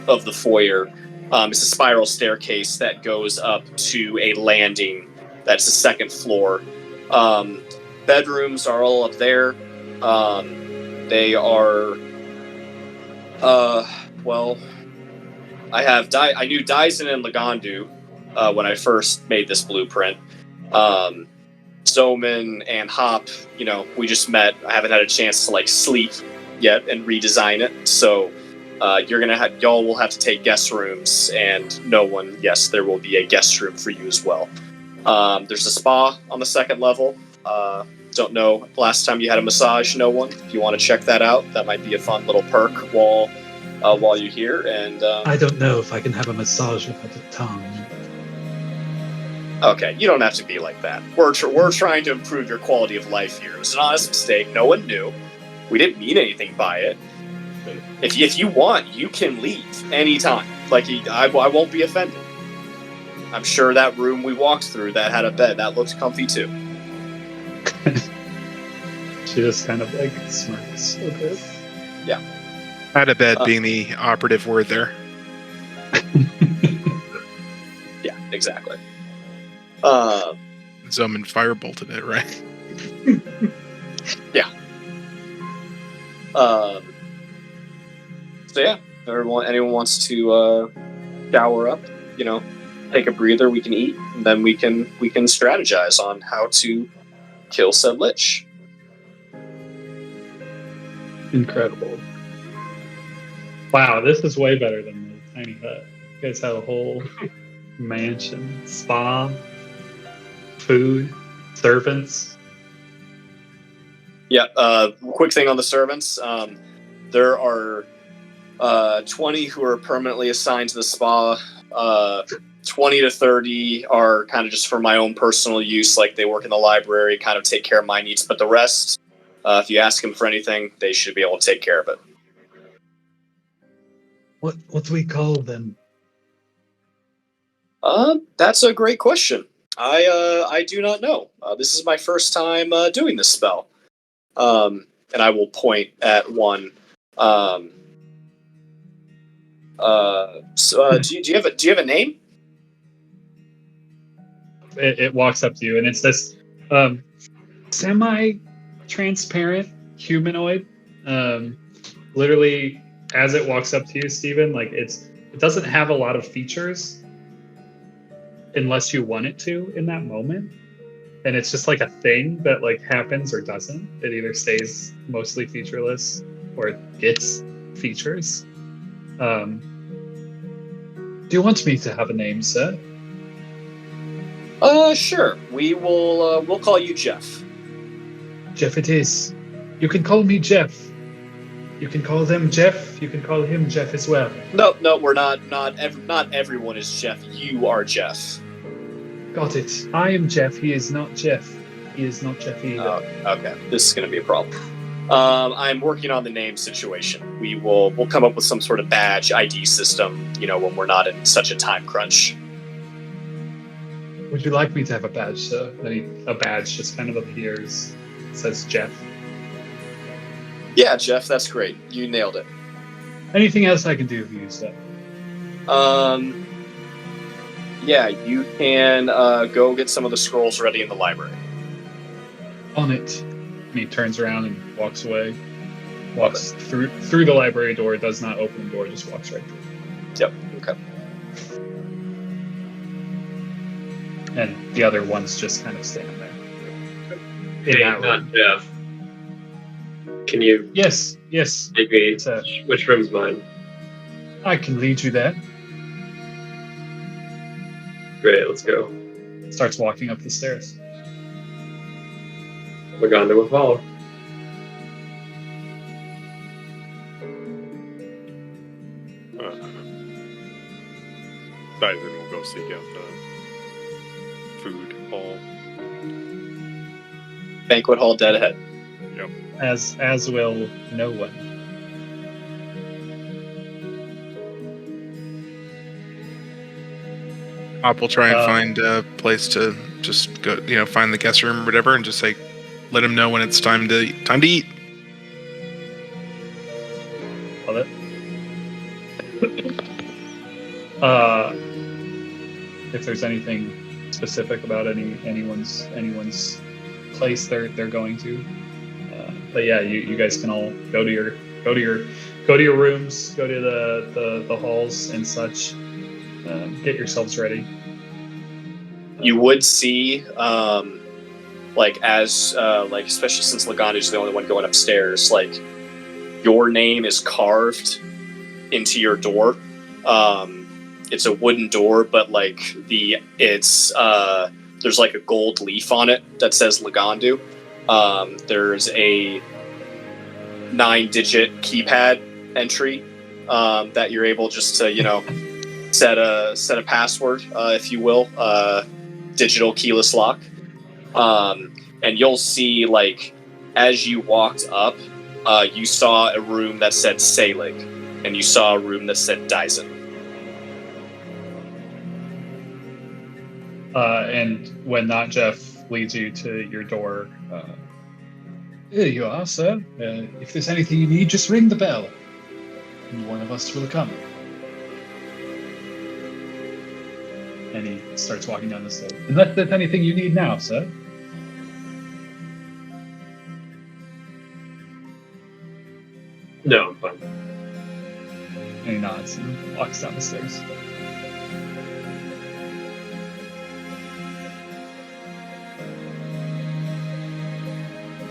of the foyer. It's a spiral staircase that goes up to a landing. That's the second floor. Bedrooms are all up there. They are, well, I knew Dyson and Lagandu when I first made this blueprint. Zoman and Hop, we just met. I haven't had a chance to like sleep yet and redesign it. So y'all will have to take guest rooms, and no one. Yes, there will be a guest room for you as well. There's a spa on the second level. Don't know last time you had a massage, no one. If you want to check that out, that might be a fun little perk while you're here. And I don't know if I can have a massage without a tongue. Okay, you don't have to be like that. We're trying to improve your quality of life here. It was an honest mistake. No one knew. We didn't mean anything by it. If you want, you can leave anytime. Like I won't be offended. I'm sure that room we walked through that had a bed, that looked comfy too. She just kind of like smirks a bit. Had a bed being the operative word there. Yeah, exactly. Zoman firebolted it, right? So yeah, anyone wants to shower up, take a breather, we can eat, and then we can strategize on how to kill said lich. Incredible. Wow, this is way better than the tiny hut. You guys have a whole mansion, spa, food, servants. Yeah, quick thing on the servants. There are 20 who are permanently assigned to the spa. 20 to 30 are kind of just for my own personal use, like they work in the library, kind of take care of my needs. But the rest, if you ask them for anything, they should be able to take care of it. What do we call them? That's a great question. I do not know. This is my first time doing this spell. And I will point at one. Do you have a name? It walks up to you, and it's this semi-transparent humanoid. Literally, as it walks up to you, Steven, like it doesn't have a lot of features unless you want it to in that moment. And it's just like a thing that like happens or doesn't. It either stays mostly featureless or it gets features. Do you want me to have a name, sir? Sure. We'll call you Jeff. Jeff it is. You can call me Jeff. You can call them Jeff. You can call him Jeff as well. No, we're not. Not everyone is Jeff. You are Jeff. Got it. I am Jeff. He is not Jeff. He is not Jeff either. Okay. This is going to be a problem. I'm working on the name situation. We'll come up with some sort of badge ID system, when we're not in such a time crunch. Would you like me to have a badge, sir? A badge just kind of appears. It says Jeff. Yeah, Jeff, that's great. You nailed it. Anything else I can do for you, sir? Yeah, you can go get some of the scrolls ready in the library. On it. And he turns around and walks away. Walks through the library door, does not open the door, just walks right through. Yep, okay. And the other ones just kind of stand there. Hey, not Jeff. Can you Yes. take me? Sir. Which room's mine? I can lead you there. Great, let's go. Starts walking up the stairs. Laganda will follow. Dyson will go seek out the food hall. Banquet hall dead ahead. Yep. As will no one. Hop will try and find a place to just go, find the guest room or whatever, and just say, let him know when it's time to eat. Love it. If there's anything specific about anyone's place they're going to, but yeah, you guys can all go to your rooms, go to the halls and such. Get yourselves ready. You would see, especially since Laganda's the only one going upstairs, your name is carved into your door. It's a wooden door, but there's a gold leaf on it that says Lagandu. There's a 9-digit keypad entry that you're able just to set a password, if you will, digital keyless lock. And you'll see, as you walked up, you saw a room that said Salig, and you saw a room that said Dyson. And when not, Jeff leads you to your door. Here you are, sir. If there's anything you need, just ring the bell, and one of us will come. And he starts walking down the stairs. Unless there's anything you need now, sir. No, I'm fine. And he nods and walks down the stairs.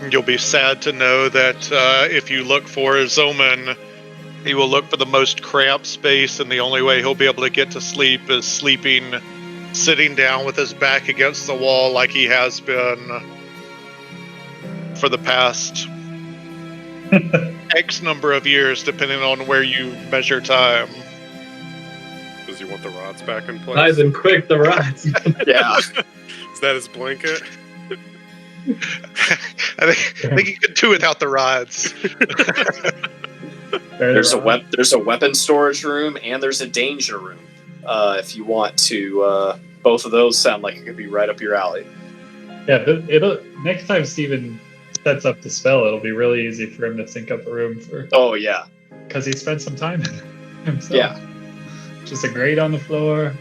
You'll be sad to know that if you look for Zoman, he will look for the most cramped space, and the only way he'll be able to get to sleep is sitting down with his back against the wall like he has been for the past X number of years, depending on where you measure time. Does he want the rods back in place? Nice and quick, the rods. Yeah. Is that his blanket? I think you could do without the rods. There's a weapon storage room and there's a danger room. If you want to, both of those sound like it could be right up your alley. Yeah, it'll next time Steven sets up the spell, it'll be really easy for him to sync up a room for. Oh yeah, because he spent some time in it himself. Yeah, just a grate on the floor.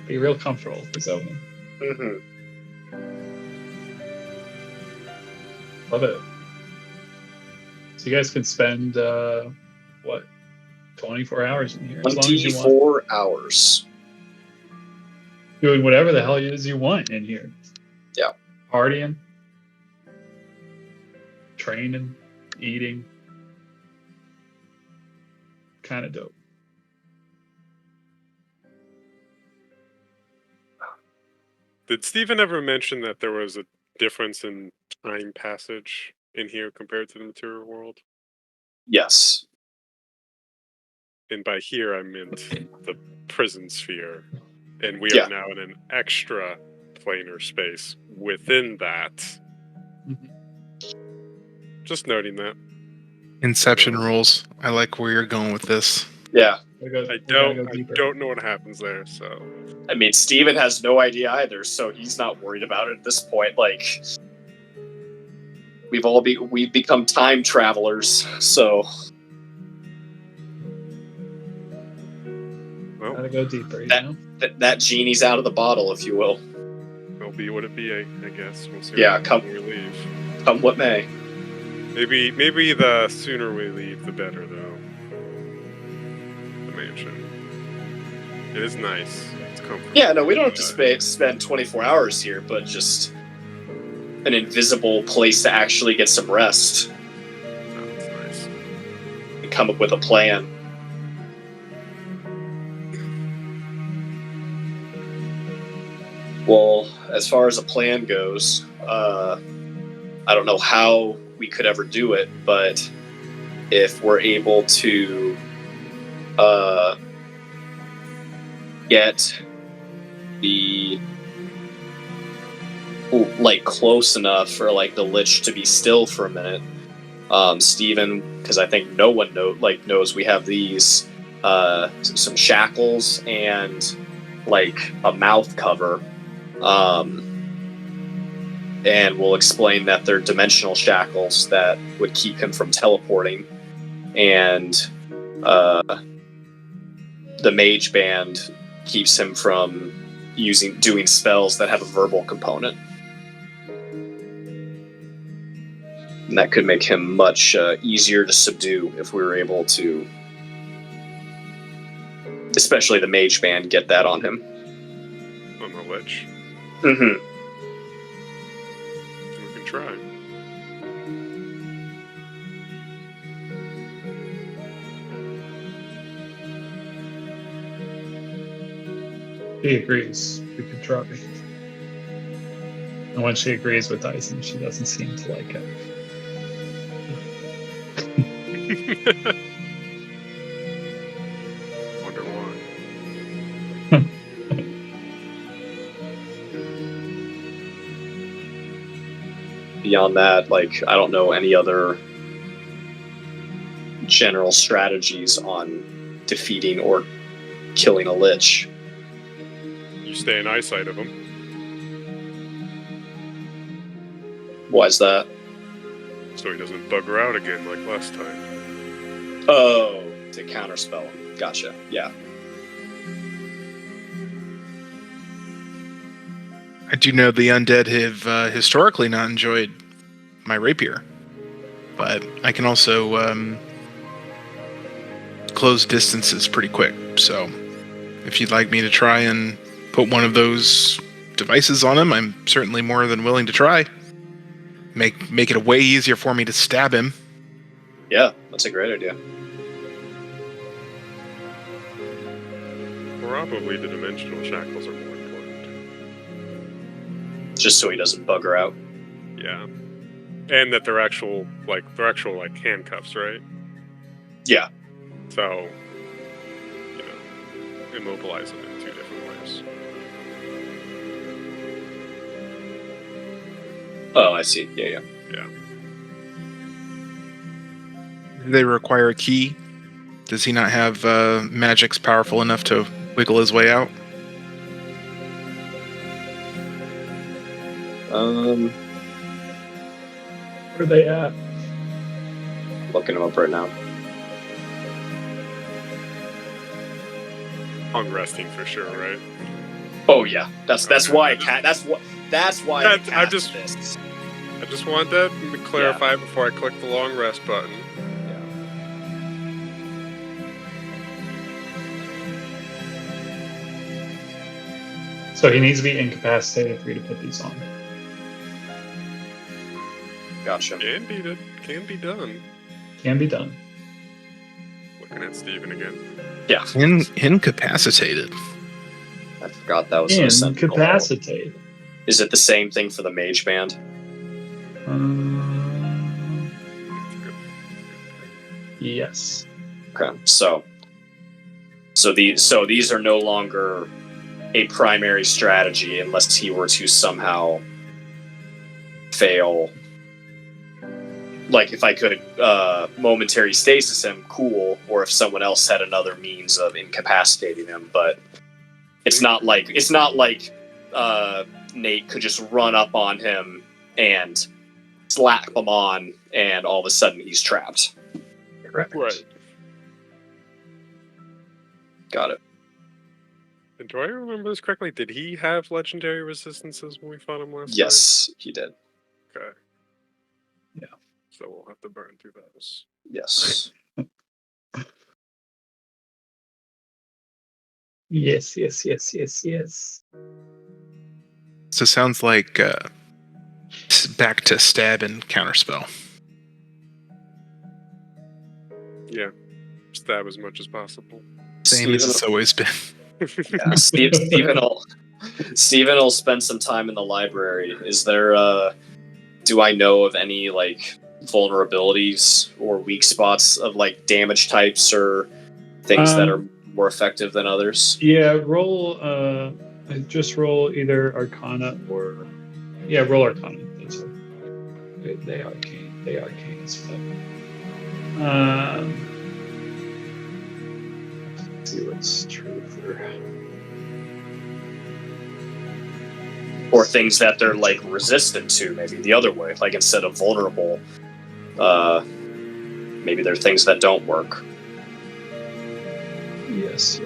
Be real comfortable for Zoman. Mm-hmm. Love it. So you guys can spend 24 hours in here, as long as you want. 24 hours. Doing whatever the hell it is you want in here. Yeah. Partying, training, eating. Kind of dope. Did Steven ever mention that there was a difference in time passage in here compared to the material world? Yes. And by here, I meant the prison sphere. And we Yeah. are now in an extra planar space within that. Just noting that. Inception rules. I like where you're going with this. Yeah. I don't know what happens there, so. I mean, Steven has no idea either, so he's not worried about it at this point. Like, we've become time travelers, so. Well, Gotta go deeper, you That- know? That genie's out of the bottle, if you will. it'll be what it be, I guess. We'll see Yeah, what happens when we leave. Come what may. Maybe the sooner we leave, the better, though. The mansion. It is nice. It's comfortable. Yeah, no, we don't have to spend 24 hours here, but just an invisible place to actually get some rest That's nice. and come up with a plan. Well, as far as a plan goes, I don't know how we could ever do it, but if we're able to get the close enough for the lich to be still for a minute, Steven, because I think no one knows we have these some shackles and a mouth cover. And we'll explain that they're dimensional shackles that would keep him from teleporting, and the mage band keeps him from doing spells that have a verbal component, and that could make him much easier to subdue if we were able to, especially the mage band, get that on him. On the lich. Mm-hmm. We can try. She agrees. We could try. And when she agrees with Dyson, she doesn't seem to like it. Wonder why. Beyond that, I don't know any other general strategies on defeating or killing a lich. You stay in eyesight of him. Why is that? So he doesn't bugger out again like last time. Oh, to counterspell him. Gotcha. Yeah. I do know the undead have historically not enjoyed my rapier, but I can also close distances pretty quick. So if you'd like me to try and put one of those devices on him, I'm certainly more than willing to try. Make it way easier for me to stab him. Yeah, that's a great idea. Probably the dimensional shackles are more important. Just so he doesn't bugger out. Yeah. And that they're actual handcuffs, right? Yeah. So, immobilize them in two different ways. Oh, I see. Yeah. Do they require a key? Does he not have magics powerful enough to wiggle his way out? Where are they at? Looking him up right now. Long resting for sure, right? Oh yeah, that's why I can't. That's why I I cast just- this. I just want that to clarify before I click the long rest button. So he needs to be incapacitated for you to put these on. Gotcha. Can be done. Can be done. Looking at Steven again. Yeah. Incapacitated. I forgot that was so simple. Incapacitated. Is it the same thing for the mage band? Yes. Okay. So these are no longer a primary strategy unless he were to somehow fail. Like if I could momentary stasis him, cool, or if someone else had another means of incapacitating him, but it's not like Nate could just run up on him and slap him on and all of a sudden he's trapped. Correct. Right. Got it. And do I remember this correctly? Did he have legendary resistances when we fought him last time? Yes, he did. Okay. Yeah. So we'll have to burn through those. Yes. Yes. So it sounds like back to stab and counterspell. Yeah. Stab as much as possible. Same as it's always been. Yeah, Steven will spend some time in the library. Is there do I know of any like vulnerabilities or weak spots of like damage types or things that are more effective than others? Yeah, roll just roll either Arcana or roll Arcana. That's all. They are arcane. They are arcane stuff. Let's see what's true for. Or things that they're like resistant to, maybe the other way. Like instead of vulnerable, maybe they're things that don't work. Yes.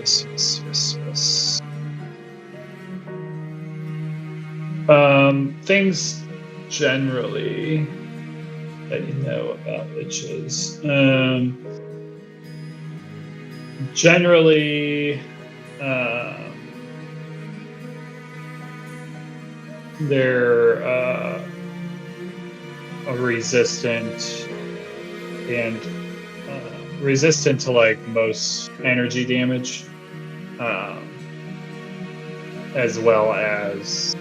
Things generally that you know about liches. Generally, they're resistant and resistant to like most energy damage, as well as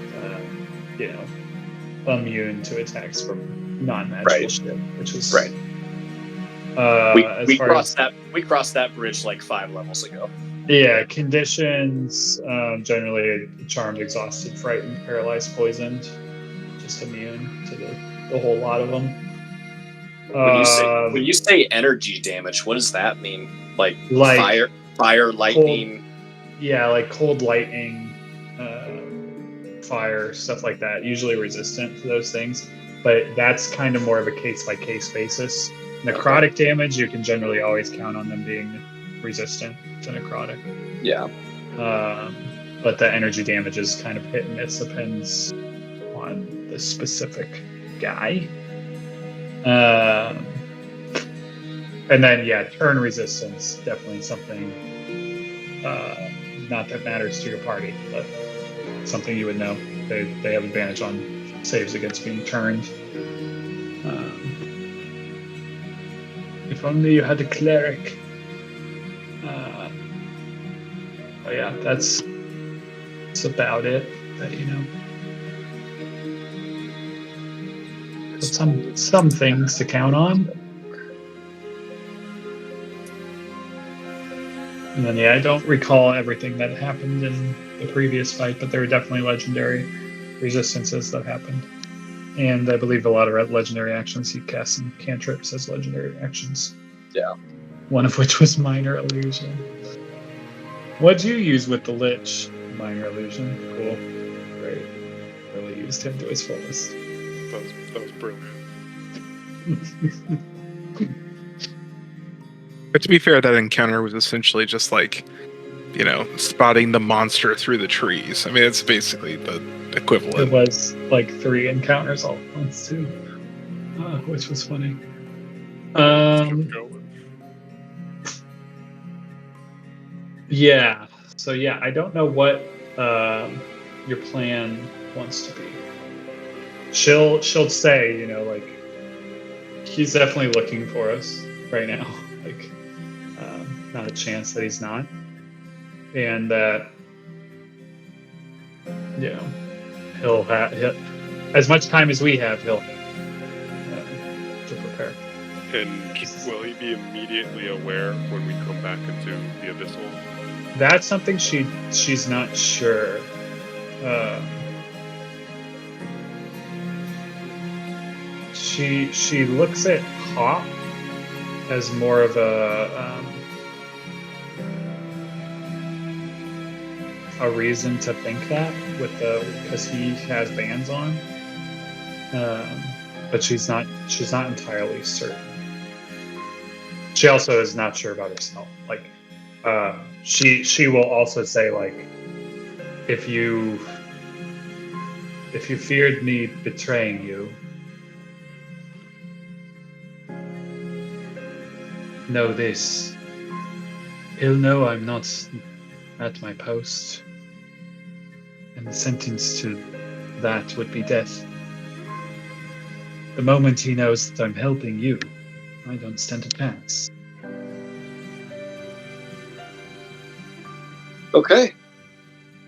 immune to attacks from non-magical shit, which is right. We crossed that bridge like 5 levels ago. Yeah, conditions generally charmed, exhausted, frightened, paralyzed, poisoned, just immune to the whole lot of them. When you say energy damage, what does that mean? Like fire, lightning. Cold, like cold lightning, fire, stuff like that, usually resistant to those things. But that's kind of more of a case-by-case basis. Necrotic damage, you can generally always count on them being resistant to necrotic. Yeah. But the energy damage is kind of hit and miss, depends on the specific guy. And then, yeah, turn resistance, definitely something not that matters to your party, but something you would know. They have advantage on saves against being turned. If only you had a cleric. But yeah, that's about it. That you know. But some things to count on. And then yeah, I don't recall everything that happened in the previous fight, but there were definitely legendary resistances that happened. And I believe a lot of legendary actions. He cast some cantrips as legendary actions. Yeah. One of which was Minor Illusion. What'd you use with the Lich? Minor Illusion. Cool. Great. Really used him to his fullest. That was brilliant. But to be fair, that encounter was essentially just like, you know, spotting the monster through the trees. I mean, it's basically the equivalent. It was like 3 encounters all at once too, which was funny. Kept going. Yeah. So yeah, I don't know what your plan wants to be. She'll say, you know, like he's definitely looking for us right now. Like, not a chance that he's not, and that you know he'll have as much time as we have. He'll to prepare. And will he be immediately aware when we come back into the abyssal? That's something she's not sure. She looks at Hawk as more of a reason to think that because he has bands on, but she's not entirely certain. She also is not sure about herself. Like, she will also say, like, if you feared me betraying you, know this. He'll know I'm not at my post, and the sentence to that would be death. The moment he knows that I'm helping you, I don't stand a chance. Okay.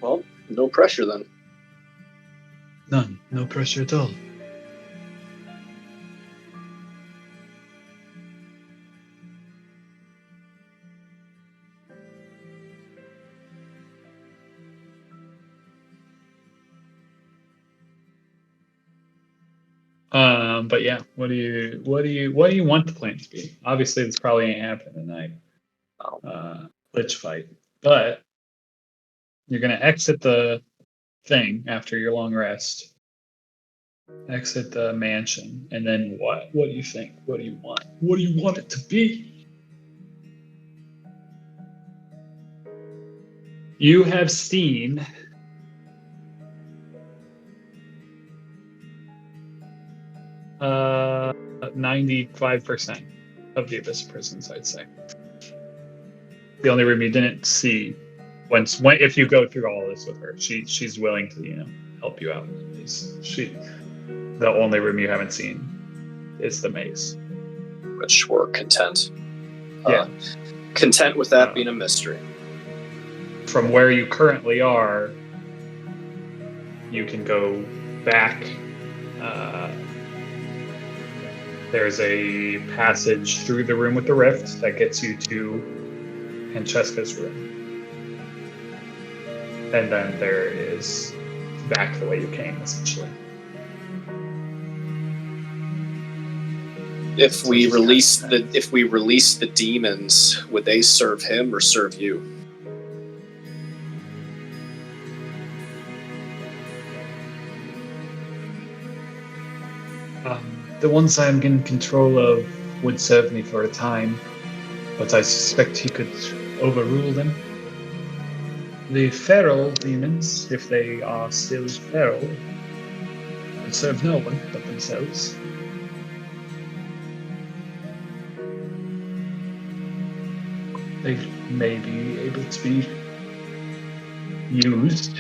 Well, no pressure then. None. No pressure at all. But yeah, what do you want the plan to be? Obviously, this probably ain't happening tonight. Lich fight, but you're gonna exit the thing after your long rest. Exit the mansion, and then what? What do you think? What do you want? What do you want it to be? You have seen 95% of the Abyss prisons, I'd say. The only room you didn't see, when if you go through all this with her, she's willing to help you out. The only room you haven't seen is the maze. Which we're content. Yeah. Content with that being a mystery. From where you currently are, you can go back. There's a passage through the room with the rift that gets you to Francesca's room. And then there is back the way you came, essentially. If we release the demons, would they serve him or serve you? The ones I'm in control of would serve me for a time, but I suspect he could overrule them. The feral demons, if they are still feral, would serve no one but themselves. They may be able to be used.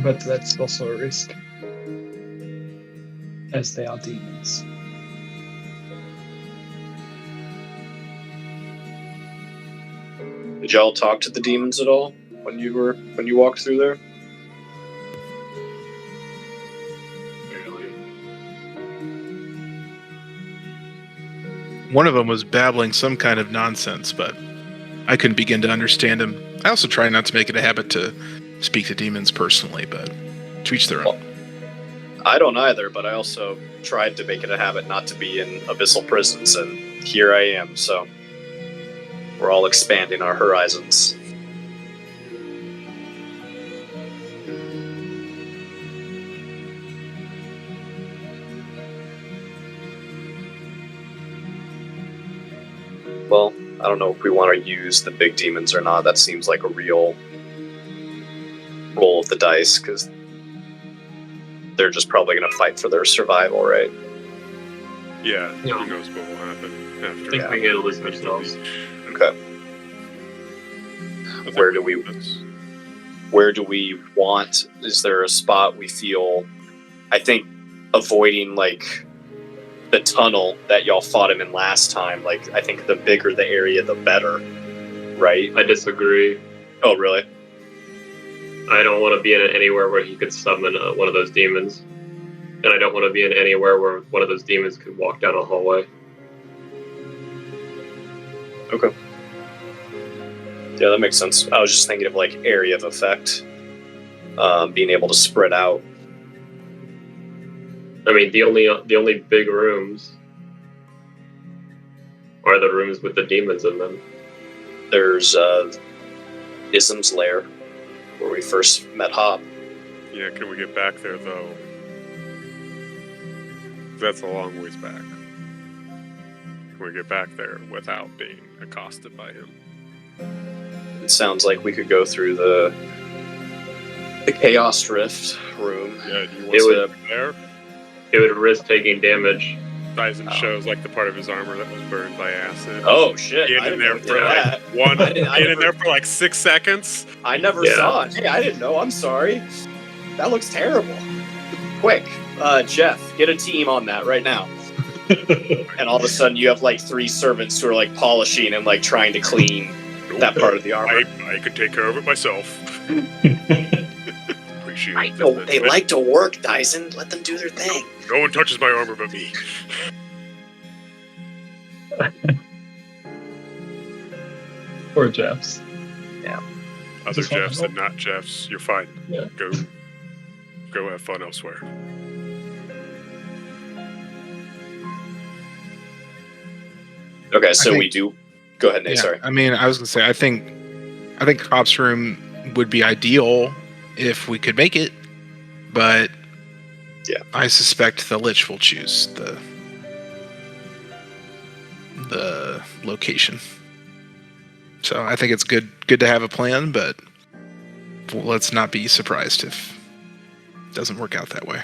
But that's also a risk, as they are demons. Did y'all talk to the demons at all when you walked through there? One of them was babbling some kind of nonsense, but I couldn't begin to understand him. I also try not to make it a habit to speak to demons personally, but to each their own. I don't either, but I also tried to make it a habit not to be in abyssal prisons, and here I am, so we're all expanding our horizons. Well, I don't know if we want to use the big demons or not. That seems like a real roll of the dice, because they're just probably going to fight for their survival, right? Yeah, Yeah. who knows what will happen I after. think we handle this ourselves. Okay. I think Where do we that's- want? Is there a spot we feel? I think avoiding like the tunnel that y'all fought him in last time. Like, I think the bigger the area, the better. Right? I disagree. Oh, really? I don't want to be in anywhere where he could summon one of those demons. And I don't want to be in anywhere where one of those demons could walk down a hallway. Okay. Yeah, that makes sense. I was just thinking of like area of effect, being able to spread out. I mean, the only big rooms are the rooms with the demons in them. There's Ism's lair, where we first met Hop. Yeah, can we get back there though? That's a long ways back. Can we get back there without being accosted by him? It sounds like we could go through the Chaos Rift room. Yeah, do you want It to would- sit there? It would risk taking damage. Dyson shows like the part of his armor that was burned by acid. Oh shit! Get I in didn't there know for that. like one. I Get in never- there for like 6 seconds. I never Yeah. saw it. Hey, I didn't know. I'm sorry. That looks terrible. Quick, Jeff, get a team on that right now. And all of a sudden, you have like 3 servants who are like polishing and like trying to clean that part of the armor. I could take care of it myself. Appreciate I it. know they like to work, Dyson. Let them do their thing. No one touches my armor but me. Or Jeff's. Other Just want Jeffs to and not Jeffs, you're fine. Yeah. Go have fun elsewhere. Okay, so think- we do. Go ahead, Nate. Yeah, Sorry. I mean, I was gonna say, I think Hop's room would be ideal if we could make it, but Yeah. I suspect the Lich will choose the location. So I think it's good to have a plan, but let's not be surprised if it doesn't work out that way.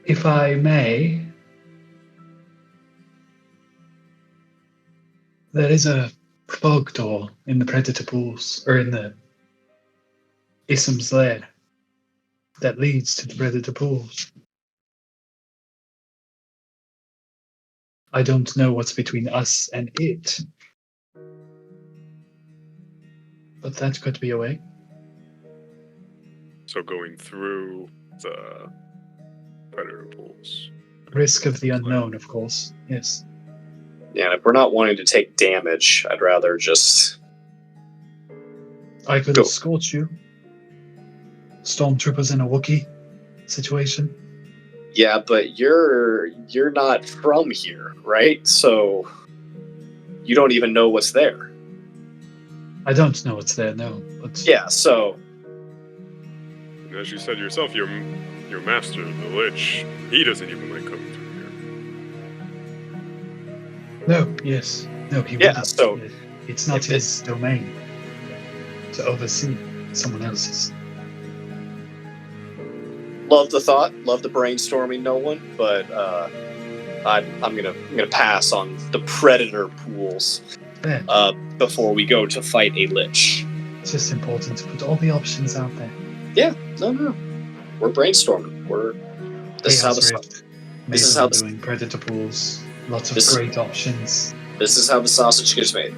If I may, there is a fog door in the predator pools, or in the Ism's lair, that leads to the predator pools. I don't know what's between us and it, but that could be a way. So going through the predator pools. Risk of the unknown, of course. Yes. Yeah, and if we're not wanting to take damage, I'd rather just. I could Go. escort you. Stormtroopers in a Wookiee situation. Yeah, but you're not from here, right? So you don't even know what's there. I don't know what's there, no. But Yeah, so As you said yourself, your master, the Lich, he doesn't even like coming through here. no, yes, no, he Yeah, wouldn't. so It's not if his domain to oversee someone else's. love the thought, love the brainstorming, no one, but I'm gonna pass on the predator pools Fair. before we go to fight a lich. It's just important to put all the options out there. Yeah, no, we're brainstorming. This is how Chaos the Rift, this is maybe how we're the- doing predator pools. Lots of This- great options. this is how the sausage gets made.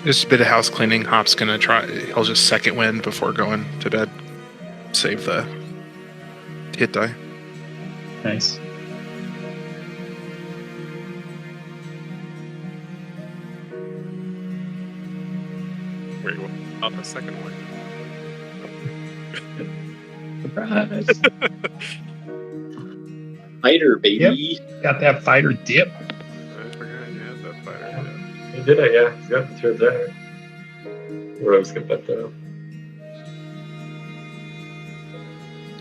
Just a bit of house cleaning. Hop's gonna try. He'll just second wind before going to bed. Save the hit die. Nice. Wait, what? Oh, the second one. Surprise! Fighter, baby. Got that fighter dip. I forgot you had that fighter. He did it, yeah. He's got the turret there. We're just gonna bet that.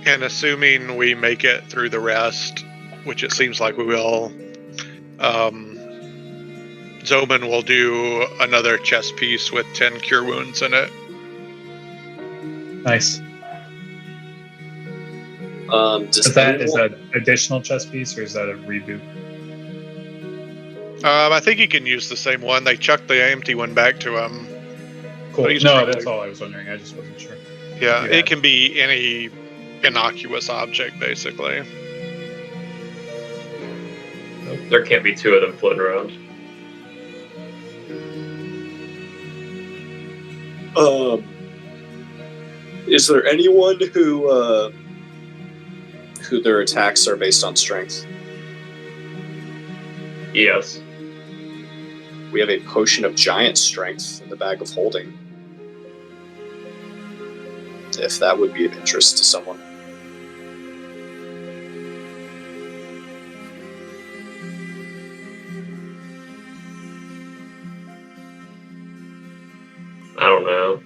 And assuming we make it through the rest, which it seems like we will, Zoman will do another chest piece with 10 cure wounds in it. Nice. Does Is that anyone- additional chess piece or is that a reboot? I think he can use the same one. They chucked the empty one back to him. Cool. But he's No, trying that's to- all I was wondering. I just wasn't sure. Yeah, Yeah. it can be any innocuous object, basically. There can't be two of them floating around. Is there anyone who their attacks are based on strength? Yes. We have a potion of giant strength in the bag of holding. If that would be of interest to someone. I don't know.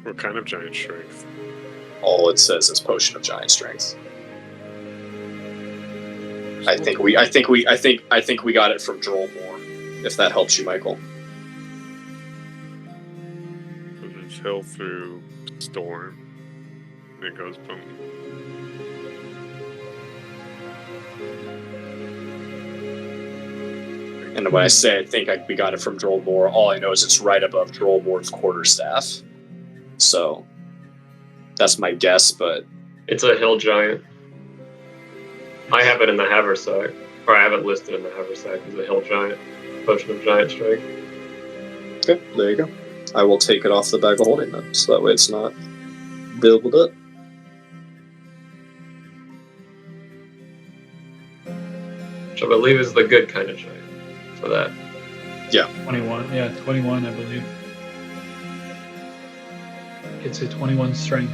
What kind of giant strength? All it says is potion of giant strength. I think we got it from Drollmore. If that helps you, Michael. There's hill through storm. And it goes boom. And when I say I think we got it from Drollmore, all I know is it's right above Drollmore's quarterstaff. So that's my guess, but It's a hill giant. I have it in the haversack. Or I have it listed in the haversack as a hill giant. Potion of giant strength. okay, there you go. I will take it off the bag of holding then, so that way it's not build up. Which I believe is the good kind of giant for that. 21. Yeah, 21, I believe. It's a 21 strength.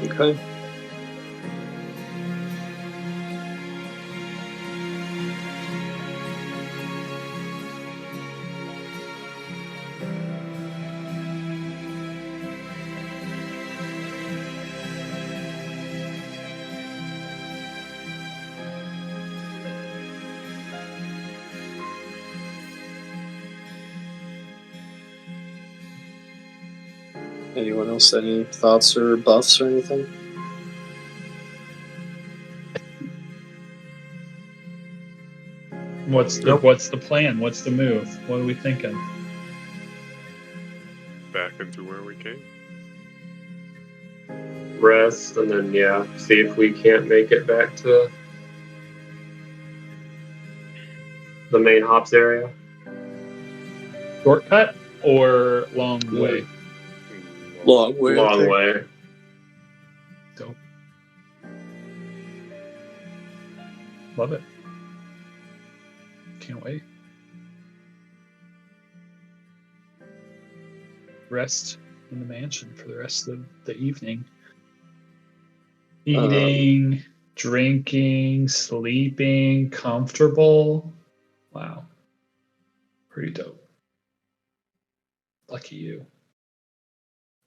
Okay. Anyone else? Any thoughts or buffs or anything? What's the plan? What's the move? What are we thinking? Back into where we came. Rest, and then, yeah, see if we can't make it back to the main hops area. Shortcut or long way? Long way. I Long think. way. Dope. Love it. Can't wait. Rest in the mansion for the rest of the evening. Eating, drinking, sleeping, comfortable. Wow. Pretty dope. Lucky you.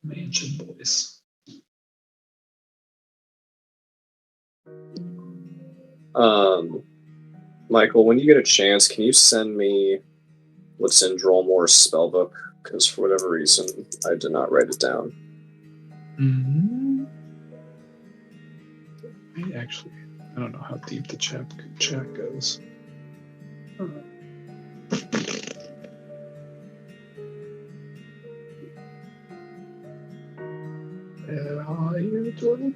Mansion boys. Michael, when you get a chance, can you send me what's in Drollmore's spellbook? Because for whatever reason, I did not write it down. Actually, I don't know how deep the chat goes. Where are you, Jordan?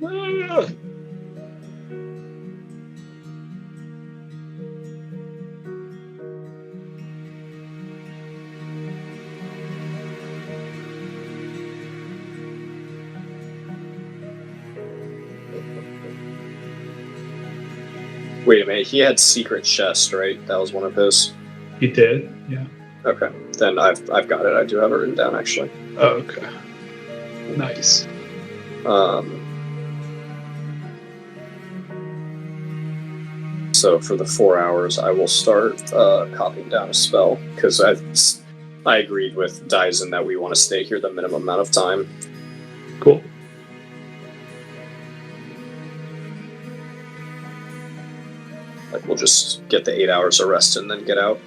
Wait a minute, he had Secret Chest, right? That was one of his. He did, yeah. Okay, then I've got it. I do have it written down, actually. Oh, okay. Nice. So for the 4 hours, I will start copying down a spell, because I agreed with Dyson that we want to stay here the minimum amount of time. Cool. Like, we'll just get the 8 hours of rest and then get out.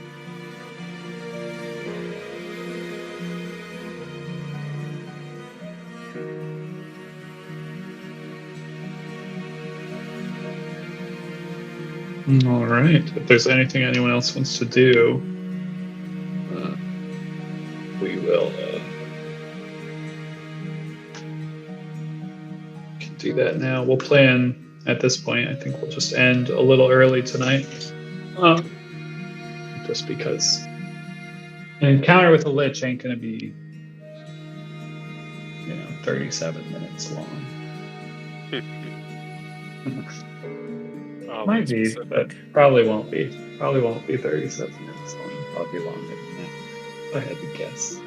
All right. If there's anything anyone else wants to do, we will can do that now. We'll plan at this point. I think we'll just end a little early tonight, just because an encounter with a lich ain't gonna be, 37 minutes long. Might be, but probably won't be. Probably won't be 37 minutes long. Probably longer than that, if I had to guess.